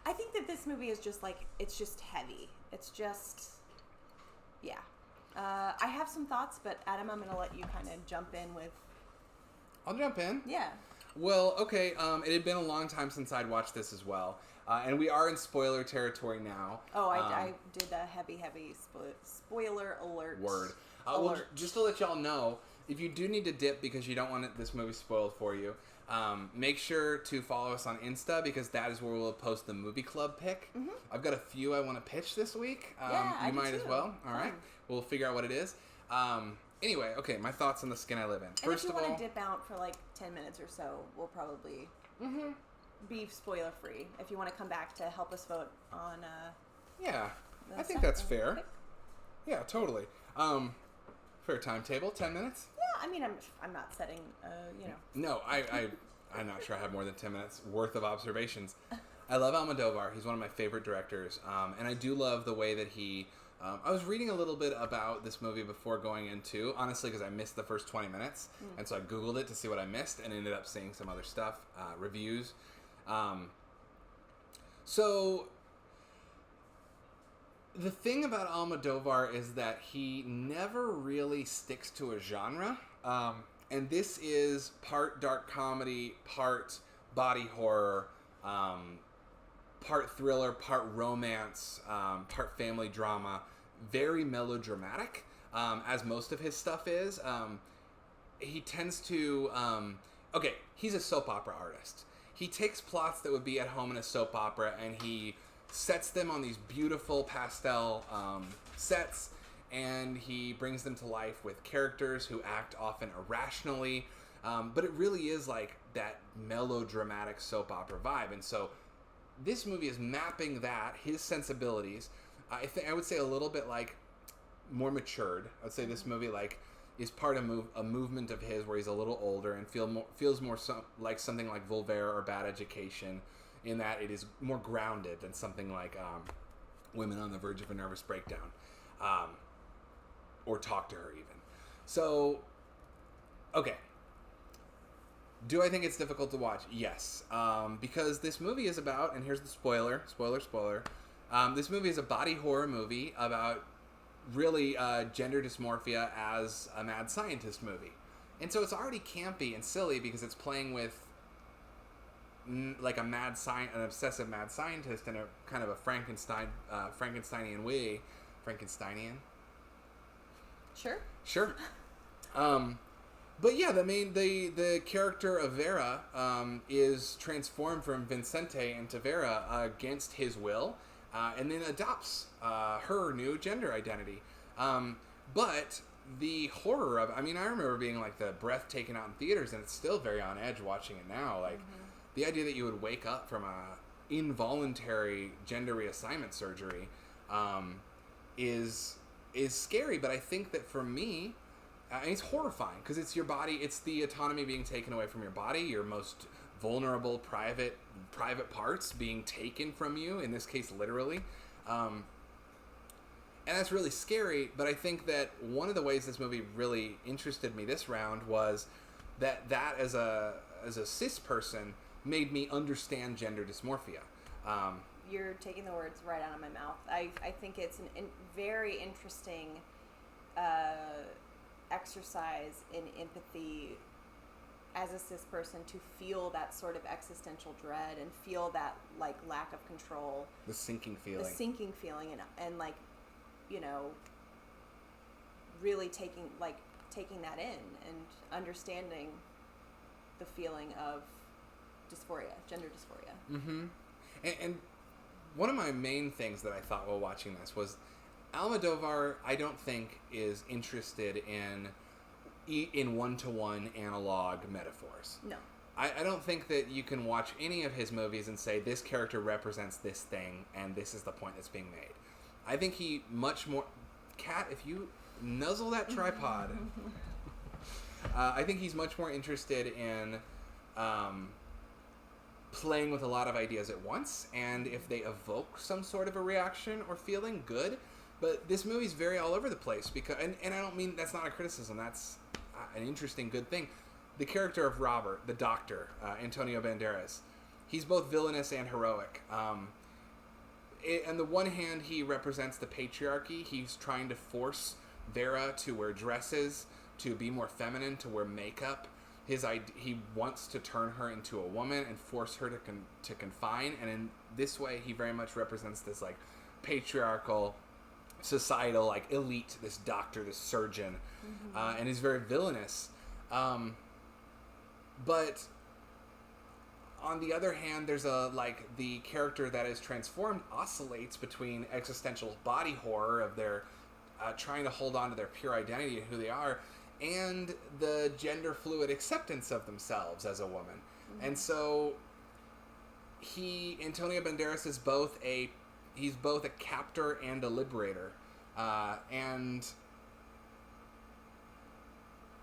I think that this movie is just like, it's just heavy. It's just, yeah. I have some thoughts, but Adam, I'm going to let you kind of jump in with... I'll jump in. Yeah. Well, okay, it had been a long time since I'd watched this as well, and we are in spoiler territory now. Oh, I did a heavy spoiler alert. Word. Well, just to let y'all know, if you do need to dip because you don't want this movie spoiled for you, make sure to follow us on Insta, because that is where we'll post the movie club pick. Mm-hmm. I've got a few I want to pitch this week. You might as well. All right. We'll figure out what it is. Anyway, okay, my thoughts on The Skin I Live In. First of all, if you want to dip out for like 10 minutes or so, we'll probably be spoiler free. If you want to come back to help us vote on yeah, I think that's fair. Pick. Yeah, totally. For a timetable, 10 minutes? Yeah, I mean, I'm not setting, No, I'm not sure I have more than 10 minutes worth of observations. I love Almodovar. He's one of my favorite directors. And I do love the way that he... I was reading a little bit about this movie before going into, honestly, because I missed the first 20 minutes. And so I Googled it to see what I missed and ended up seeing some other stuff, reviews. So the thing about Almodovar is that he never really sticks to a genre. And this is part dark comedy, part body horror, part thriller, part romance, part family drama, very melodramatic, as most of his stuff is. He tends to... he's a soap opera artist. He takes plots that would be at home in a soap opera and he sets them on these beautiful pastel sets, and he brings them to life with characters who act often irrationally, but it really is like that melodramatic soap opera vibe. And so this movie is mapping that, his sensibilities, I would say a little bit like more matured. I'd say this movie like is part of a movement of his where he's a little older and feels more like something like Voltaire or Bad Education, in that it is more grounded than something like Women on the Verge of a Nervous Breakdown, or Talk to Her even. So, okay. Do I think it's difficult to watch? Yes. Because this movie is about, and here's the spoiler, this movie is a body horror movie about really gender dysmorphia as a mad scientist movie. And so it's already campy and silly because it's playing with like an obsessive mad scientist in a kind of a Frankensteinian way. Frankensteinian? Sure. But yeah, the character of Vera is transformed from Vincente into Vera against his will, and then adopts her new gender identity. But the horror of it, I remember being like the breath taken out in theaters, and it's still very on edge watching it now. Like the idea that you would wake up from a involuntary gender reassignment surgery is scary. But I think that for me, it's horrifying because it's your body. It's the autonomy being taken away from your body. Your most vulnerable private parts being taken from you. In this case, literally, and that's really scary. But I think that one of the ways this movie really interested me this round was that as a cis person made me understand gender dysmorphia. You're taking the words right out of my mouth. I think it's a very interesting exercise in empathy as a cis person to feel that sort of existential dread and feel that like lack of control, the sinking feeling and like, really taking that in and understanding the feeling of dysphoria, gender dysphoria. And one of my main things that I thought while watching this was Almodovar, I don't think, is interested in one-to-one analog metaphors. No. I don't think that you can watch any of his movies and say, this character represents this thing, and this is the point that's being made. I think he much more... Kat, if you nuzzle that tripod... I think he's much more interested in playing with a lot of ideas at once, and if they evoke some sort of a reaction or feeling, good. But this movie's very all over the place because, and I don't mean that's not a criticism. That's an interesting, good thing. The character of Robert, the doctor, Antonio Banderas, he's both villainous and heroic. On the one hand, he represents the patriarchy. He's trying to force Vera to wear dresses, to be more feminine, to wear makeup. He wants to turn her into a woman and force her to confine. And in this way, he very much represents this like patriarchal, societal like elite. This doctor, this surgeon, and he's very villainous. But on the other hand, there's the character that is transformed oscillates between existential body horror of their trying to hold on to their pure identity and who they are, and the gender fluid acceptance of themselves as a woman. And so Antonio Banderas is both a captor and a liberator, and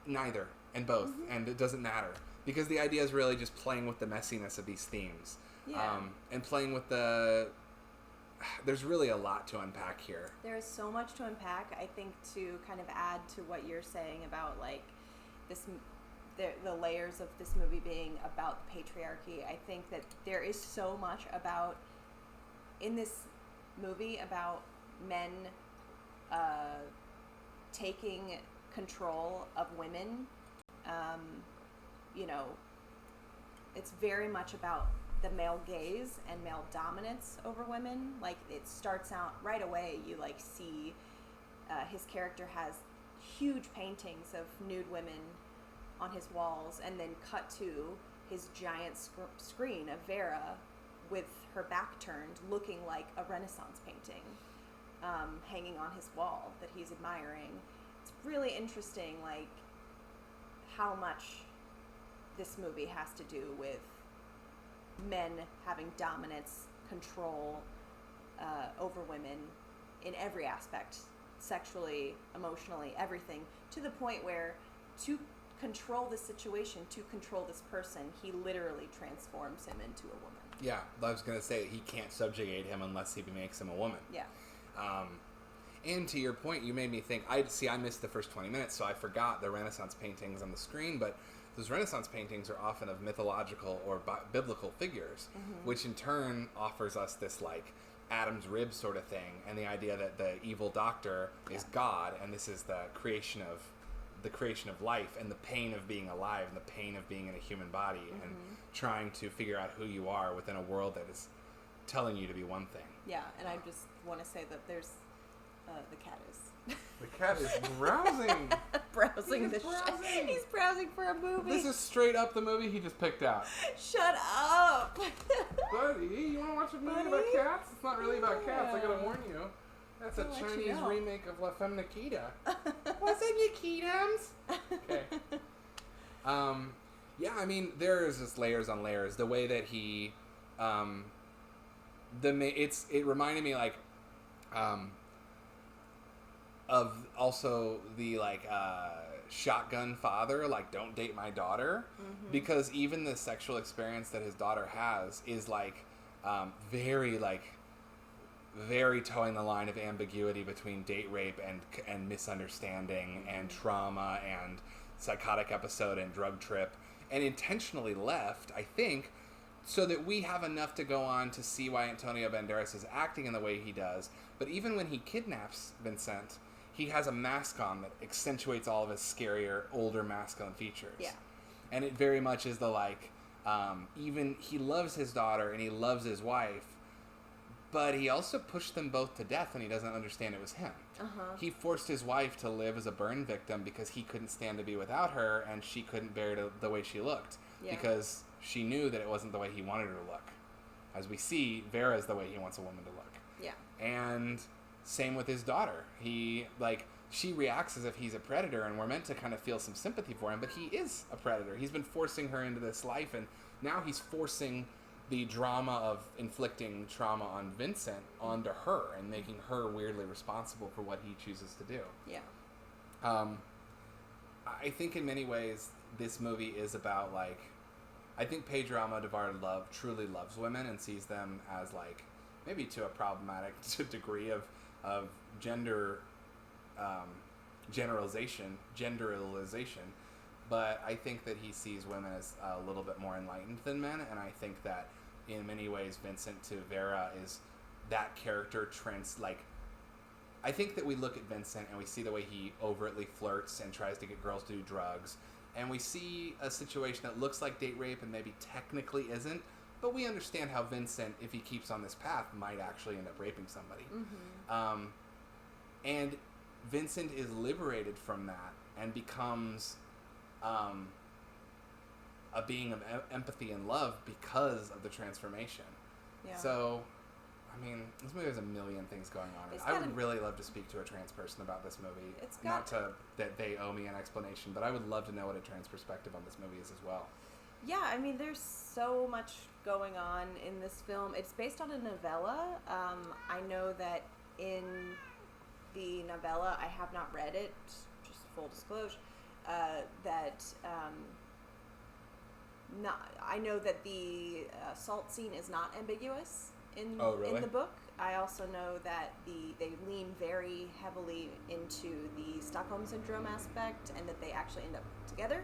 Neither, and both, and it doesn't matter. Because the idea is really just playing with the messiness of these themes. Yeah. And playing with there's really a lot to unpack here. There is so much to unpack. I think to kind of add to what you're saying about like the layers of this movie being about the patriarchy, I think that there is so much in this movie about men taking control of women. It's very much about the male gaze and male dominance over women. Like, it starts out right away, you like see his character has huge paintings of nude women on his walls, and then cut to his giant screen of Vera with her back turned, looking like a Renaissance painting, hanging on his wall that he's admiring. It's really interesting, like, how much this movie has to do with men having dominance, control over women in every aspect, sexually, emotionally, everything, to the point where to control this situation, to control this person, he literally transforms him into a woman. Yeah, I was going to say he can't subjugate him unless he makes him a woman. Yeah. And to your point, you made me think, I missed the first 20 minutes, so I forgot the Renaissance paintings on the screen, but those Renaissance paintings are often of mythological or biblical figures, which in turn offers us this, like, Adam's rib sort of thing, and the idea that the evil doctor is God, and this is the creation of life, and the pain of being alive, and the pain of being in a human body, and trying to figure out who you are within a world that is telling you to be one thing. Yeah, and I just want to say that there's the cat is. The cat is browsing. He's browsing for a movie. This is straight up the movie he just picked out. Shut up. Buddy, you want to watch a movie about cats? It's not really about cats, I gotta warn you. That's a Chinese remake of La Femme Nikita. What's up, Nikitams? Okay. Yeah, I mean, there's just layers on layers. The way that he, it reminded me, like, of also the, like, shotgun father, like, don't date my daughter, because even the sexual experience that his daughter has is, like, very towing the line of ambiguity between date rape and misunderstanding and trauma and psychotic episode and drug trip, and intentionally left, I think, so that we have enough to go on to see why Antonio Banderas is acting in the way he does. But even when he kidnaps Vincent, he has a mask on that accentuates all of his scarier, older masculine features. Yeah. And it very much is the, like, even he loves his daughter and he loves his wife, but he also pushed them both to death and he doesn't understand it was him. He forced his wife to live as a burn victim because he couldn't stand to be without her, and she couldn't bear the way she looked, because she knew that it wasn't the way he wanted her to look. As we see, Vera is the way he wants a woman to look. Yeah. And same with his daughter. She reacts as if he's a predator, and we're meant to kind of feel some sympathy for him, but he is a predator. He's been forcing her into this life, and now he's forcing the drama of inflicting trauma on Vincent onto her and making her weirdly responsible for what he chooses to do. Yeah. I think in many ways this movie is about, like, I think Pedro Almodovar truly loves women and sees them as, like, maybe to a problematic degree of gender generalization, but I think that he sees women as a little bit more enlightened than men, and I think that in many ways Vincent to Vera is that character I think that we look at Vincent and we see the way he overtly flirts and tries to get girls to do drugs, and we see a situation that looks like date rape and maybe technically isn't, but we understand how Vincent, if he keeps on this path, might actually end up raping somebody. And Vincent is liberated from that and becomes a being of empathy and love because of the transformation. Yeah. So, I mean, this movie has a million things going on. I would really love to speak to a trans person about this movie. That they owe me an explanation, but I would love to know what a trans perspective on this movie is as well. Yeah, I mean, there's so much going on in this film. It's based on a novella. I know that in the novella, I have not read it, just full disclosure, that I know that the salt scene is not ambiguous in the book. I also know that they lean very heavily into the Stockholm Syndrome aspect, and that they actually end up together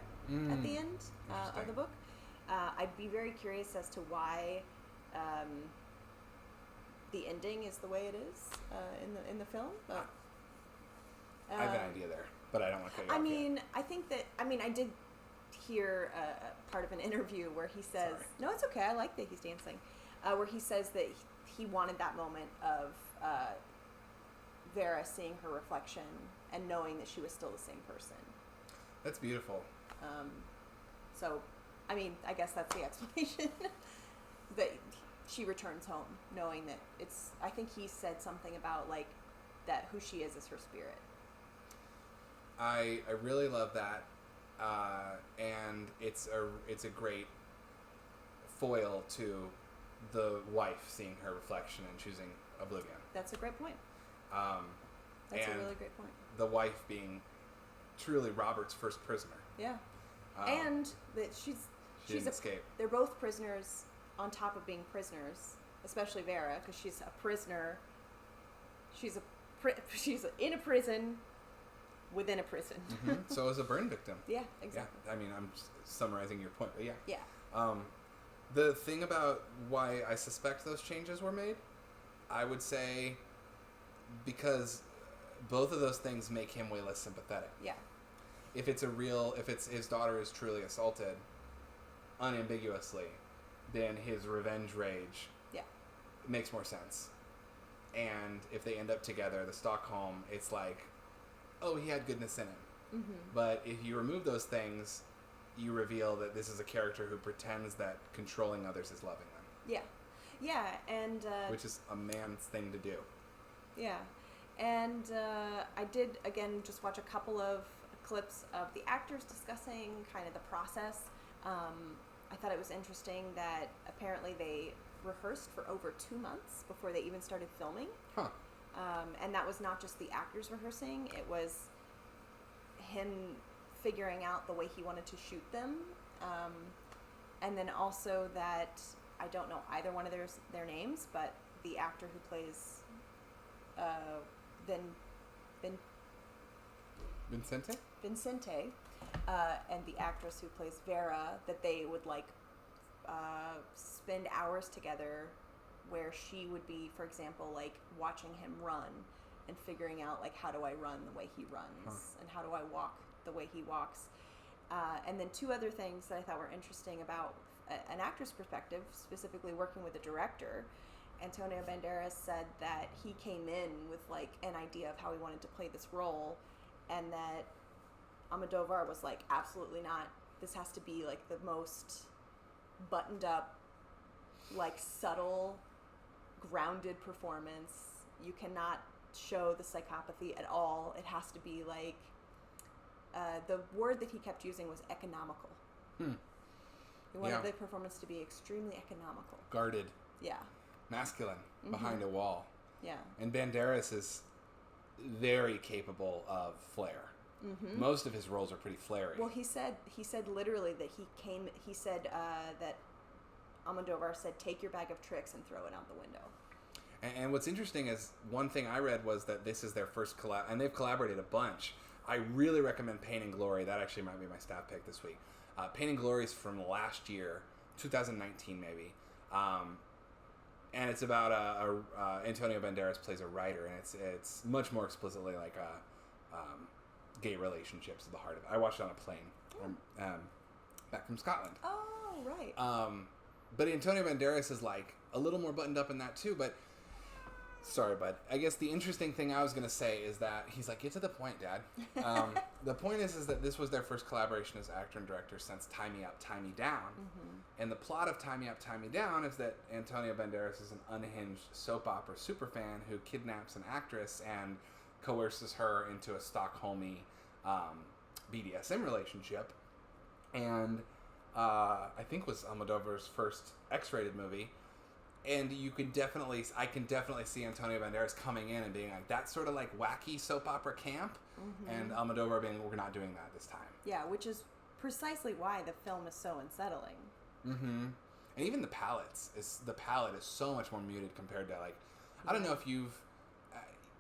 at the end of the book. I'd be very curious as to why the ending is the way it is in the film. But, I have an idea there, but I don't want to cut you off yet. I think that I did hear part of an interview where he says, Sorry. "No, it's okay. I like that he's dancing," where he says that he wanted that moment of Vera seeing her reflection and knowing that she was still the same person. That's beautiful. So, I guess that's the explanation. That she returns home knowing that I think he said something about like that who she is her spirit. I really love that, and it's a great foil to the wife seeing her reflection and choosing oblivion. That's a great point. That's a really great point. The wife being truly Robert's first prisoner. Yeah, and that she didn't escape. They're both prisoners on top of being prisoners, especially Vera, because she's a prisoner. She's in a prison within a prison. Mm-hmm. So as a burn victim. Yeah, exactly. Yeah. I'm summarizing your point, but yeah. Yeah. The thing about why I suspect those changes were made, I would say, because both of those things make him way less sympathetic. Yeah. If his daughter is truly assaulted, unambiguously, then his revenge rage makes more sense. And if they end up together, the Stockholm, it's like, oh, he had goodness in him. Mm-hmm. But if you remove those things, you reveal that this is a character who pretends that controlling others is loving them. Yeah. Yeah, and... which is a man's thing to do. Yeah. And I did, again, just watch a couple of clips of the actors discussing kind of the process. I thought it was interesting that apparently they rehearsed for over 2 months before they even started filming. Huh. And that was not just the actors rehearsing, it was him figuring out the way he wanted to shoot them. And then also that, I don't know either one of their names, but the actor who plays Vincente, and the actress who plays Vera, that they would spend hours together where she would be, for example, watching him run and figuring out how do I run the way he runs, and how do I walk the way he walks. And then 2 other things that I thought were interesting about an actor's perspective, specifically working with a director. Antonio Banderas said that he came in with an idea of how he wanted to play this role, and that Almodovar was absolutely not. This has to be the most buttoned up, subtle, grounded performance. You cannot show the psychopathy at all. It has to be the word that he kept using was economical. He wanted the performance to be extremely economical. Guarded. Yeah. Masculine. Behind a wall. Yeah. And Banderas is very capable of flair. Mm-hmm. Most of his roles are pretty flary. Well, he said literally that he said that Almodovar said, take your bag of tricks and throw it out the window. And what's interesting is, one thing I read was that this is their first collab, and they've collaborated a bunch. I really recommend Pain and Glory. That actually might be my staff pick this week. Pain and Glory is from last year, 2019 maybe. And it's about Antonio Banderas plays a writer, and it's much more explicitly gay relationships at the heart of it. I watched it on a plane back from Scotland. Oh, right. But Antonio Banderas is a little more buttoned up in that too. But sorry, bud. I guess the interesting thing I was gonna say is that he's get to the point, Dad. The point is that this was their first collaboration as actor and director since Tie Me Up, Tie Me Down. Mm-hmm. And the plot of Tie Me Up, Tie Me Down is that Antonio Banderas is an unhinged soap opera superfan who kidnaps an actress and coerces her into a Stockholmy BDSM relationship. And I think was Almodovar's first X-rated movie. And I can definitely see Antonio Banderas coming in and being like, that sort of like wacky soap opera camp. Mm-hmm. And Almodovar being, we're not doing that this time. Yeah, which is precisely why the film is so unsettling. Mm-hmm. And even the palette is so much more muted compared to like, I don't know if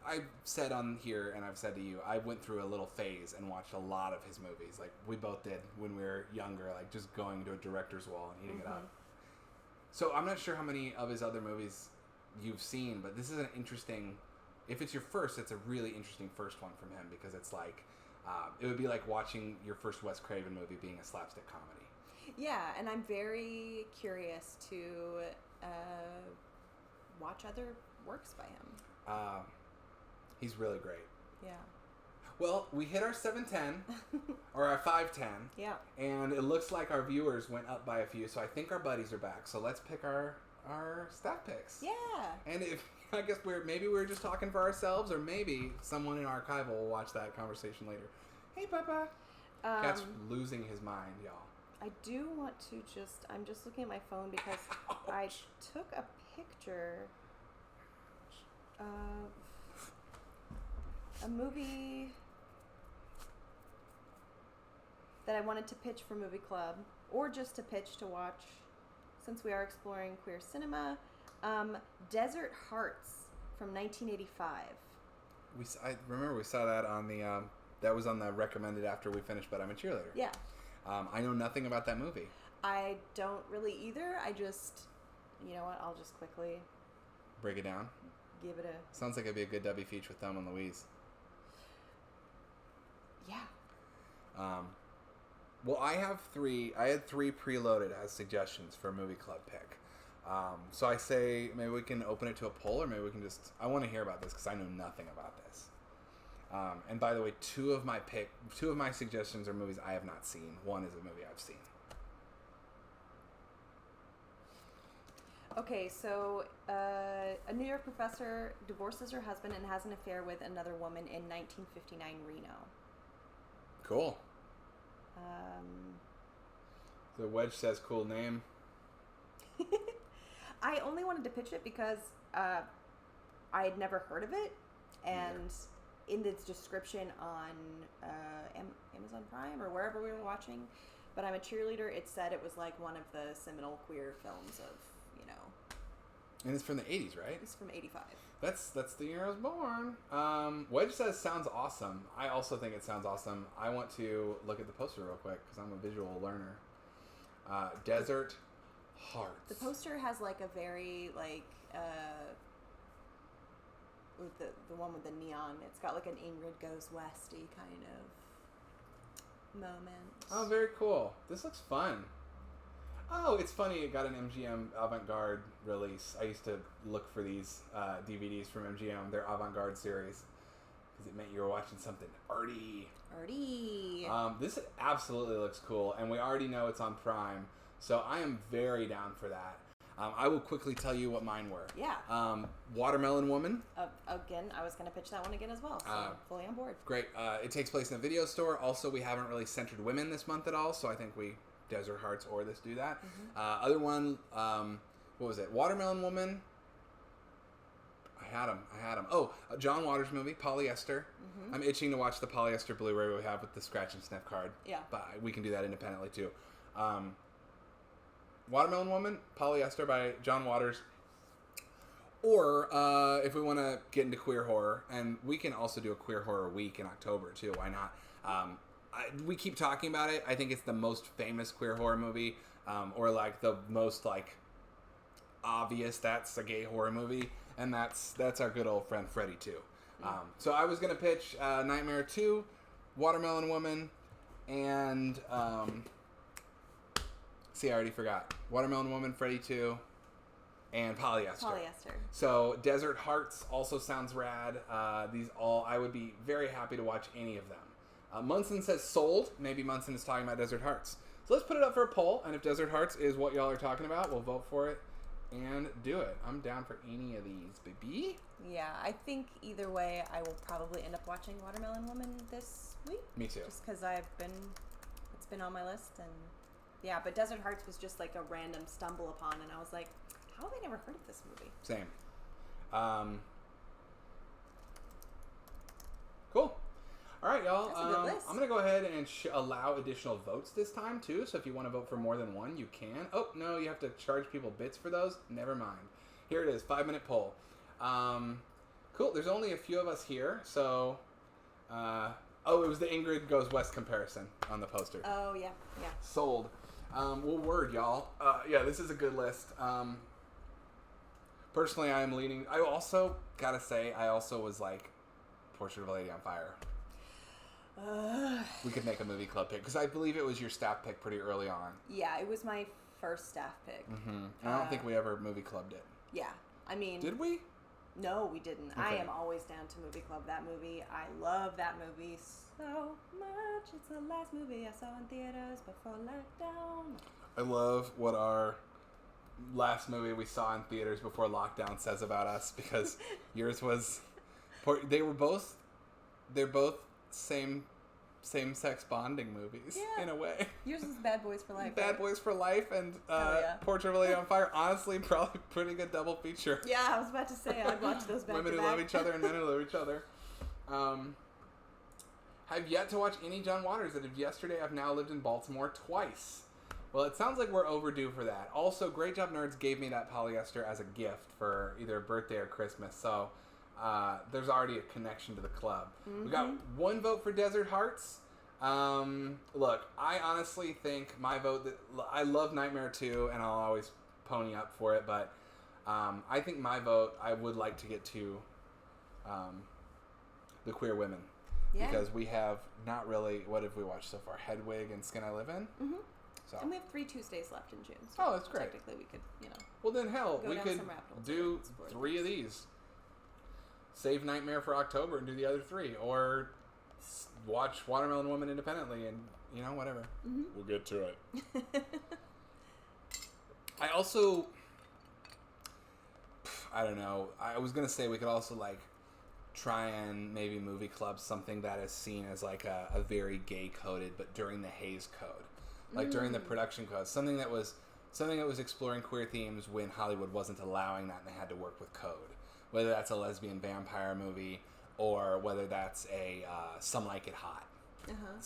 I've said on here and I've said to you, I went through a little phase and watched a lot of his movies. Like we both did when we were younger, like just going to a director's wall and eating it up. So I'm not sure how many of his other movies you've seen, but this is an interesting, if it's your first, it's a really interesting first one from him because it's like, it would be like watching your first Wes Craven movie being a slapstick comedy. Yeah, and I'm very curious to watch other works by him. He's really great. Yeah. Well, we hit our 710, or our 510. Yeah. And it looks like our viewers went up by a few, so I think our buddies are back. So let's pick our staff picks. Yeah. And I guess maybe we're just talking for ourselves, or maybe someone in archival will watch that conversation later. Hey, Papa. Cat's losing his mind, y'all. I do want to I'm just looking at my phone because I took a picture of a movie that I wanted to pitch for Movie Club, or just to pitch to watch, since we are exploring queer cinema. Desert Hearts from 1985. I remember we saw that on the that was on the recommended after we finished But I'm a Cheerleader. Yeah. I know nothing about that movie. I don't really either. I just, you know what? I'll just quickly break it down. Give it a. Sounds like it'd be a good Debbie feature with Thelma and Louise. Yeah. Well, I had three preloaded as suggestions for a movie club pick. So I say maybe we can open it to a poll, or maybe we can just. I want to hear about this because I know nothing about this. And by the way, two of my suggestions are movies I have not seen. One is a movie I've seen. Okay, so a New York professor divorces her husband and has an affair with another woman in 1959 Reno. Cool. The Wedge says cool name. I only wanted to pitch it because I had never heard of it, and in its description on Amazon Prime or wherever we were watching, But I'm a Cheerleader, it said it was like one of the seminal queer films of, you know. And it's from the 80s, right? It's from 85. That's the year I was born. Wedge says sounds awesome. I also think it sounds awesome. I want to look at the poster real quick because I'm a visual learner. Desert Hearts. The poster has like a very like with the one with the neon. It's got like an Ingrid Goes Westy kind of moment. Oh, very cool. This looks fun. Oh, it's funny. It got an MGM Avant-Garde release. I used to look for these DVDs from MGM, their Avant-Garde series, because it meant you were watching something arty. Arty. This absolutely looks cool, and we already know it's on Prime, so I am very down for that. I will quickly tell you what mine were. Yeah. Watermelon Woman. Again, I was going to pitch that one again as well, so fully on board. Great. It takes place in a video store. Also, we haven't really centered women this month at all, so I think Desert Hearts or this do that. Mm-hmm. Other one, what was it? Watermelon Woman. I had him. Oh, a John Waters movie, Polyester. Mm-hmm. I'm itching to watch the Polyester Blu-ray we have with the scratch and sniff card. Yeah. But we can do that independently too. Watermelon Woman, Polyester by John Waters. Or if we want to get into queer horror, and we can also do a queer horror week in October too. Why not? We keep talking about it. I think it's the most famous queer horror movie, or like the most like obvious that's a gay horror movie, and that's our good old friend Freddy too. So I was gonna pitch Nightmare 2, Watermelon Woman, and see, I already forgot. Watermelon Woman, Freddy 2, and Polyester. So Desert Hearts also sounds rad. These all, I would be very happy to watch any of them. Munson says sold. Maybe Munson is talking about Desert Hearts. So let's put it up for a poll, and if Desert Hearts is what y'all are talking about, we'll vote for it and do it. I'm down for any of these, baby. Yeah, I think either way, I will probably end up watching Watermelon Woman this week. Me too. Just because it's been on my list, and yeah, but Desert Hearts was just like a random stumble upon, and I was like, How have I never heard of this movie? Same. Cool. All right, y'all. That's a good list. I'm going to go ahead and allow additional votes this time, too. So if you want to vote for more than one, you can. Oh, no, you have to charge people bits for those? Never mind. Here it is, 5-minute poll. Cool. There's only a few of us here, so... it was the Ingrid Goes West comparison on the poster. Oh, yeah. Sold. Well, word, y'all. Yeah, this is a good list. Personally, I am leaning... I also, gotta say, I also was like, Portrait of a Lady on Fire. We could make a movie club pick, because I believe it was your staff pick pretty early on. Yeah, it was my first staff pick. Mm-hmm. I don't think we ever movie clubbed it. Yeah, I mean... Did we? No, we didn't. Okay. I am always down to movie club that movie. I love that movie so much. It's the last movie I saw in theaters before lockdown. I love what our last movie we saw in theaters before lockdown says about us, because yours was... They're both same-sex bonding movies, in a way. Yours is Bad Boys for Life. Bad Boys for Life and yeah. Portrait of a Lady on Fire. Honestly, probably pretty good double feature. Yeah, I was about to say, I'd watch those back Women to who back. love each other and men who love each other. Have yet to watch any John Waters. That of yesterday, I've now lived in Baltimore twice. Well, it sounds like we're overdue for that. Also, Great Job Nerds gave me that polyester as a gift for either a birthday or Christmas, so there's already a connection to the club. Mm-hmm. We got one vote for Desert Hearts. Look, I honestly think my vote... I love Nightmare 2, and I'll always pony up for it, but I think my vote, I would like to get to The Queer Women. Yeah. Because we have not really... What have we watched so far? Hedwig and Skin I Live In? Mm-hmm. So. And we have 3 Tuesdays left in June. So that's great. Technically, we could, Well, then, hell, we could do 3 things. of these. Save Nightmare for October and do the other 3. Or watch Watermelon Woman independently and, whatever. Mm-hmm. We'll get to it. I also... I don't know. I was going to say we could also, try and maybe movie club something that is seen as, a very gay-coded, but during the Hays Code. During the production code. Something that was exploring queer themes when Hollywood wasn't allowing that and they had to work with code. Whether that's a lesbian vampire movie or whether that's a Some Like It Hot. Uh-huh.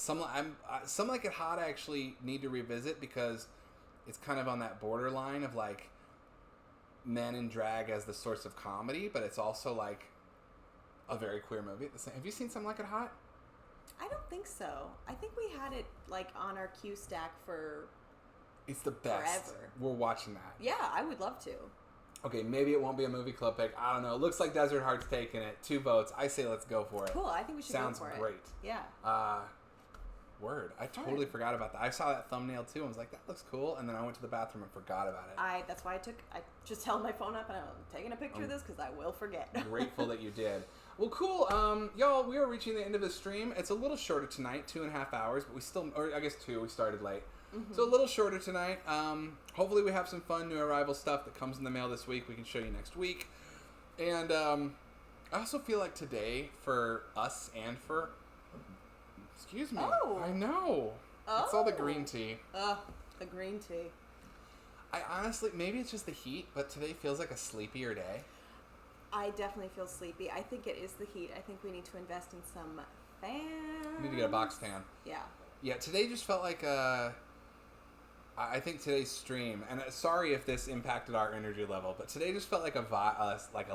Some Like It Hot I actually need to revisit because it's kind of on that borderline of men in drag as the source of comedy, but it's also a very queer movie at the same. Have you seen Some Like It Hot? I don't think so. I think we had it on our queue stack for... It's the best. Forever. We're watching that. Yeah, I would love to. Okay, maybe it won't be a movie club pick. I don't know. Looks like Desert Heart's taking it. 2 votes. I say let's go for it. Cool. I think we should Sounds go for it. Sounds great. Yeah. Word. I totally forgot about that. I saw that thumbnail too and was like, that looks cool. And then I went to the bathroom and forgot about it. That's why I just held my phone up and I'm taking a picture of this because I will forget. Grateful that you did. Well, cool. Y'all, we are reaching the end of the stream. It's a little shorter tonight, 2.5 hours, but we still, or I guess 2, we started late. Mm-hmm. So a little shorter tonight. Hopefully we have some fun new arrival stuff that comes in the mail this week. We can show you next week. And I also feel like today, for us and for... Excuse me. Oh. I know. Oh. It's all the green tea. The green tea. I honestly, maybe it's just the heat, but today feels like a sleepier day. I definitely feel sleepy. I think it is the heat. I think we need to invest in some fans. We need to get a box fan. Yeah. Yeah, today just felt like I think today's stream, and sorry if this impacted our energy level, but today just felt like a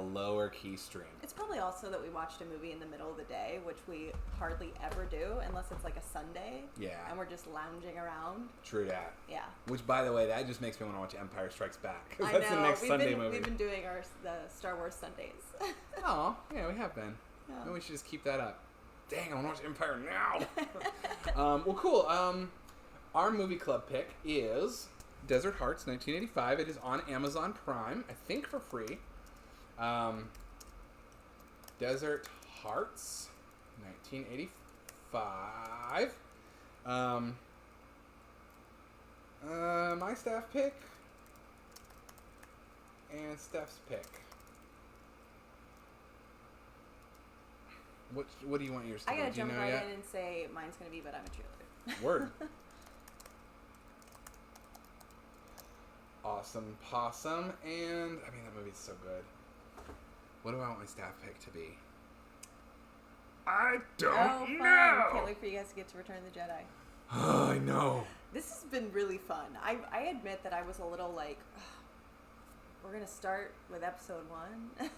lower key stream. It's probably also that we watched a movie in the middle of the day, which we hardly ever do unless it's a Sunday. Yeah. And we're just lounging around. True that. Yeah. Which, by the way, that just makes me want to watch Empire Strikes Back. I That's know. the next Sunday movie. We've been doing the Star Wars Sundays. Oh, yeah, we have been. Yeah. Maybe we should just keep that up. Dang, I want to watch Empire now. Well, cool. Our movie club pick is Desert Hearts, 1985. It is on Amazon Prime, I think for free. Desert Hearts, 1985. My staff pick and Steph's pick. What do you want yours to be? I gotta jump right in and say mine's gonna be But I'm a Cheerleader. Word. awesome possum, and I mean that movie's so good. What do I want my staff pick to be? I don't know. Can't wait for you guys to get to Return of the Jedi. Oh, I know. This has been really fun. I admit that I was a little like, we're gonna start with episode 1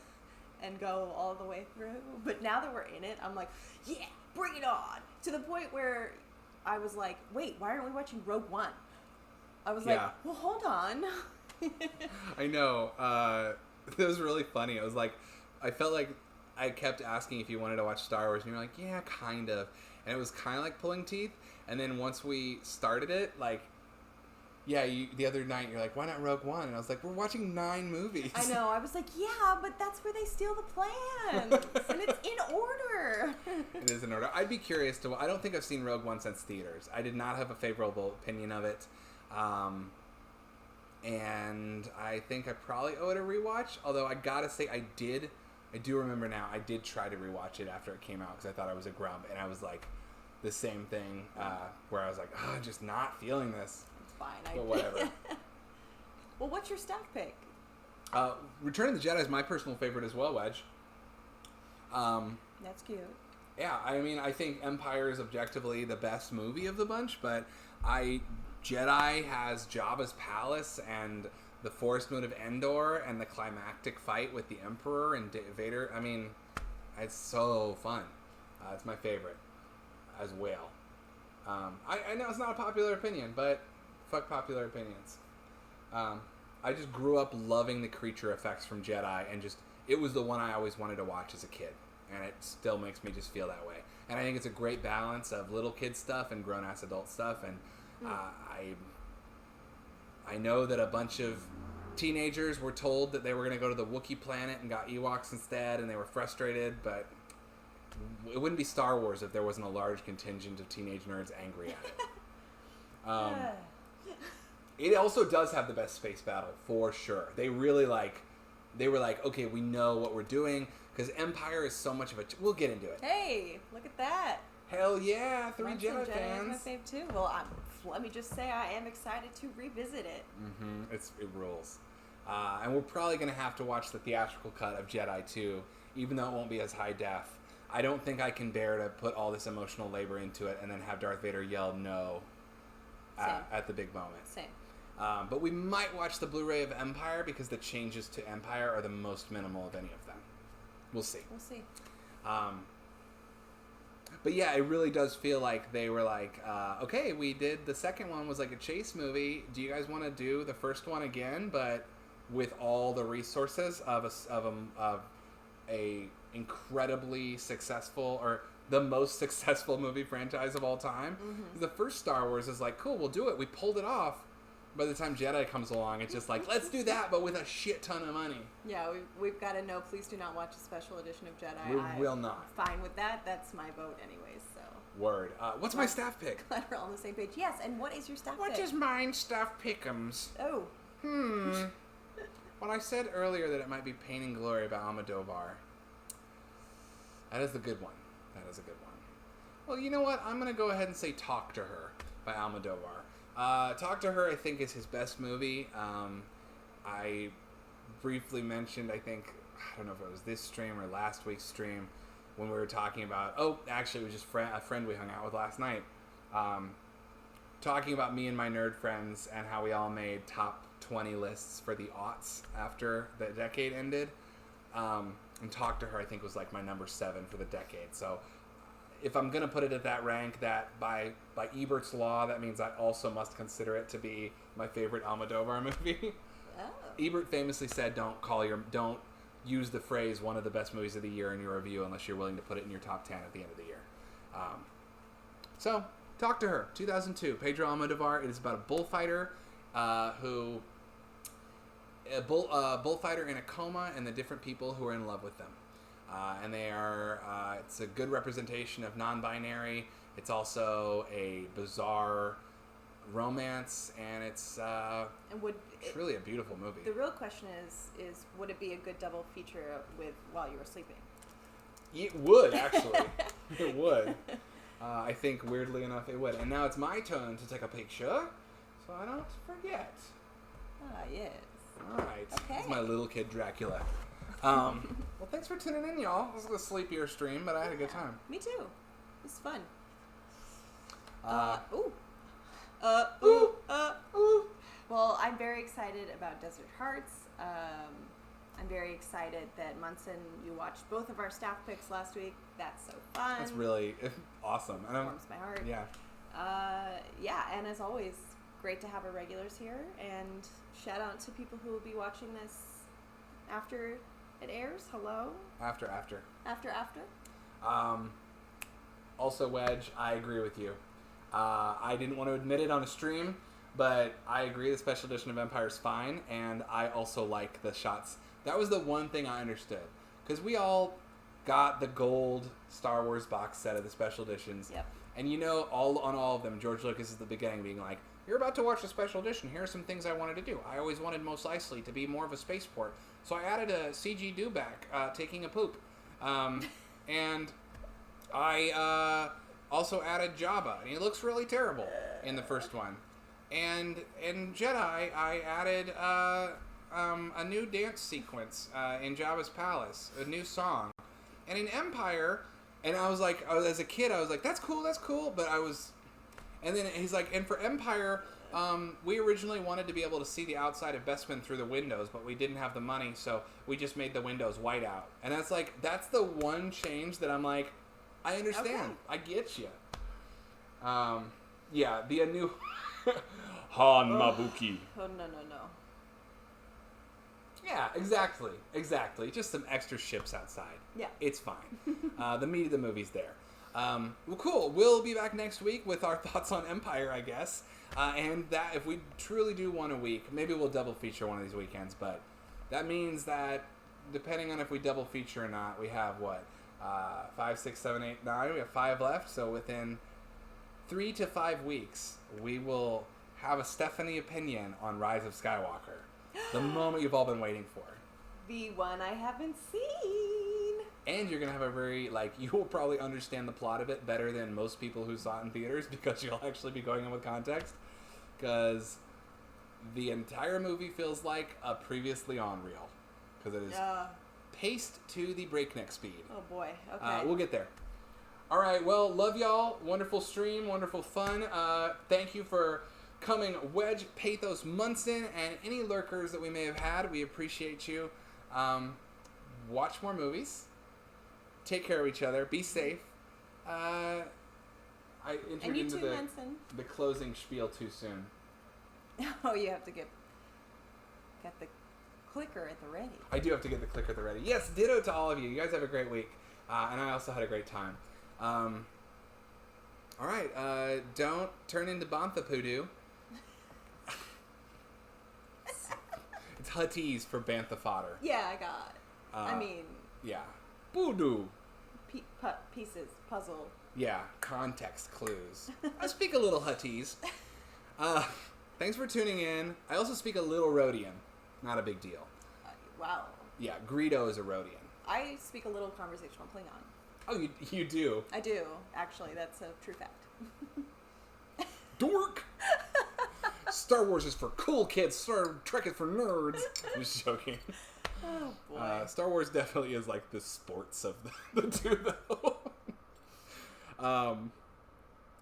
and go all the way through. But now that we're in it, I'm like, yeah, bring it on. To the point where I was like, wait, why aren't we watching Rogue One? I was like, well, hold on. I know. It was really funny. I felt like I kept asking if you wanted to watch Star Wars, and you're like, yeah, kind of. And it was kind of like pulling teeth. And then once we started it, the other night, you're like, why not Rogue One? And I was like, we're watching 9 movies. I know. I was like, yeah, but that's where they steal the plans. And it's in order. It is in order. I'd be curious I don't think I've seen Rogue One since theaters. I did not have a favorable opinion of it. And I think I probably owe it a rewatch. Although I gotta say, I do remember now, I did try to rewatch it after it came out because I thought I was a grump. And I was like, the same thing where I was like, I'm just not feeling this. It's fine. But whatever. Well, what's your staff pick? Return of the Jedi is my personal favorite as well, Wedge. That's cute. Yeah, I mean, I think Empire is objectively the best movie of the bunch, but Jedi has Jabba's palace and the Forest Moon of Endor and the climactic fight with the Emperor and Vader. I mean, it's so fun. It's my favorite as well. I know it's not a popular opinion, but fuck popular opinions. I just grew up loving the creature effects from Jedi, and it was the one I always wanted to watch as a kid, and it still makes me just feel that way. And I think it's a great balance of little kid stuff and grown-ass adult stuff, and I know that a bunch of teenagers were told that they were going to go to the Wookiee planet and got Ewoks instead, and they were frustrated, but it wouldn't be Star Wars if there wasn't a large contingent of teenage nerds angry at it. It also does have the best space battle, for sure. They really they were like, okay, we know what we're doing, because Empire is so much of we'll get into it. Hey, look at that. Hell yeah, 3 Jedi fans. Is my fave too. Well, let me just say I am excited to revisit it. Mm-hmm. It rules. And we're probably going to have to watch the theatrical cut of Jedi 2, even though it won't be as high def. I don't think I can bear to put all this emotional labor into it and then have Darth Vader yell no at the big moment. Same. But we might watch the Blu-ray of Empire because the changes to Empire are the most minimal of any of them. We'll see. But yeah, it really does feel like they were like, okay, we did the second one was like a chase movie. Do you guys want to do the first one again, but with all the resources of a incredibly successful or the most successful movie franchise of all time? Mm-hmm. The first Star Wars is like, cool, we'll do it. We pulled it off. By the time Jedi comes along, it's just like, let's do that, but with a shit ton of money. Yeah, we've got to know, please do not watch a special edition of Jedi. We will not. Fine with that. That's my vote anyways, so. Word. What's my staff pick? Glad we're all on the same page. Yes, and what is your staff pick? What is mine staff pick'ems? Oh. Well, I said earlier that it might be Pain and Glory by Almodovar. That is a good one. Well, you know what? I'm going to go ahead and say Talk to Her by Almodovar. Talk to Her, I think, is his best movie. I briefly mentioned, I don't know if it was this stream or last week's stream, when we were talking about, actually it was just a friend we hung out with last night, talking about me and my nerd friends and how we all made top 20 lists for the aughts after the decade ended. And Talk to Her, I think, was like my number 7 for the decade. So if I'm going to put it at that rank, that by Ebert's law, that means I also must consider it to be my favorite Almodovar movie. Oh. Ebert famously said, don't use the phrase one of the best movies of the year in your review unless you're willing to put it in your top 10 at the end of the year. So, Talk to Her, 2002, Pedro Almodovar. It is about a bullfighter bullfighter in a coma and the different people who are in love with them. And they are, it's a good representation of non-binary. It's also a bizarre romance, and it's really a beautiful movie. The real question is would it be a good double feature with While You Were Sleeping? It would, actually. It would. I think, weirdly enough, it would. And now it's my turn to take a picture, so I don't forget. Ah, yes. All right. Okay. This is my little kid Dracula. Well, thanks for tuning in, y'all. This was a sleepier stream, but I had a good time. Me too. It was fun. Ooh. Well, I'm very excited about Desert Hearts. I'm very excited that Munson, you watched both of our staff picks last week. That's so fun. That's really awesome. It warms my heart. Yeah. Yeah, and as always, great to have our regulars here. And shout out to people who will be watching this after it airs. Hello? After. Also, Wedge, I agree with you. I didn't want to admit it on a stream, but I agree the special edition of Empire is fine, and I also like the shots. That was the one thing I understood. Because we all got the gold Star Wars box set of the special editions. Yep. And on all of them, George Lucas is at the beginning being like, you're about to watch the special edition. Here are some things I wanted to do. I always wanted Mos Eisley to be more of a spaceport. So I added a CG Dewback taking a poop. And I also added Jabba. And he looks really terrible in the first one. And in Jedi, I added a new dance sequence in Jabba's palace. A new song. And in Empire... And I was like, as a kid, I was like, that's cool. But and then he's like, and for Empire, we originally wanted to be able to see the outside of Bespin through the windows, but we didn't have the money, so we just made the windows white out. And that's the one change that I'm like, I understand. Okay. I get you. Yeah, the new Han Mabuki. Oh, no. Yeah, exactly. Just some extra ships outside. Yeah. It's fine. The meat of the movie's there. Well, cool. We'll be back next week with our thoughts on Empire, I guess. And that if we truly do one a week, maybe we'll double feature one of these weekends. But that means that depending on if we double feature or not, we have 5, 6, 7, 8, 9. We have 5 left. So within 3 to 5 weeks, we will have a Stephanie opinion on Rise of Skywalker. The moment you've all been waiting for. The one I haven't seen. And you're going to have you will probably understand the plot of it better than most people who saw it in theaters because you'll actually be going in with context. Because the entire movie feels like a previously on reel. Because it is paced to the breakneck speed. Oh boy, okay. We'll get there. All right, well, love y'all. Wonderful stream, wonderful fun. Thank you for... coming, Wedge, Pathos, Munson, and any lurkers that we may have had. We appreciate you. Watch more movies. Take care of each other. Be safe. I entered into the closing spiel too soon. Oh, you have to get the clicker at the ready. I do have to get the clicker at the ready. Yes, ditto to all of you. You guys have a great week. And I also had a great time. All right. Don't turn into Bantha Poodoo. It's Huttese for Bantha fodder. Yeah, I got. Yeah. Voodoo. Pieces, puzzle. Yeah, context clues. I speak a little Huttese. Thanks for tuning in. I also speak a little Rhodian. Not a big deal. Wow. Yeah, Greedo is a Rhodian. I speak a little conversational Klingon. Oh, you do? I do, actually. That's a true fact. Dork! Star Wars is for cool kids. Star Trek is for nerds. I'm just joking. Oh, boy. Star Wars definitely is like the sports of the two, though.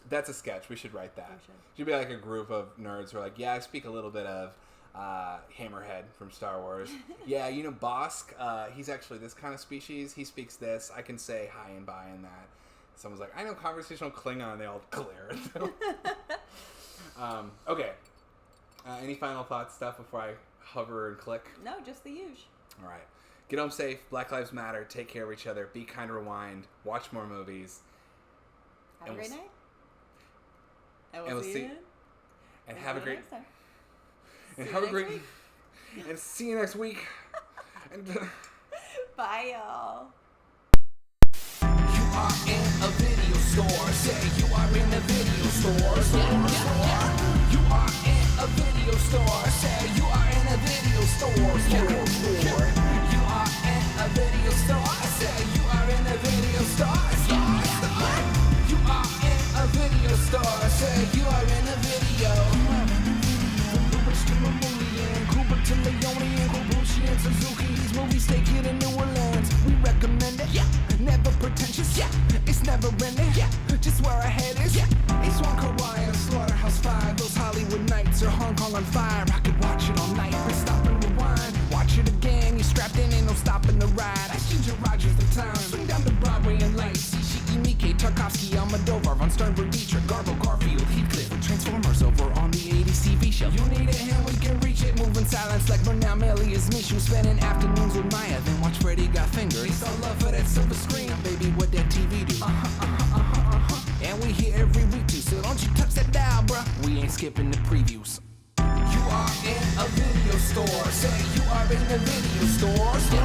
That's a sketch. We should write that. It should be like a group of nerds who are like, yeah, I speak a little bit of Hammerhead from Star Wars. Yeah, Bosk, he's actually this kind of species. He speaks this. I can say hi and bye and that. Someone's like, I know conversational Klingon, and they all glare at them. Okay. Any final thoughts, stuff, before I hover and click? No, just the usual. All right. Get home safe. Black Lives Matter. Take care of each other. Be kind. Rewind. Watch more movies. Have a great night. And we'll see you. And have a great... And have a great... And see you next week. And bye, y'all. You are in a video store. Say you are in a video store. You are in a video store. Say you are in a video store. You are in a video store. Say you are in a video store. You are in a video store. Say you are in a video. never ending. Yeah, just where our head is. Yeah, Ace One Kauai and Slaughterhouse 5. Those Hollywood nights are Hong Kong on fire. I could watch it all night, but stop and rewind. Watch it again, you're strapped in, ain't no stopping the ride. Ask Ginger Rogers the time. Swing down to Broadway and lights. Ishii, Miike, Tarkovsky, Almodovar, Von Sternberg, Dietrich, Garbo, Garfield, Heathcliff, Transformers over on the 80s TV show. You need a hand, we can reach it. Move in silence like Bernal Melius Mishu. Spending afternoons with Maya, then watch Freddy Got Fingered. It's all love for that silver screen, baby, what that TV do. And we here every week too, so don't you touch that dial, bruh. We ain't skipping the previews. You are in a video store. Say you are in a video store. You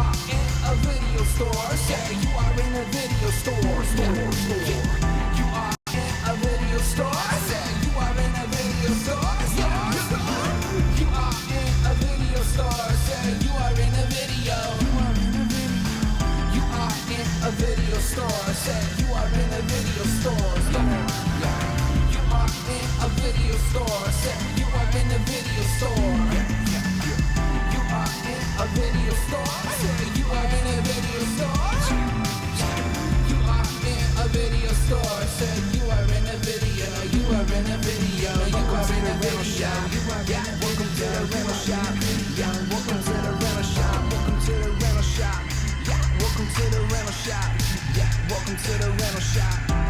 are in a video store. Say you are in a video store. You are in a video store. Say you are in a video store. You are in a video store. Say you are in a video. You are in a video store. Say you are in a video store. You are in a video store. Say you are in a video store. You are in a video store. Say you are in a video store. You are in a video store. Say you are in a video. You are in a video. You are in a rental shop. Yeah, welcome to the rental shop. Yeah, welcome to the rental shop. Welcome to the rental shop. Yeah, welcome to the rental shop. Yeah, welcome to the rental shop.